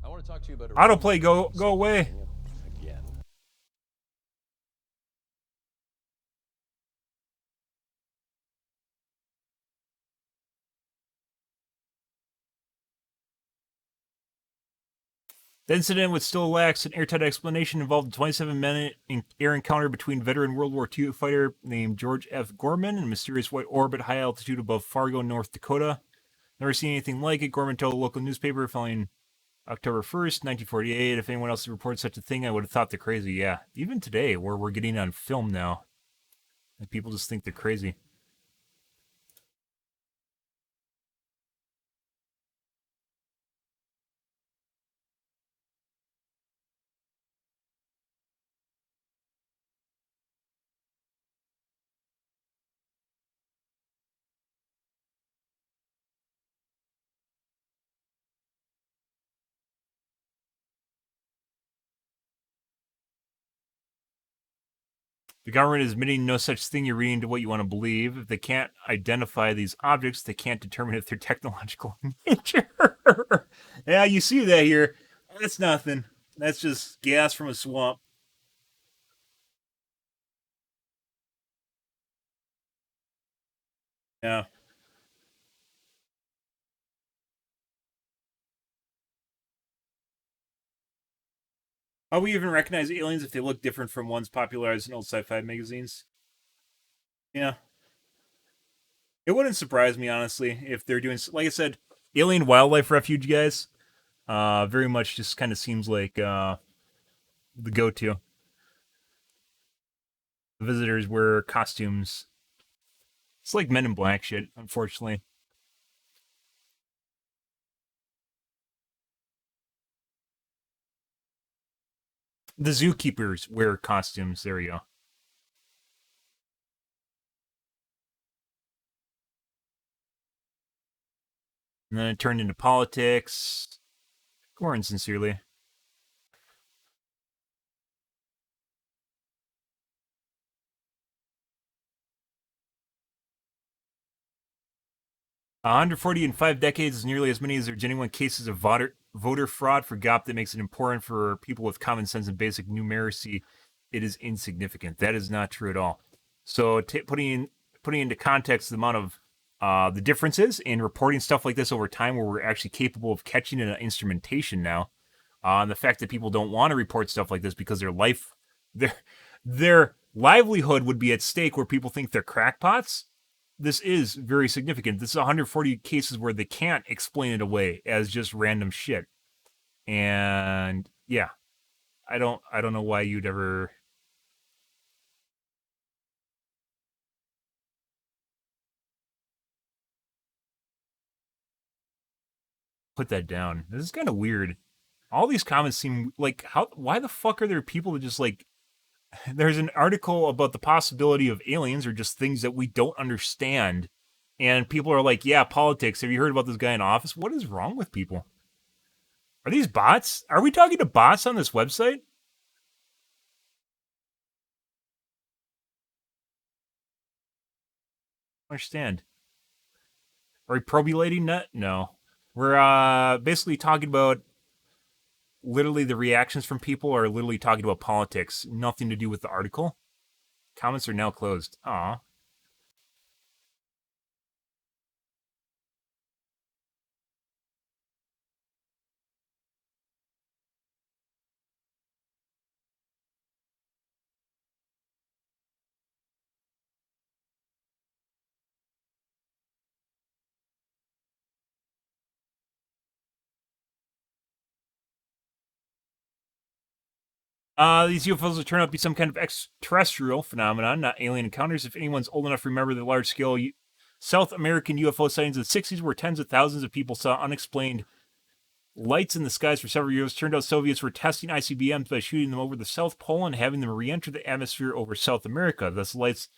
I want to talk to you about autoplay. Go away. Again. The incident, which still lacks an airtight explanation, involved a 27-minute air encounter between veteran World War II fighter named George F. Gorman and a mysterious white orb at high altitude above Fargo, North Dakota. Never seen anything like it, Gorman told a local newspaper following October 1st, 1948. If anyone else had reported such a thing, I would have thought they're crazy. Yeah, even today, where we're getting on film now, and people just think they're crazy. The government is admitting no such thing. You're reading to what you want to believe. If they can't identify these objects, they can't determine if they're technological in nature. Yeah, you see that here. That's nothing. That's just gas from a swamp. Yeah. How we even recognize aliens if they look different from ones popularized in old sci-fi magazines? Yeah. It wouldn't surprise me, honestly, if they're doing, like I said, alien wildlife refuge guys. Very much just kind of seems like the go-to. The visitors wear costumes. It's like Men in Black shit, unfortunately. The zookeepers wear costumes. There you go. And then it turned into politics. Warren, sincerely. Under 40 in 5 decades is nearly as many as there are genuine cases of voter fraud for GOP that makes it important for people with common sense and basic numeracy. It is insignificant. That is not true at all. So putting into context the amount of the differences in reporting stuff like this over time, where we're actually capable of catching an instrumentation now, and the fact that people don't want to report stuff like this because their livelihood would be at stake, where people think they're crackpots. This is very significant. This is 140 cases where they can't explain it away as just random shit. And yeah, I don't know why you'd ever put that down. This is kind of weird. All these comments seem like why the fuck are there people that just like there's an article about the possibility of aliens or just things that we don't understand. And people are like, yeah, politics. Have you heard about this guy in office? What is wrong with people? Are these bots? Are we talking to bots on this website? I don't understand. Are we probulating that? No. We're basically talking about literally the reactions from people are literally talking about politics. Nothing to do with the article. Comments are now closed. Aw. These UFOs will turn out to be some kind of extraterrestrial phenomenon, not alien encounters. If anyone's old enough to remember the large-scale South American UFO sightings of the 60s, where tens of thousands of people saw unexplained lights in the skies for several years, turned out Soviets were testing ICBMs by shooting them over the South Pole and having them re-enter the atmosphere over South America. Thus, lights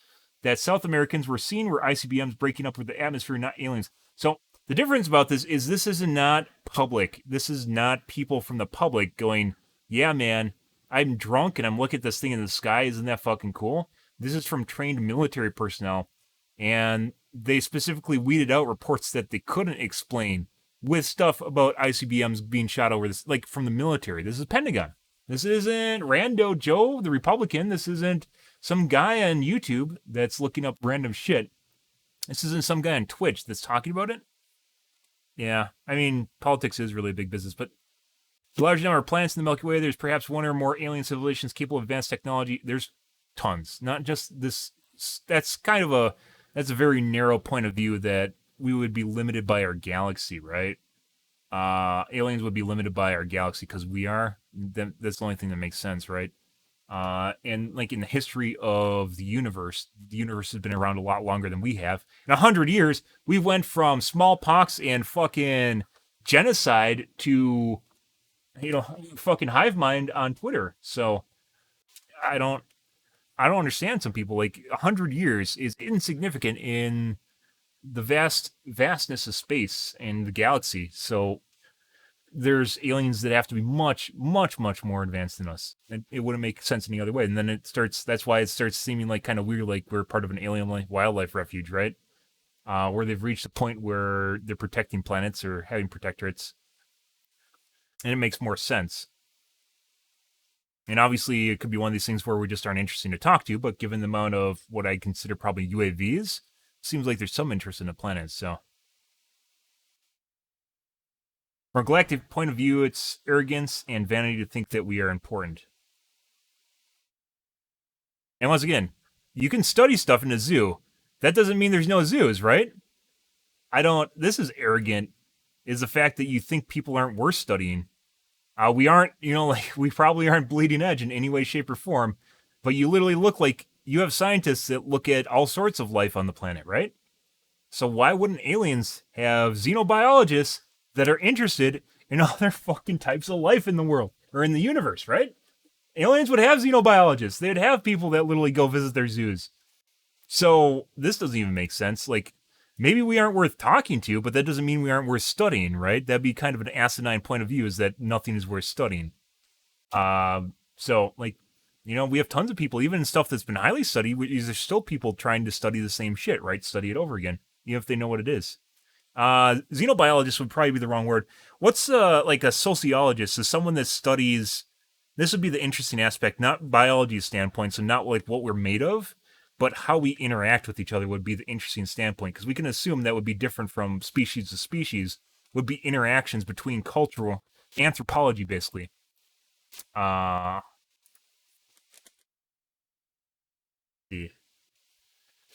that South Americans were seeing were ICBMs breaking up with the atmosphere, not aliens. So the difference about this is not public. This is not people from the public going, yeah, man, I'm drunk and I'm looking at this thing in the sky. Isn't that fucking cool? This is from trained military personnel. And they specifically weeded out reports that they couldn't explain with stuff about ICBMs being shot over this, like from the military. This is Pentagon. This isn't Rando Joe, the Republican. This isn't some guy on YouTube that's looking up random shit. This isn't some guy on Twitch that's talking about it. Yeah, I mean, politics is really a big business, but the large number of planets in the Milky Way, there's perhaps one or more alien civilizations capable of advanced technology. There's tons, not just this. That's a very narrow point of view that we would be limited by our galaxy, right? Aliens would be limited by our galaxy because we are. That's the only thing that makes sense, right? And like in the history of the universe has been around a lot longer than we have. In 100 years, we went from smallpox and fucking genocide to fucking hive mind on Twitter. So I don't understand some people. Like 100 years is insignificant in the vastness of space and the galaxy. So there's aliens that have to be much, much, much more advanced than us. And it wouldn't make sense any other way. And then that's why it starts seeming like kind of weird, like we're part of an alien wildlife refuge, right? Where they've reached a point where they're protecting planets or having protectorates. And it makes more sense. And obviously, it could be one of these things where we just aren't interesting to talk to, but given the amount of what I consider probably UAVs, seems like there's some interest in the planet, so. From a galactic point of view, it's arrogance and vanity to think that we are important. And once again, you can study stuff in a zoo. That doesn't mean there's no zoos, right? This is arrogant, is the fact that you think people aren't worth studying. We aren't, we probably aren't bleeding edge in any way, shape, or form, but you literally look like you have scientists that look at all sorts of life on the planet, right? So why wouldn't aliens have xenobiologists that are interested in other fucking types of life in the world or in the universe, right? Aliens would have xenobiologists. They'd have people that literally go visit their zoos. So this doesn't even make sense. Like, maybe we aren't worth talking to, but that doesn't mean we aren't worth studying, right? That'd be kind of an asinine point of view, is that nothing is worth studying. So, like, we have tons of people, even in stuff that's been highly studied, there's still people trying to study the same shit, right? Study it over again, even if they know what it is. Xenobiologist would probably be the wrong word. What's, like a sociologist? Is someone that studies, this would be the interesting aspect, not biology standpoint, so not like what we're made of, but how we interact with each other would be the interesting standpoint, because we can assume that would be different from species to species, would be interactions between cultural anthropology, basically. The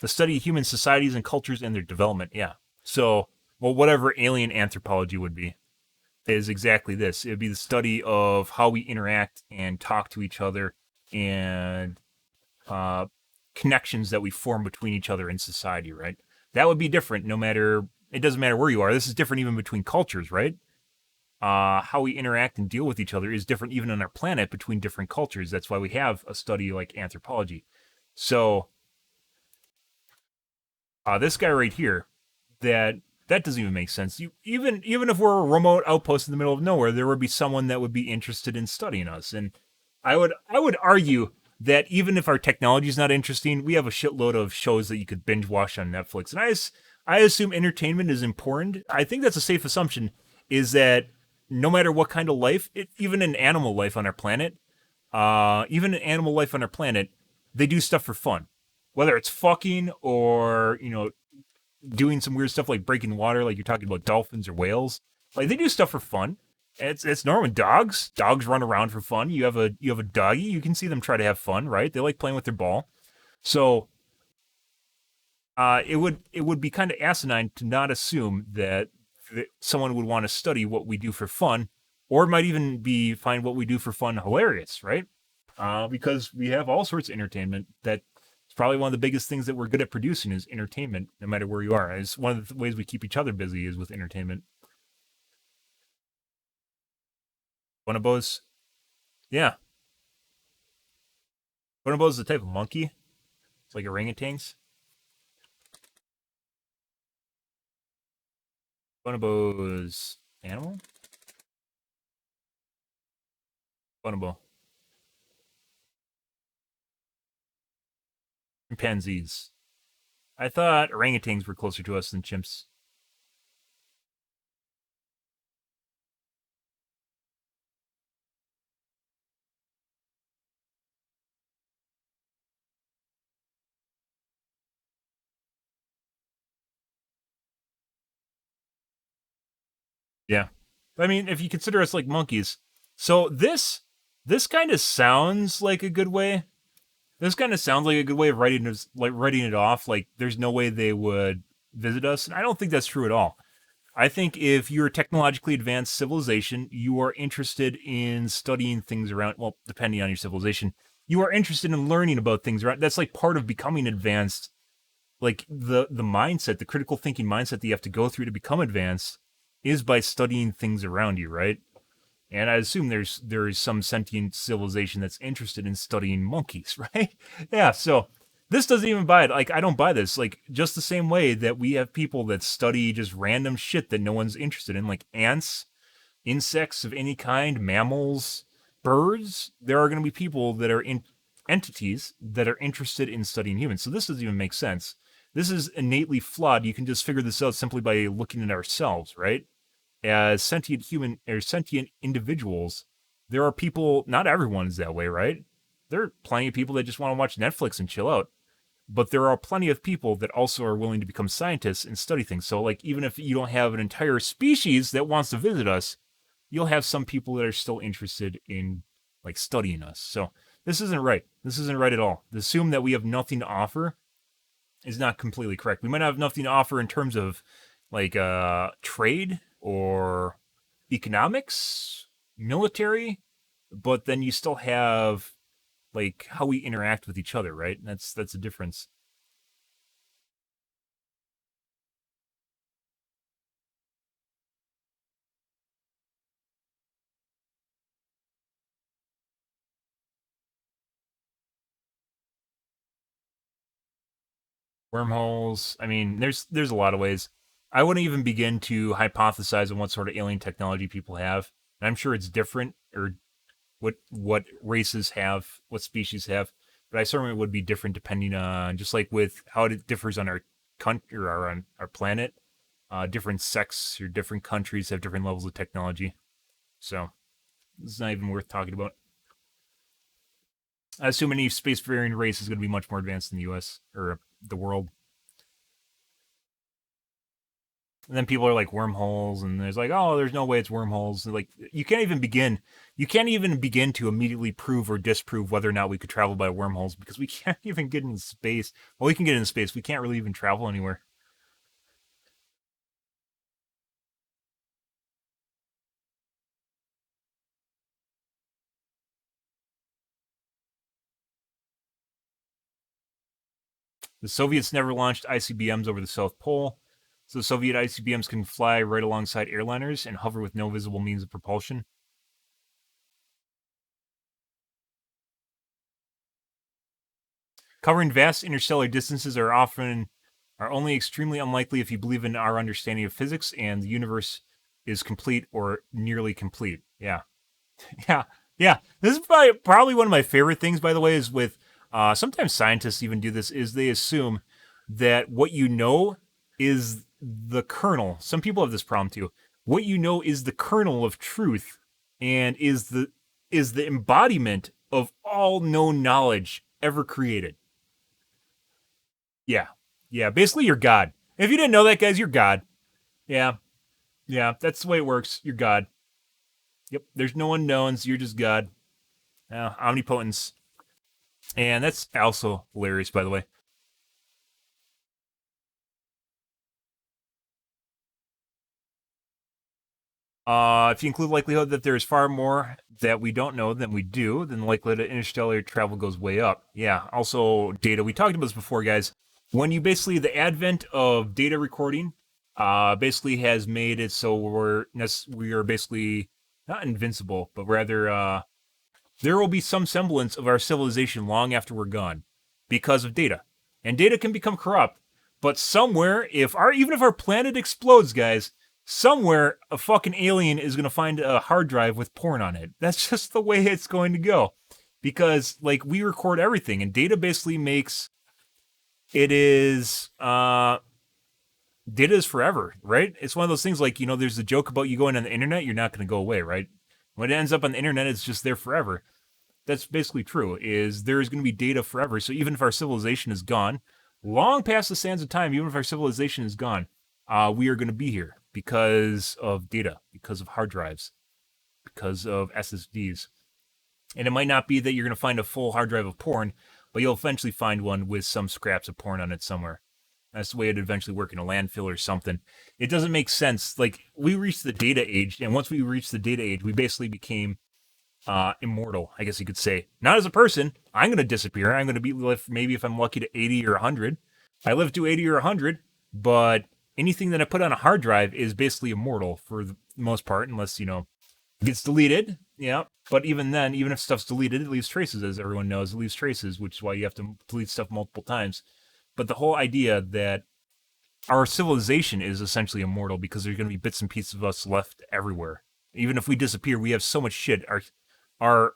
study of human societies and cultures and their development, yeah. So, well, whatever alien anthropology would be. is exactly this. It would be the study of how we interact and talk to each other, and uh, connections that we form between each other in society, right? That would be different no matter, it doesn't matter where you are. This is different even between cultures, right? How we interact and deal with each other is different even on our planet between different cultures. That's why we have a study like anthropology. So, this guy right here, that doesn't even make sense. Even if we're a remote outpost in the middle of nowhere, there would be someone that would be interested in studying us. And I would argue that even if our technology is not interesting, we have a shitload of shows that you could binge watch on Netflix. And I assume entertainment is important. I think that's a safe assumption. Is that no matter what kind of life, even an animal life on our planet, they do stuff for fun, whether it's fucking or doing some weird stuff like breaking water, like you're talking about dolphins or whales. Like they do stuff for fun. It's normal. Dogs run around for fun. You have a doggy. You can see them try to have fun, right? They like playing with their ball. So it would be kind of asinine to not assume that someone would want to study what we do for fun, or it might even find what we do for fun hilarious, right? Because we have all sorts of entertainment that it's probably one of the biggest things that we're good at producing is entertainment, no matter where you are. It's one of the ways we keep each other busy is with entertainment. Bonobos, yeah. Bonobos is a type of monkey. It's like orangutans. Bonobos, animal? Bonobo. Chimpanzees. I thought orangutans were closer to us than chimps. Yeah. I mean, if you consider us like monkeys, so this kind of sounds like a good way. This kind of sounds like a good way of writing it off. Like there's no way they would visit us, and I don't think that's true at all. I think if you're a technologically advanced civilization, you are interested in studying things around. Well, depending on your civilization, you are interested in learning about things around. That's like part of becoming advanced. Like the mindset, the critical thinking mindset that you have to go through to become advanced is by studying things around you, right? And I assume there is some sentient civilization that's interested in studying monkeys, right? Yeah, so this doesn't even buy it. Like I don't buy this. Like just the same way that we have people that study just random shit that no one's interested in, like ants, insects of any kind, mammals, birds. There are going to be people that are in entities that are interested in studying humans. So this doesn't even make sense. This is innately flawed. You can just figure this out simply by looking at ourselves, right? As sentient human or sentient individuals, there are people, not everyone is that way, right? There are plenty of people that just want to watch Netflix and chill out. But there are plenty of people that also are willing to become scientists and study things. So, like, even if you don't have an entire species that wants to visit us, you'll have some people that are still interested in, like, studying us. So, this isn't right. This isn't right at all. To assume that we have nothing to offer is not completely correct. We might have nothing to offer in terms of, like, trade or economics, military, but then you still have like how we interact with each other, right? That's a difference. Wormholes. I mean, there's a lot of ways. I wouldn't even begin to hypothesize on what sort of alien technology people have. And I'm sure it's different, or what races have, what species have. But I certainly would be different depending on just like with how it differs on our country or on our planet. Different sects or different countries have different levels of technology. So it's not even worth talking about. I assume any spacefaring race is going to be much more advanced than the U.S. or the world. And then people are like wormholes, and there's like, oh, there's no way it's wormholes. Like you can't even begin to immediately prove or disprove whether or not we could travel by wormholes because we can't even get into space. Well, we can get into space. We can't really even travel anywhere. The Soviets never launched ICBMs over the South Pole, so Soviet ICBMs can fly right alongside airliners and hover with no visible means of propulsion. Covering vast interstellar distances are only extremely unlikely if you believe in our understanding of physics and the universe is complete or nearly complete. Yeah. Yeah. This is probably one of my favorite things, by the way, is with sometimes scientists even do this, is they assume that what you know is the kernel. Some people have this problem too. What you know is the kernel of truth and is the embodiment of all known knowledge ever created. Yeah. Yeah, basically you're God. If you didn't know that, guys, you're God. Yeah. Yeah, that's the way it works. You're God. Yep, there's no unknowns. You're just God. Omnipotence. And that's also hilarious, by the way. If you include the likelihood that there is far more that we don't know than we do, then the likelihood of interstellar travel goes way up. Yeah, also data. We talked about this before, guys. When you basically, the advent of data recording basically has made it so we are basically not invincible, but rather there will be some semblance of our civilization long after we're gone because of data. And data can become corrupt. But somewhere, even if our planet explodes, guys, somewhere a fucking alien is going to find a hard drive with porn on it. That's just the way it's going to go. Because, like, we record everything, and data basically makes it is data is forever, right? It's one of those things like, there's a joke about you going on the internet, you're not going to go away, right? When it ends up on the internet, it's just there forever. That's basically true, is there is going to be data forever. So even if our civilization is gone, long past the sands of time, even if our civilization is gone, we are going to be here because of data, because of hard drives, because of SSDs. And it might not be that you're going to find a full hard drive of porn, but you'll eventually find one with some scraps of porn on it somewhere. That's the way it'd eventually work in a landfill or something. It doesn't make sense. Like, we reached the data age, and once we reached the data age, we basically became immortal, I guess you could say. Not as a person. I'm going to disappear. I'm going to live maybe, if I'm lucky, to 80 or 100. I live to 80 or 100, but anything that I put on a hard drive is basically immortal for the most part, unless, it gets deleted. Yeah. But even then, even if stuff's deleted, it leaves traces, as everyone knows. It leaves traces, which is why you have to delete stuff multiple times. But the whole idea that our civilization is essentially immortal because there's going to be bits and pieces of us left everywhere. Even if we disappear, we have so much shit. Our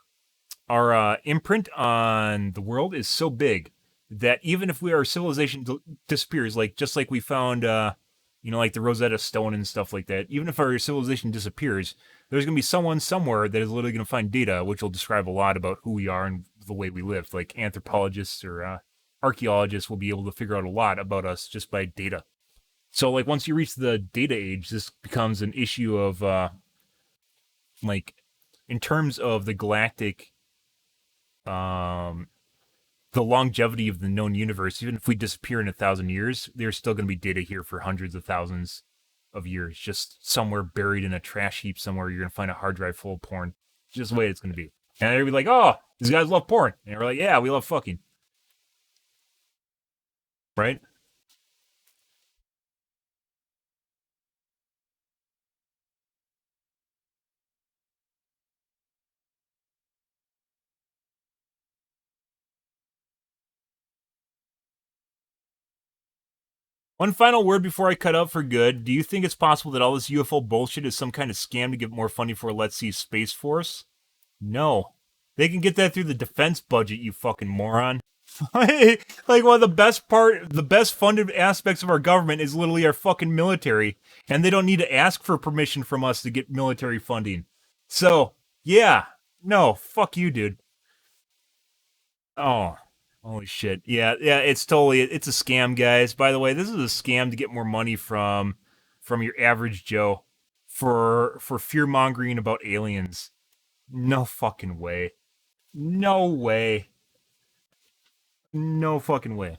imprint on the world is so big that even if our civilization disappears, just like we found, like the Rosetta Stone and stuff like that, even if our civilization disappears, there's going to be someone somewhere that is literally going to find data, which will describe a lot about who we are and the way we live. Like anthropologists or archaeologists will be able to figure out a lot about us just by data. So, like, once you reach the data age, this becomes an issue of, in terms of the galactic, the longevity of the known universe, even if we disappear in 1,000 years, there's still going to be data here for hundreds of thousands of years, just somewhere buried in a trash heap somewhere. You're going to find a hard drive full of porn. It's just the way it's going to be. And they'll be like, oh, these guys love porn. And we're like, yeah, we love fucking. Right? One final word before I cut out for good. Do you think it's possible that all this UFO bullshit is some kind of scam to get more funding for Let's See Space Force? No. They can get that through the defense budget, you fucking moron. Like, one of the best funded aspects of our government is literally our fucking military, and they don't need to ask for permission from us to get military funding. So, yeah. No, fuck you, dude. Oh. Holy shit. Yeah, it's a scam, guys. By the way, this is a scam to get more money from your average Joe for fear-mongering about aliens. No fucking way. No way. No fucking way.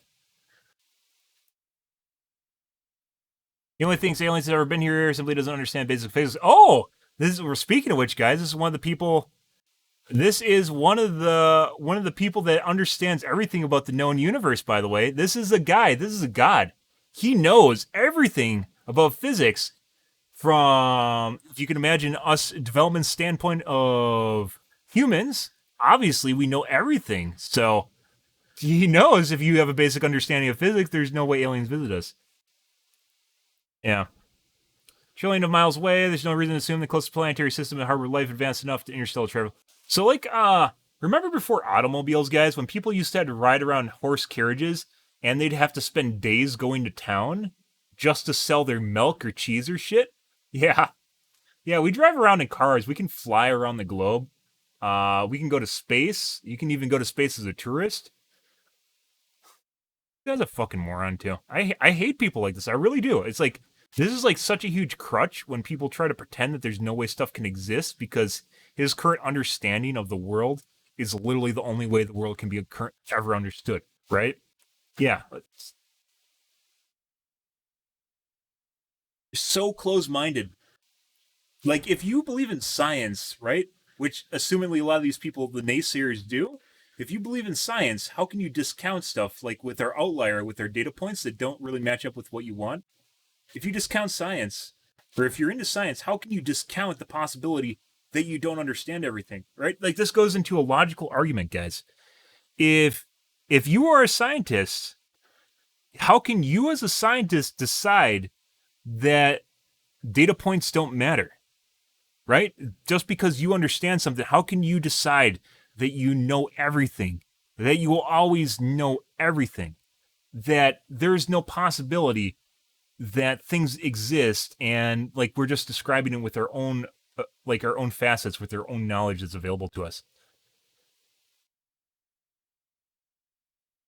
The only thing aliens have ever been here simply doesn't understand basic physics. Oh! Speaking of which, guys, this is one of the people This is one of the people that understands everything about the known universe, by the way. This is a guy, this is a god. He knows everything about physics from, if you can imagine us development standpoint of humans, obviously we know everything. So he knows if you have a basic understanding of physics, there's no way aliens visit us. Yeah. Trillion of miles away, there's no reason to assume the closest planetary system and harbor life advanced enough to interstellar travel. So, like, remember before automobiles, guys, when people used to have to ride around horse carriages and they'd have to spend days going to town just to sell their milk or cheese or shit? Yeah. Yeah, we drive around in cars. We can fly around the globe. We can go to space. You can even go to space as a tourist. This guy's a fucking moron, too. I hate people like this. I really do. It's like, this is like such a huge crutch when people try to pretend that there's no way stuff can exist because his current understanding of the world is literally the only way the world can be ever understood, right? Yeah. So close-minded. Like, if you believe in science, right, which assumingly a lot of these people, the naysayers, do, if you believe in science, how can you discount stuff like with our outlier, with our data points that don't really match up with what you want? If you discount science, or if you're into science, how can you discount the possibility that you don't understand everything, right? Like, this goes into a logical argument, guys. If you are a scientist, how can you as a scientist decide that data points don't matter, right? Just because you understand something, how can you decide that you know everything, that you will always know everything, that there's no possibility that things exist and like we're just describing it with our own like our own facets with our own knowledge that's available to us?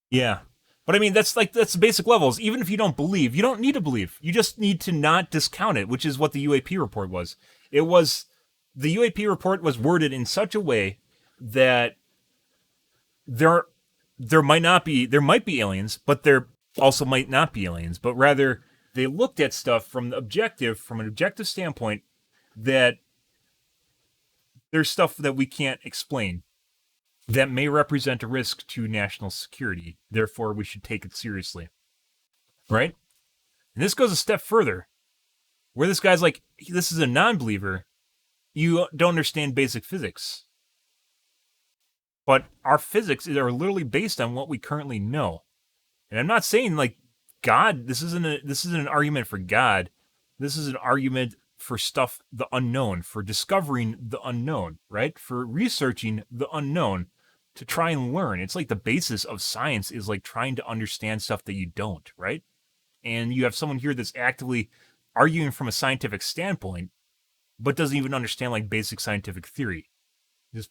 Yeah. But I mean, that's the basic levels. Even if you don't believe, you don't need to believe. You just need to not discount it, which is what the UAP report was. The UAP report was worded in such a way that there might be aliens, but there also might not be aliens, but rather they looked at stuff from an objective standpoint, that there's stuff that we can't explain that may represent a risk to national security. Therefore, we should take it seriously. Right? And this goes a step further, where this guy's like, this is a non-believer. You don't understand basic physics. But our physics are literally based on what we currently know. And I'm not saying like God, this isn't an argument for God. This is an argument for stuff, the unknown, for discovering the unknown, right? For researching the unknown to try and learn. It's like the basis of science is like trying to understand stuff that you don't, right? And you have someone here that's actively arguing from a scientific standpoint, but doesn't even understand like basic scientific theory. Just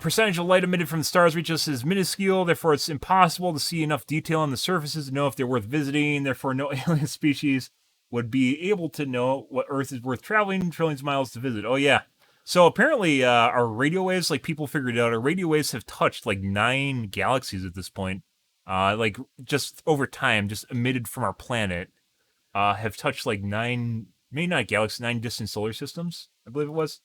percentage of light emitted from the stars reach us is minuscule, therefore it's impossible to see enough detail on the surfaces to know if they're worth visiting, therefore no alien species would be able to know what Earth is worth traveling trillions of miles to visit. Oh yeah. So apparently our radio waves, like people figured out, our radio waves have touched like 9 galaxies at this point. Like just over time, just emitted from our planet, have touched like 9, maybe not galaxies, 9 distant solar systems, I believe it was.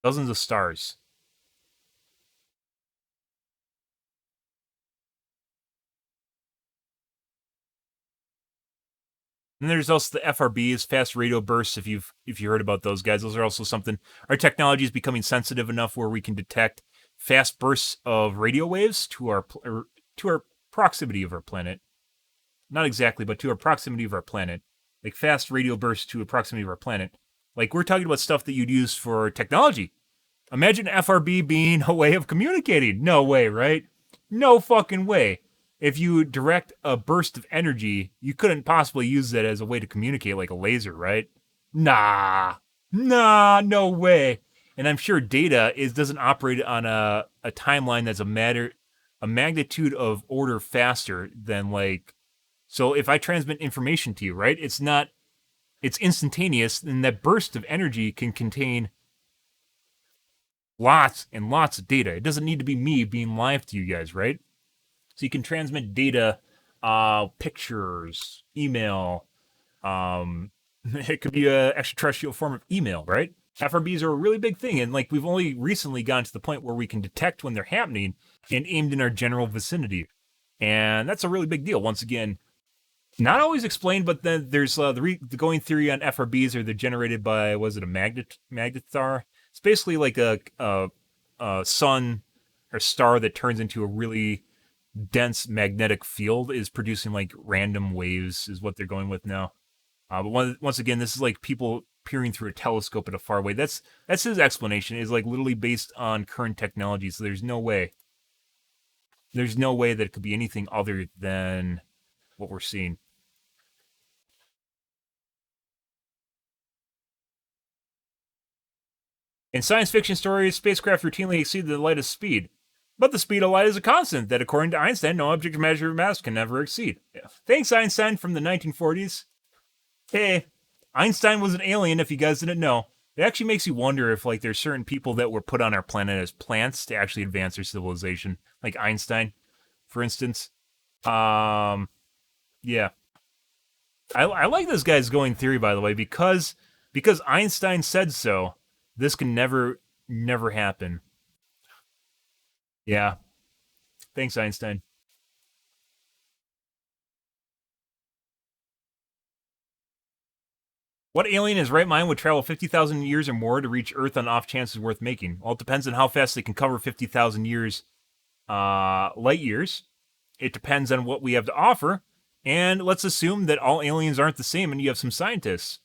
Dozens of stars. And there's also the FRBs, fast radio bursts. If you heard about those guys, those are also something. Our technology is becoming sensitive enough where we can detect fast bursts of radio waves to our proximity of our planet. Not exactly, but to our proximity of our planet. Like fast radio bursts to a proximity of our planet. Like we're talking about stuff that you'd use for technology. Imagine FRB being a way of communicating. No way, right? No fucking way. If you direct a burst of energy, you couldn't possibly use that as a way to communicate like a laser, right? Nah, no way. And I'm sure data doesn't operate on a timeline that's a magnitude of order faster than like. So if I transmit information to you, right? It's instantaneous, and that burst of energy can contain Lots and lots of data. It doesn't need to be me being live to you guys, right? So you can transmit data, pictures, email. It could be an extraterrestrial form of email, right? FRBs are a really big thing, and like we've only recently gotten to the point where we can detect when they're happening and aimed in our general vicinity, and that's a really big deal. Once again, not always explained, but then there's the going theory on FRBs are they're generated by was it a magnetar? It's basically like a sun or star that turns into a really dense magnetic field is producing like random waves is what they're going with now. But once again, this is like people peering through a telescope at a far away. That's his explanation. Is like literally based on current technology. So there's no way that it could be anything other than what we're seeing. In science fiction stories, spacecraft routinely exceed the light of speed. But the speed of light is a constant that, according to Einstein, no object measure of mass can ever exceed. Yeah. Thanks, Einstein, from the 1940s. Hey, Einstein was an alien, if you guys didn't know. It actually makes you wonder if, like, there's certain people that were put on our planet as plants to actually advance their civilization. Like Einstein, for instance. Yeah. I like this guy's going theory, by the way, because Einstein said so, this can never happen. Yeah. Thanks, Einstein. What alien in his right mind would travel 50,000 years or more to reach Earth on off chances worth making? Well, it depends on how fast they can cover 50,000 years, light years. It depends on what we have to offer. And let's assume that all aliens aren't the same and you have some scientists.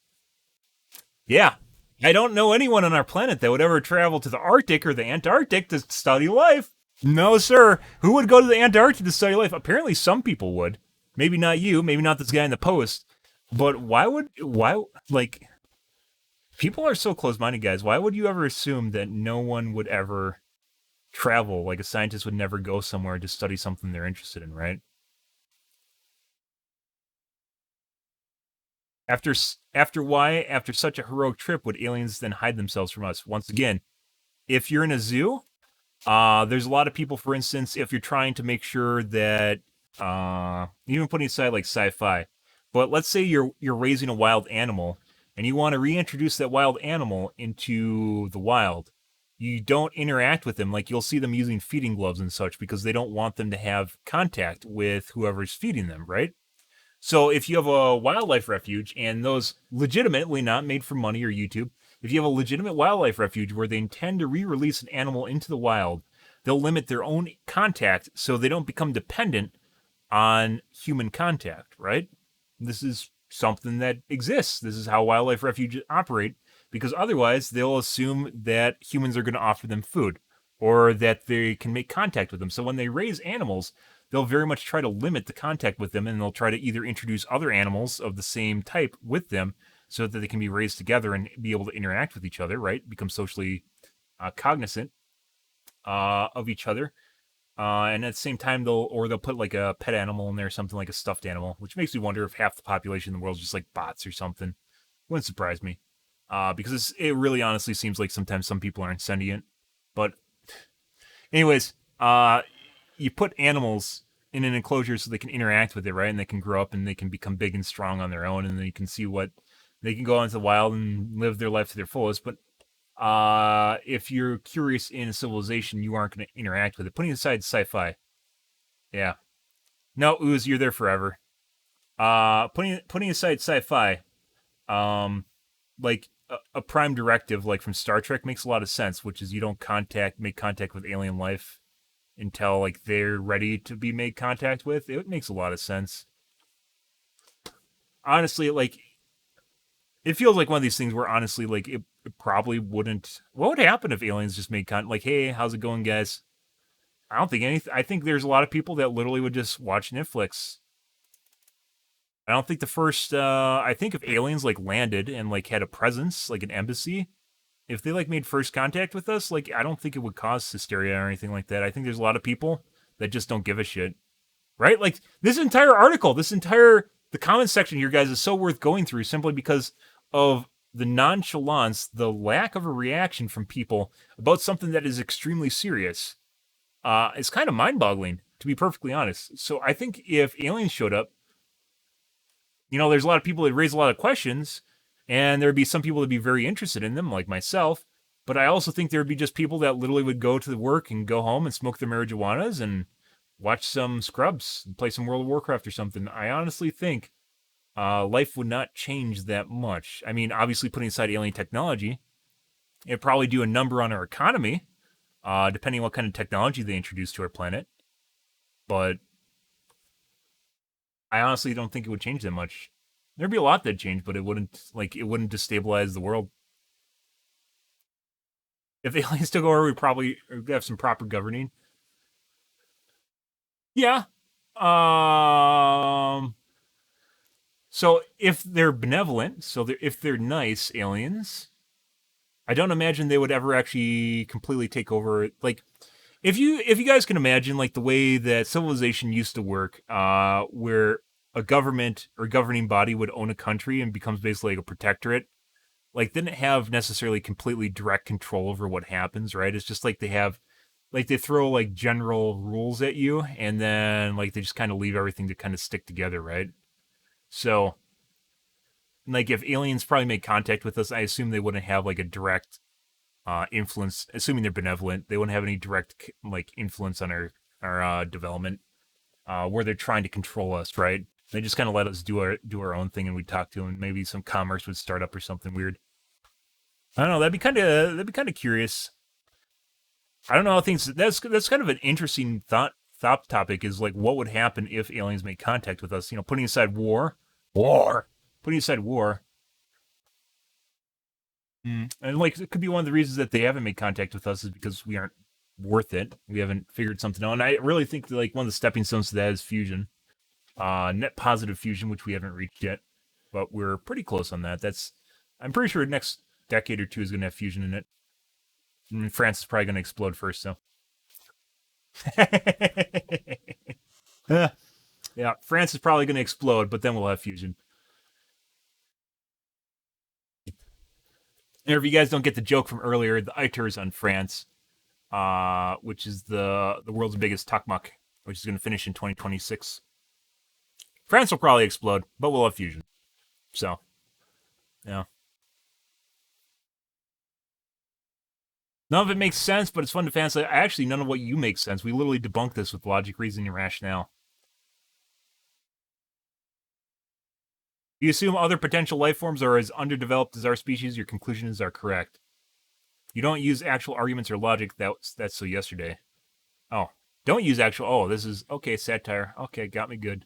Yeah. I don't know anyone on our planet that would ever travel to the Arctic or the Antarctic to study life. No, sir. Who would go to the Antarctic to study life? Apparently some people would. Maybe not you. Maybe not this guy in the post. But like, people are so close-minded, guys. Why would you ever assume that no one would ever travel? Like, a scientist would never go somewhere to study something they're interested in, right? After such a heroic trip, would aliens then hide themselves from us? Once again, if you're in a zoo, there's a lot of people, for instance, if you're trying to make sure that, even putting aside like sci-fi, but let's say you're raising a wild animal and you want to reintroduce that wild animal into the wild. You don't interact with them. Like, you'll see them using feeding gloves and such because they don't want them to have contact with whoever's feeding them, right? So if you have a wildlife refuge, and those legitimately not made for money or YouTube, if you have a legitimate wildlife refuge where they intend to re-release an animal into the wild, they'll limit their own contact so they don't become dependent on human contact, right? This is something that exists. This is how wildlife refuges operate, because otherwise they'll assume that humans are going to offer them food or that they can make contact with them. So when they raise animals, they'll very much try to limit the contact with them, and they'll try to either introduce other animals of the same type with them so that they can be raised together and be able to interact with each other, right? Become socially cognizant of each other. And at the same time, they'll put like a pet animal in there, something like a stuffed animal, which makes me wonder if half the population in the world is just like bots or something. Wouldn't surprise me. Because it really honestly seems like sometimes some people aren't sentient. But anyways, you put animals in an enclosure so they can interact with it, right? And they can grow up and they can become big and strong on their own, and then you can see what they can go out into the wild and live their life to their fullest. But if you're curious in a civilization, you aren't going to interact with it. Putting aside sci-fi, yeah, no, Ooze, you're there forever. Putting aside sci-fi, like a prime directive, like from Star Trek, makes a lot of sense. Which is you don't make contact with alien life until like they're ready to be made contact with. It makes a lot of sense. Honestly, like, it feels like one of these things where honestly, like, it probably wouldn't. What would happen if aliens just made contact? Like, hey, how's it going, guys? I don't think anything. I think there's a lot of people that literally would just watch Netflix. I don't think the first. I think if aliens like landed and like had a presence, like an embassy, if they like made first contact with us, like, I don't think it would cause hysteria or anything like that. I think there's a lot of people that just don't give a shit, right? Like, this entire article, the comment section here, guys, is so worth going through simply because of the nonchalance, the lack of a reaction from people about something that is extremely serious is kind of mind-boggling, to be perfectly honest. So I think if aliens showed up, there's a lot of people that raise a lot of questions, and there'd be some people that'd be very interested in them, like myself. But I also think there'd be just people that literally would go to work and go home and smoke their marijuanas and watch some Scrubs and play some World of Warcraft or something. I honestly think life would not change that much. I mean, obviously, putting aside alien technology, it'd probably do a number on our economy, depending on what kind of technology they introduce to our planet. But I honestly don't think it would change that much. There'd be a lot that'd change, but it wouldn't destabilize the world. If aliens took over, we'd probably have some proper governing. Yeah. So if they're benevolent, if they're nice aliens, I don't imagine they would ever actually completely take over. Like, if you guys can imagine, like, the way that civilization used to work, where a government or governing body would own a country and becomes basically like a protectorate, like, didn't have necessarily completely direct control over what happens, right? It's just like they throw like general rules at you, and then like they just kind of leave everything to kind of stick together, right? So, like, if aliens probably made contact with us, I assume they wouldn't have like a direct influence. Assuming they're benevolent, they wouldn't have any direct like influence on our development, where they're trying to control us, right? They just kind of let us do our own thing, and we'd talk to them. And maybe some commerce would start up or something weird. I don't know. That'd be kind of curious. I don't know how things. That's kind of an interesting thought topic. Is like, what would happen if aliens made contact with us? Putting aside putting aside war. And like, it could be one of the reasons that they haven't made contact with us is because we aren't worth it. We haven't figured something out. And I really think that, like, one of the stepping stones to that is fusion, net positive fusion, which we haven't reached yet, but we're pretty close on that. I'm pretty sure the next decade or two is going to have fusion in it. And France is probably going to explode first, so. Yeah, France is probably going to explode, but then we'll have fusion. And if you guys don't get the joke from earlier, the ITER is on France, which is the world's biggest takmak, which is going to finish in 2026. France will probably explode, but we'll have fusion. So, yeah. None of it makes sense, but it's fun to fancy. Actually, none of what you make sense. We literally debunk this with logic, reasoning, and rationale. If you assume other potential life forms are as underdeveloped as our species, your conclusions are correct. You don't use actual arguments or logic. That's so yesterday. Oh, don't use actual. Oh, this is okay. Satire. Okay, got me good.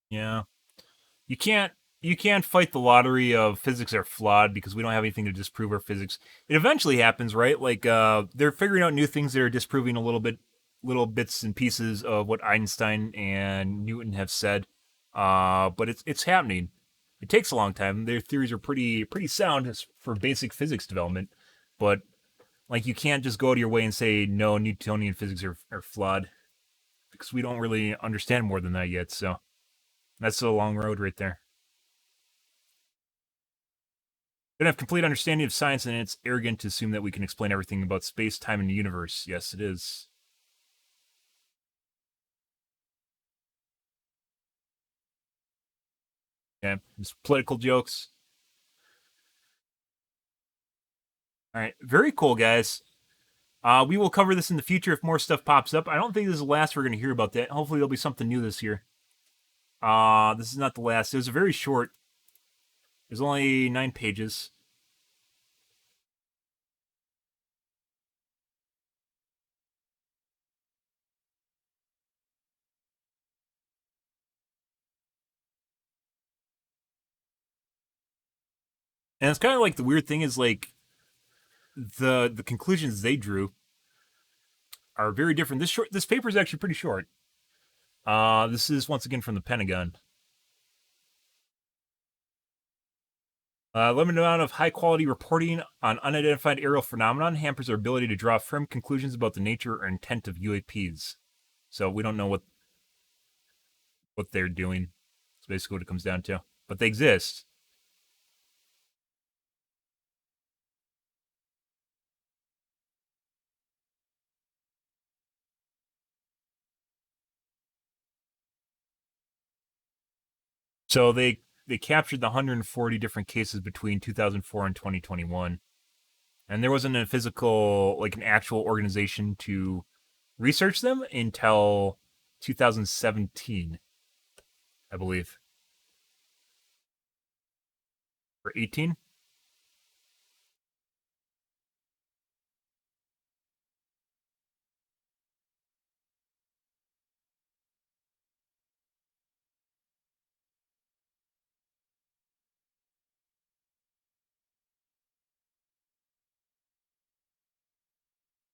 Yeah, you can't fight the lottery of physics are flawed because we don't have anything to disprove our physics. It eventually happens, right? Like, they're figuring out new things that are disproving little bits and pieces of what Einstein and Newton have said. But it's happening. It takes a long time. Their theories are pretty sound for basic physics development, but like, you can't just go to your way and say no, Newtonian physics are flawed, because we don't really understand more than that yet. So that's a long road right there. We don't have complete understanding of science, and it's arrogant to assume that we can explain everything about space, time, and the universe. Yes, it is. Yeah, just political jokes. All right, very cool, guys. We will cover this in the future if more stuff pops up. I don't think this is the last we're going to hear about that. Hopefully, there'll be something new this year. This is not the last. It was a very short. There's only 9 pages. And it's kind of like, the weird thing is, like, the conclusions they drew are very different. This paper is actually pretty short. This is once again from the Pentagon. Limited amount of high-quality reporting on unidentified aerial phenomenon hampers our ability to draw firm conclusions about the nature or intent of UAPs. So we don't know what they're doing. That's basically what it comes down to. But they exist. So they captured the 140 different cases between 2004 and 2021. And there wasn't a physical, like an actual organization to research them until 2017, I believe. Or 18?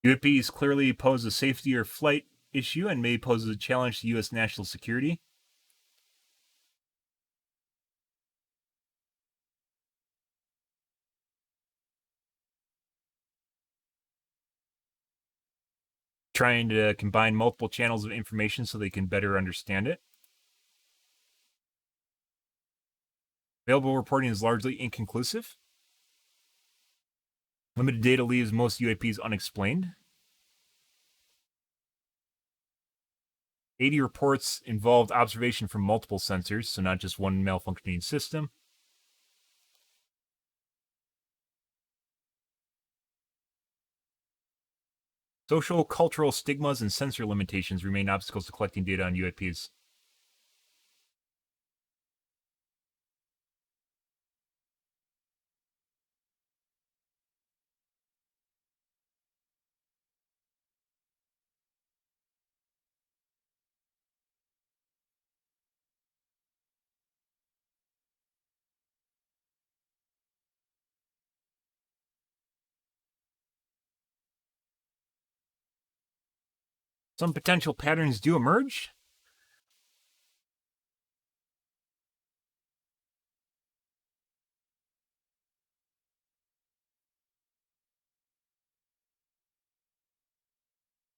UAPs clearly pose a safety or flight issue and may pose a challenge to U.S. national security. Trying to combine multiple channels of information so they can better understand it. Available reporting is largely inconclusive. Limited data leaves most UAPs unexplained. 80 reports involved observation from multiple sensors, so not just one malfunctioning system. Social, cultural stigmas and sensor limitations remain obstacles to collecting data on UAPs. Some potential patterns do emerge.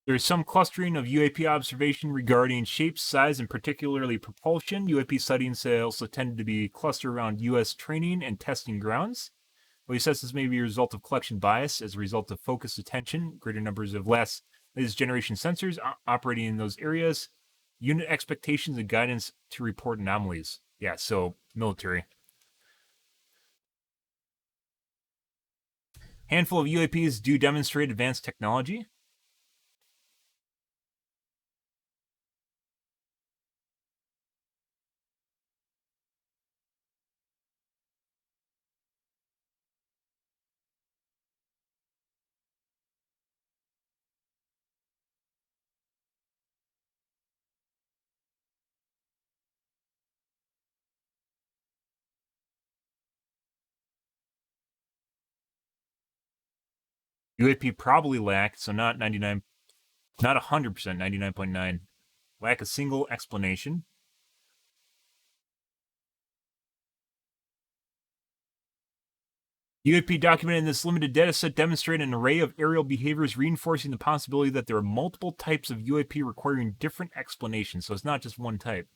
There is some clustering of UAP observation regarding shape, size, and particularly propulsion. UAP sightings also tended to be clustered around U.S. training and testing grounds. Well, he says this may be a result of collection bias as a result of focused attention, greater numbers of latest generation sensors operating in those areas, unit expectations, and guidance to report anomalies. Yeah, so military. Handful of UAPs do demonstrate advanced technology. UAP probably lacked, so not 100%, 99.9. Lack a single explanation. UAP documented in this limited dataset demonstrate an array of aerial behaviors reinforcing the possibility that there are multiple types of UAP requiring different explanations, so it's not just one type.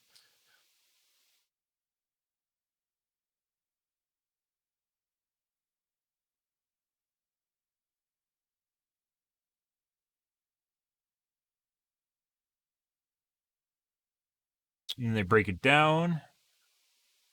And they break it down.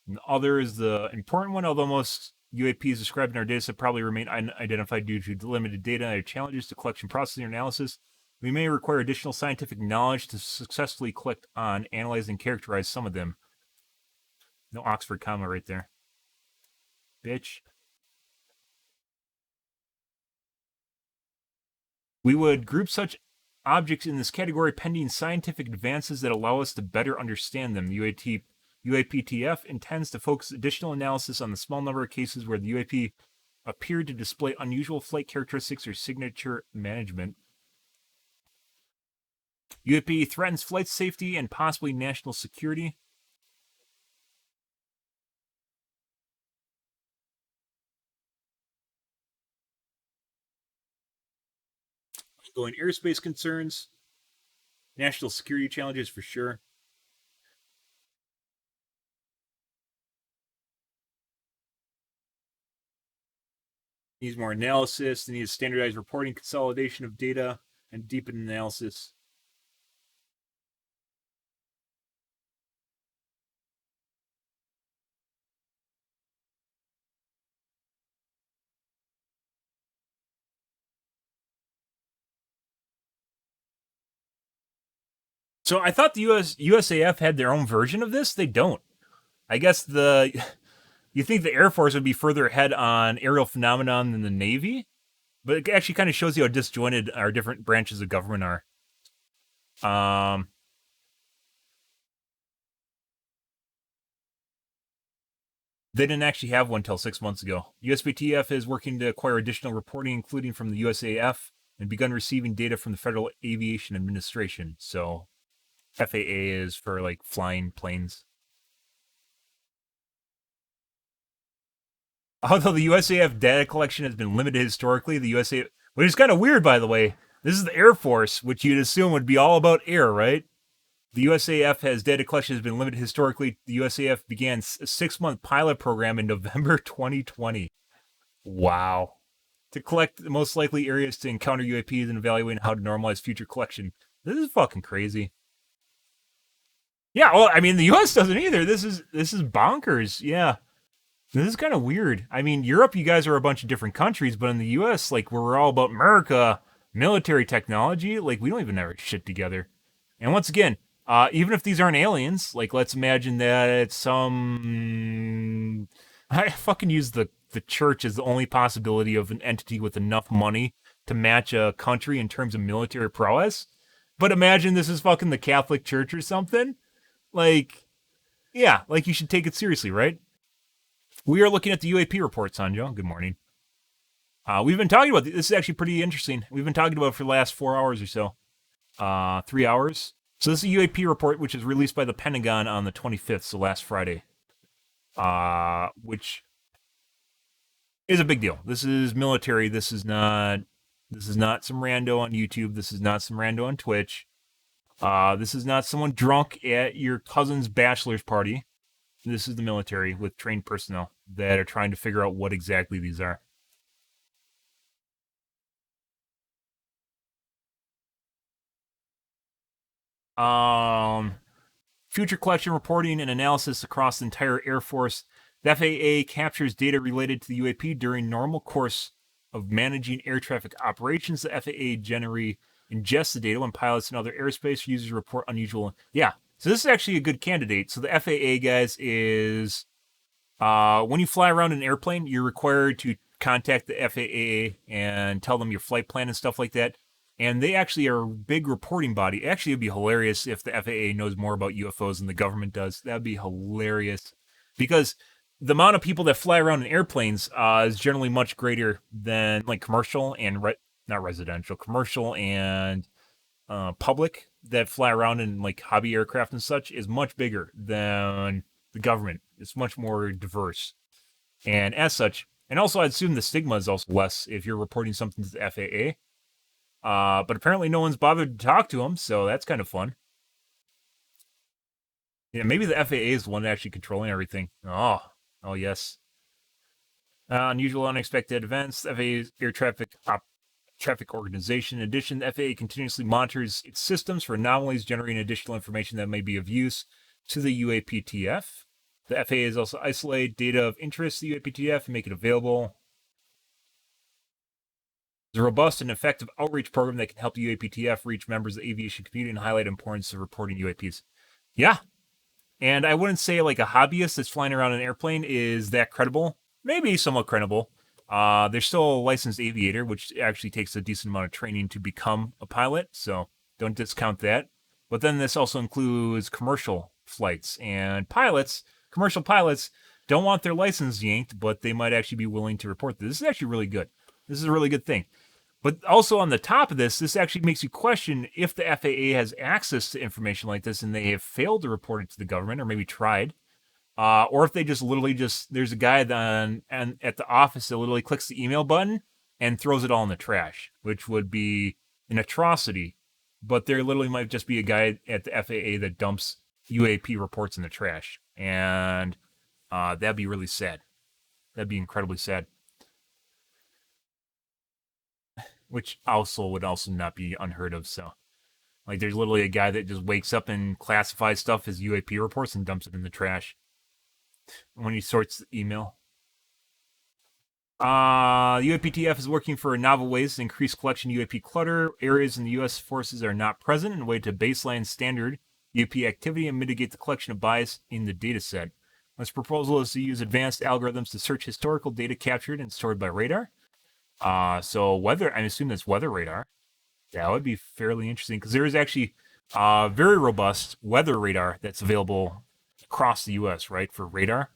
And the other is the important one, although most UAPs described in our dataset probably remain unidentified due to limited data and challenges to collection, processing, or analysis. We may require additional scientific knowledge to successfully collect on, analyze, and characterize some of them. No Oxford comma right there. Bitch. We would group such objects in this category pending scientific advances that allow us to better understand them. UAPTF intends to focus additional analysis on the small number of cases where the UAP appeared to display unusual flight characteristics or signature management. UAP threatens flight safety and possibly national security. ongoing airspace concerns, national security challenges for sure. Needs more analysis. They need standardized reporting, consolidation of data, and deepened analysis. So I thought the USAF had their own version of this. They don't. I guess you think the Air Force would be further ahead on aerial phenomenon than the Navy, but it actually kind of shows you how disjointed our different branches of government are. They didn't actually have one until 6 months ago. USPTF is working to acquire additional reporting, including from the USAF, and begun receiving data from the Federal Aviation Administration. So FAA is for like flying planes. Although the USAF data collection has been limited historically, the USAF, which is kind of weird, by the way. This is the Air Force, which you'd assume would be all about air, right? The USAF has data collection has been limited historically. The USAF began a 6-month pilot program in November 2020. Wow. To collect the most likely areas to encounter UAPs and evaluate how to normalize future collection. This is fucking crazy. Yeah, well, I mean, the US doesn't either. This is bonkers. Yeah. This is kind of weird. I mean, Europe, you guys are a bunch of different countries, but in the US, like, we're all about America, military technology, like, we don't even have our shit together. And once again, even if these aren't aliens, like, let's imagine that it's some... I fucking use the church as the only possibility of an entity with enough money to match a country in terms of military prowess. But imagine this is fucking the Catholic Church or something. Like, yeah, like, you should take it seriously, right? We are looking at the UAP report, Sanjo. Good morning. We've been talking about this. This is actually pretty interesting. We've been talking about it for the last 4 hours or so. 3 hours. So this is a UAP report, which is released by the Pentagon on the 25th, so last Friday. Which is a big deal. This is military. This is not some rando on YouTube. This is not some rando on Twitch. This is not someone drunk at your cousin's bachelor's party. This is the military with trained personnel that are trying to figure out what exactly these are. Future collection reporting and analysis across the entire Air Force. The FAA captures data related to the UAP during normal course of managing air traffic operations. The FAA generally ingests the data when pilots and other airspace users report unusual. Yeah, so this is actually a good candidate. So the FAA, guys, is when you fly around an airplane, you're required to contact the FAA and tell them your flight plan and stuff like that. And they actually are a big reporting body. Actually, it'd be hilarious if the FAA knows more about UFOs than the government does. That'd be hilarious. Because the amount of people that fly around in airplanes is generally much greater than like commercial and not residential, commercial and public that fly around in like hobby aircraft and such is much bigger than the government. It's much more diverse. And as such, and also I'd assume the stigma is also less if you're reporting something to the FAA. But apparently no one's bothered to talk to them, so that's kind of fun. Yeah, maybe the FAA is the one actually controlling everything. Oh yes. Unusual, unexpected events. The FAA's air traffic organization. In addition, the FAA continuously monitors its systems for anomalies, generating additional information that may be of use to the UAPTF. The FAA has also isolated data of interest to the UAPTF and make it available. It's a robust and effective outreach program that can help the UAPTF reach members of the aviation community and highlight the importance of reporting UAPs. Yeah. And I wouldn't say like a hobbyist that's flying around an airplane is that credible. Maybe somewhat credible. They're still a licensed aviator, which actually takes a decent amount of training to become a pilot, so don't discount that. But then this also includes commercial flights, and commercial pilots don't want their license yanked, but they might actually be willing to report this. This is actually really good. This is a really good thing. But also on the top of this actually makes you question if the FAA has access to information like this and they have failed to report it to the government or maybe tried. Or if they just literally there's a guy at the office that literally clicks the email button and throws it all in the trash, which would be an atrocity, but there literally might just be a guy at the FAA that dumps UAP reports in the trash. And that'd be really sad. That'd be incredibly sad. Which also would also not be unheard of. So, like, there's literally a guy that just wakes up and classifies stuff as UAP reports and dumps it in the trash when he sorts the email. UAPTF is working for novel ways to increase collection UAP clutter. Areas in the U.S. forces are not present in a way to baseline standard UAP activity and mitigate the collection of bias in the data set. This proposal is to use advanced algorithms to search historical data captured and stored by radar. So weather, I assume that's weather radar. That would be fairly interesting because there is actually very robust weather radar that's available across the U.S., right, for radar.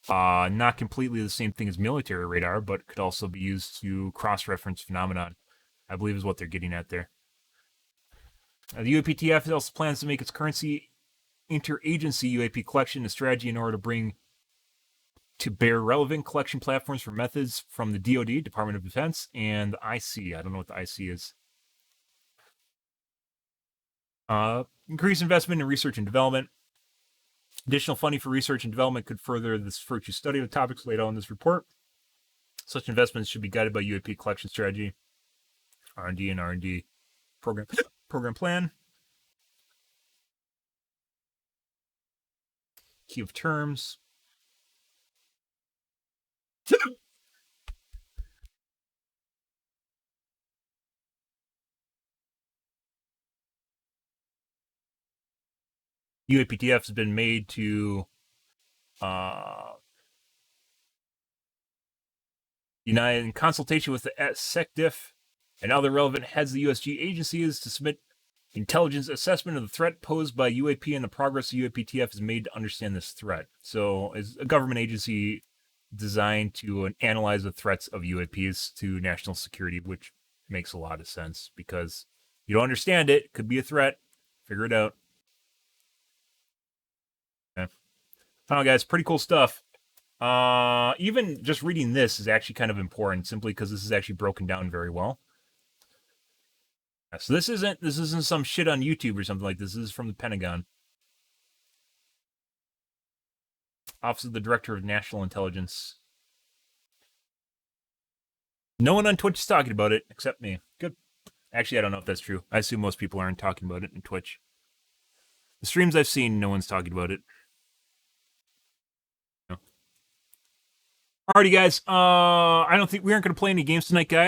Not completely the same thing as military radar, but could also be used to cross-reference phenomenon, I believe is what they're getting at there. The UAPTF also plans to make its currency interagency UAP collection a strategy in order to bring to bear relevant collection platforms for methods from the DoD, Department of Defense, and the IC. I don't know what the IC is. Increase investment in research and development. Additional funding for research and development could further this virtue study of the topics laid out in this report. Such investments should be guided by UAP collection strategy, R&D, and R&D program plan. Key of terms. UAPTF has been made to unite in consultation with the SecDiff and other relevant heads of the USG agencies to submit intelligence assessment of the threat posed by UAP and the progress the UAPTF has made to understand this threat. So, it's a government agency designed to analyze the threats of UAPs to national security, which makes a lot of sense because you don't understand it, could be a threat, figure it out. Okay. I don't know, guys, pretty cool stuff. Even just reading this is actually kind of important, simply because this is actually broken down very well. So this isn't some shit on YouTube or something like this. This is from the Pentagon. Office of the Director of National Intelligence. No one on Twitch is talking about it except me. Good. Actually, I don't know if that's true. I assume most people aren't talking about it in Twitch. The streams I've seen, no one's talking about it. No. Alrighty, guys. I don't think we aren't going to play any games tonight, guys.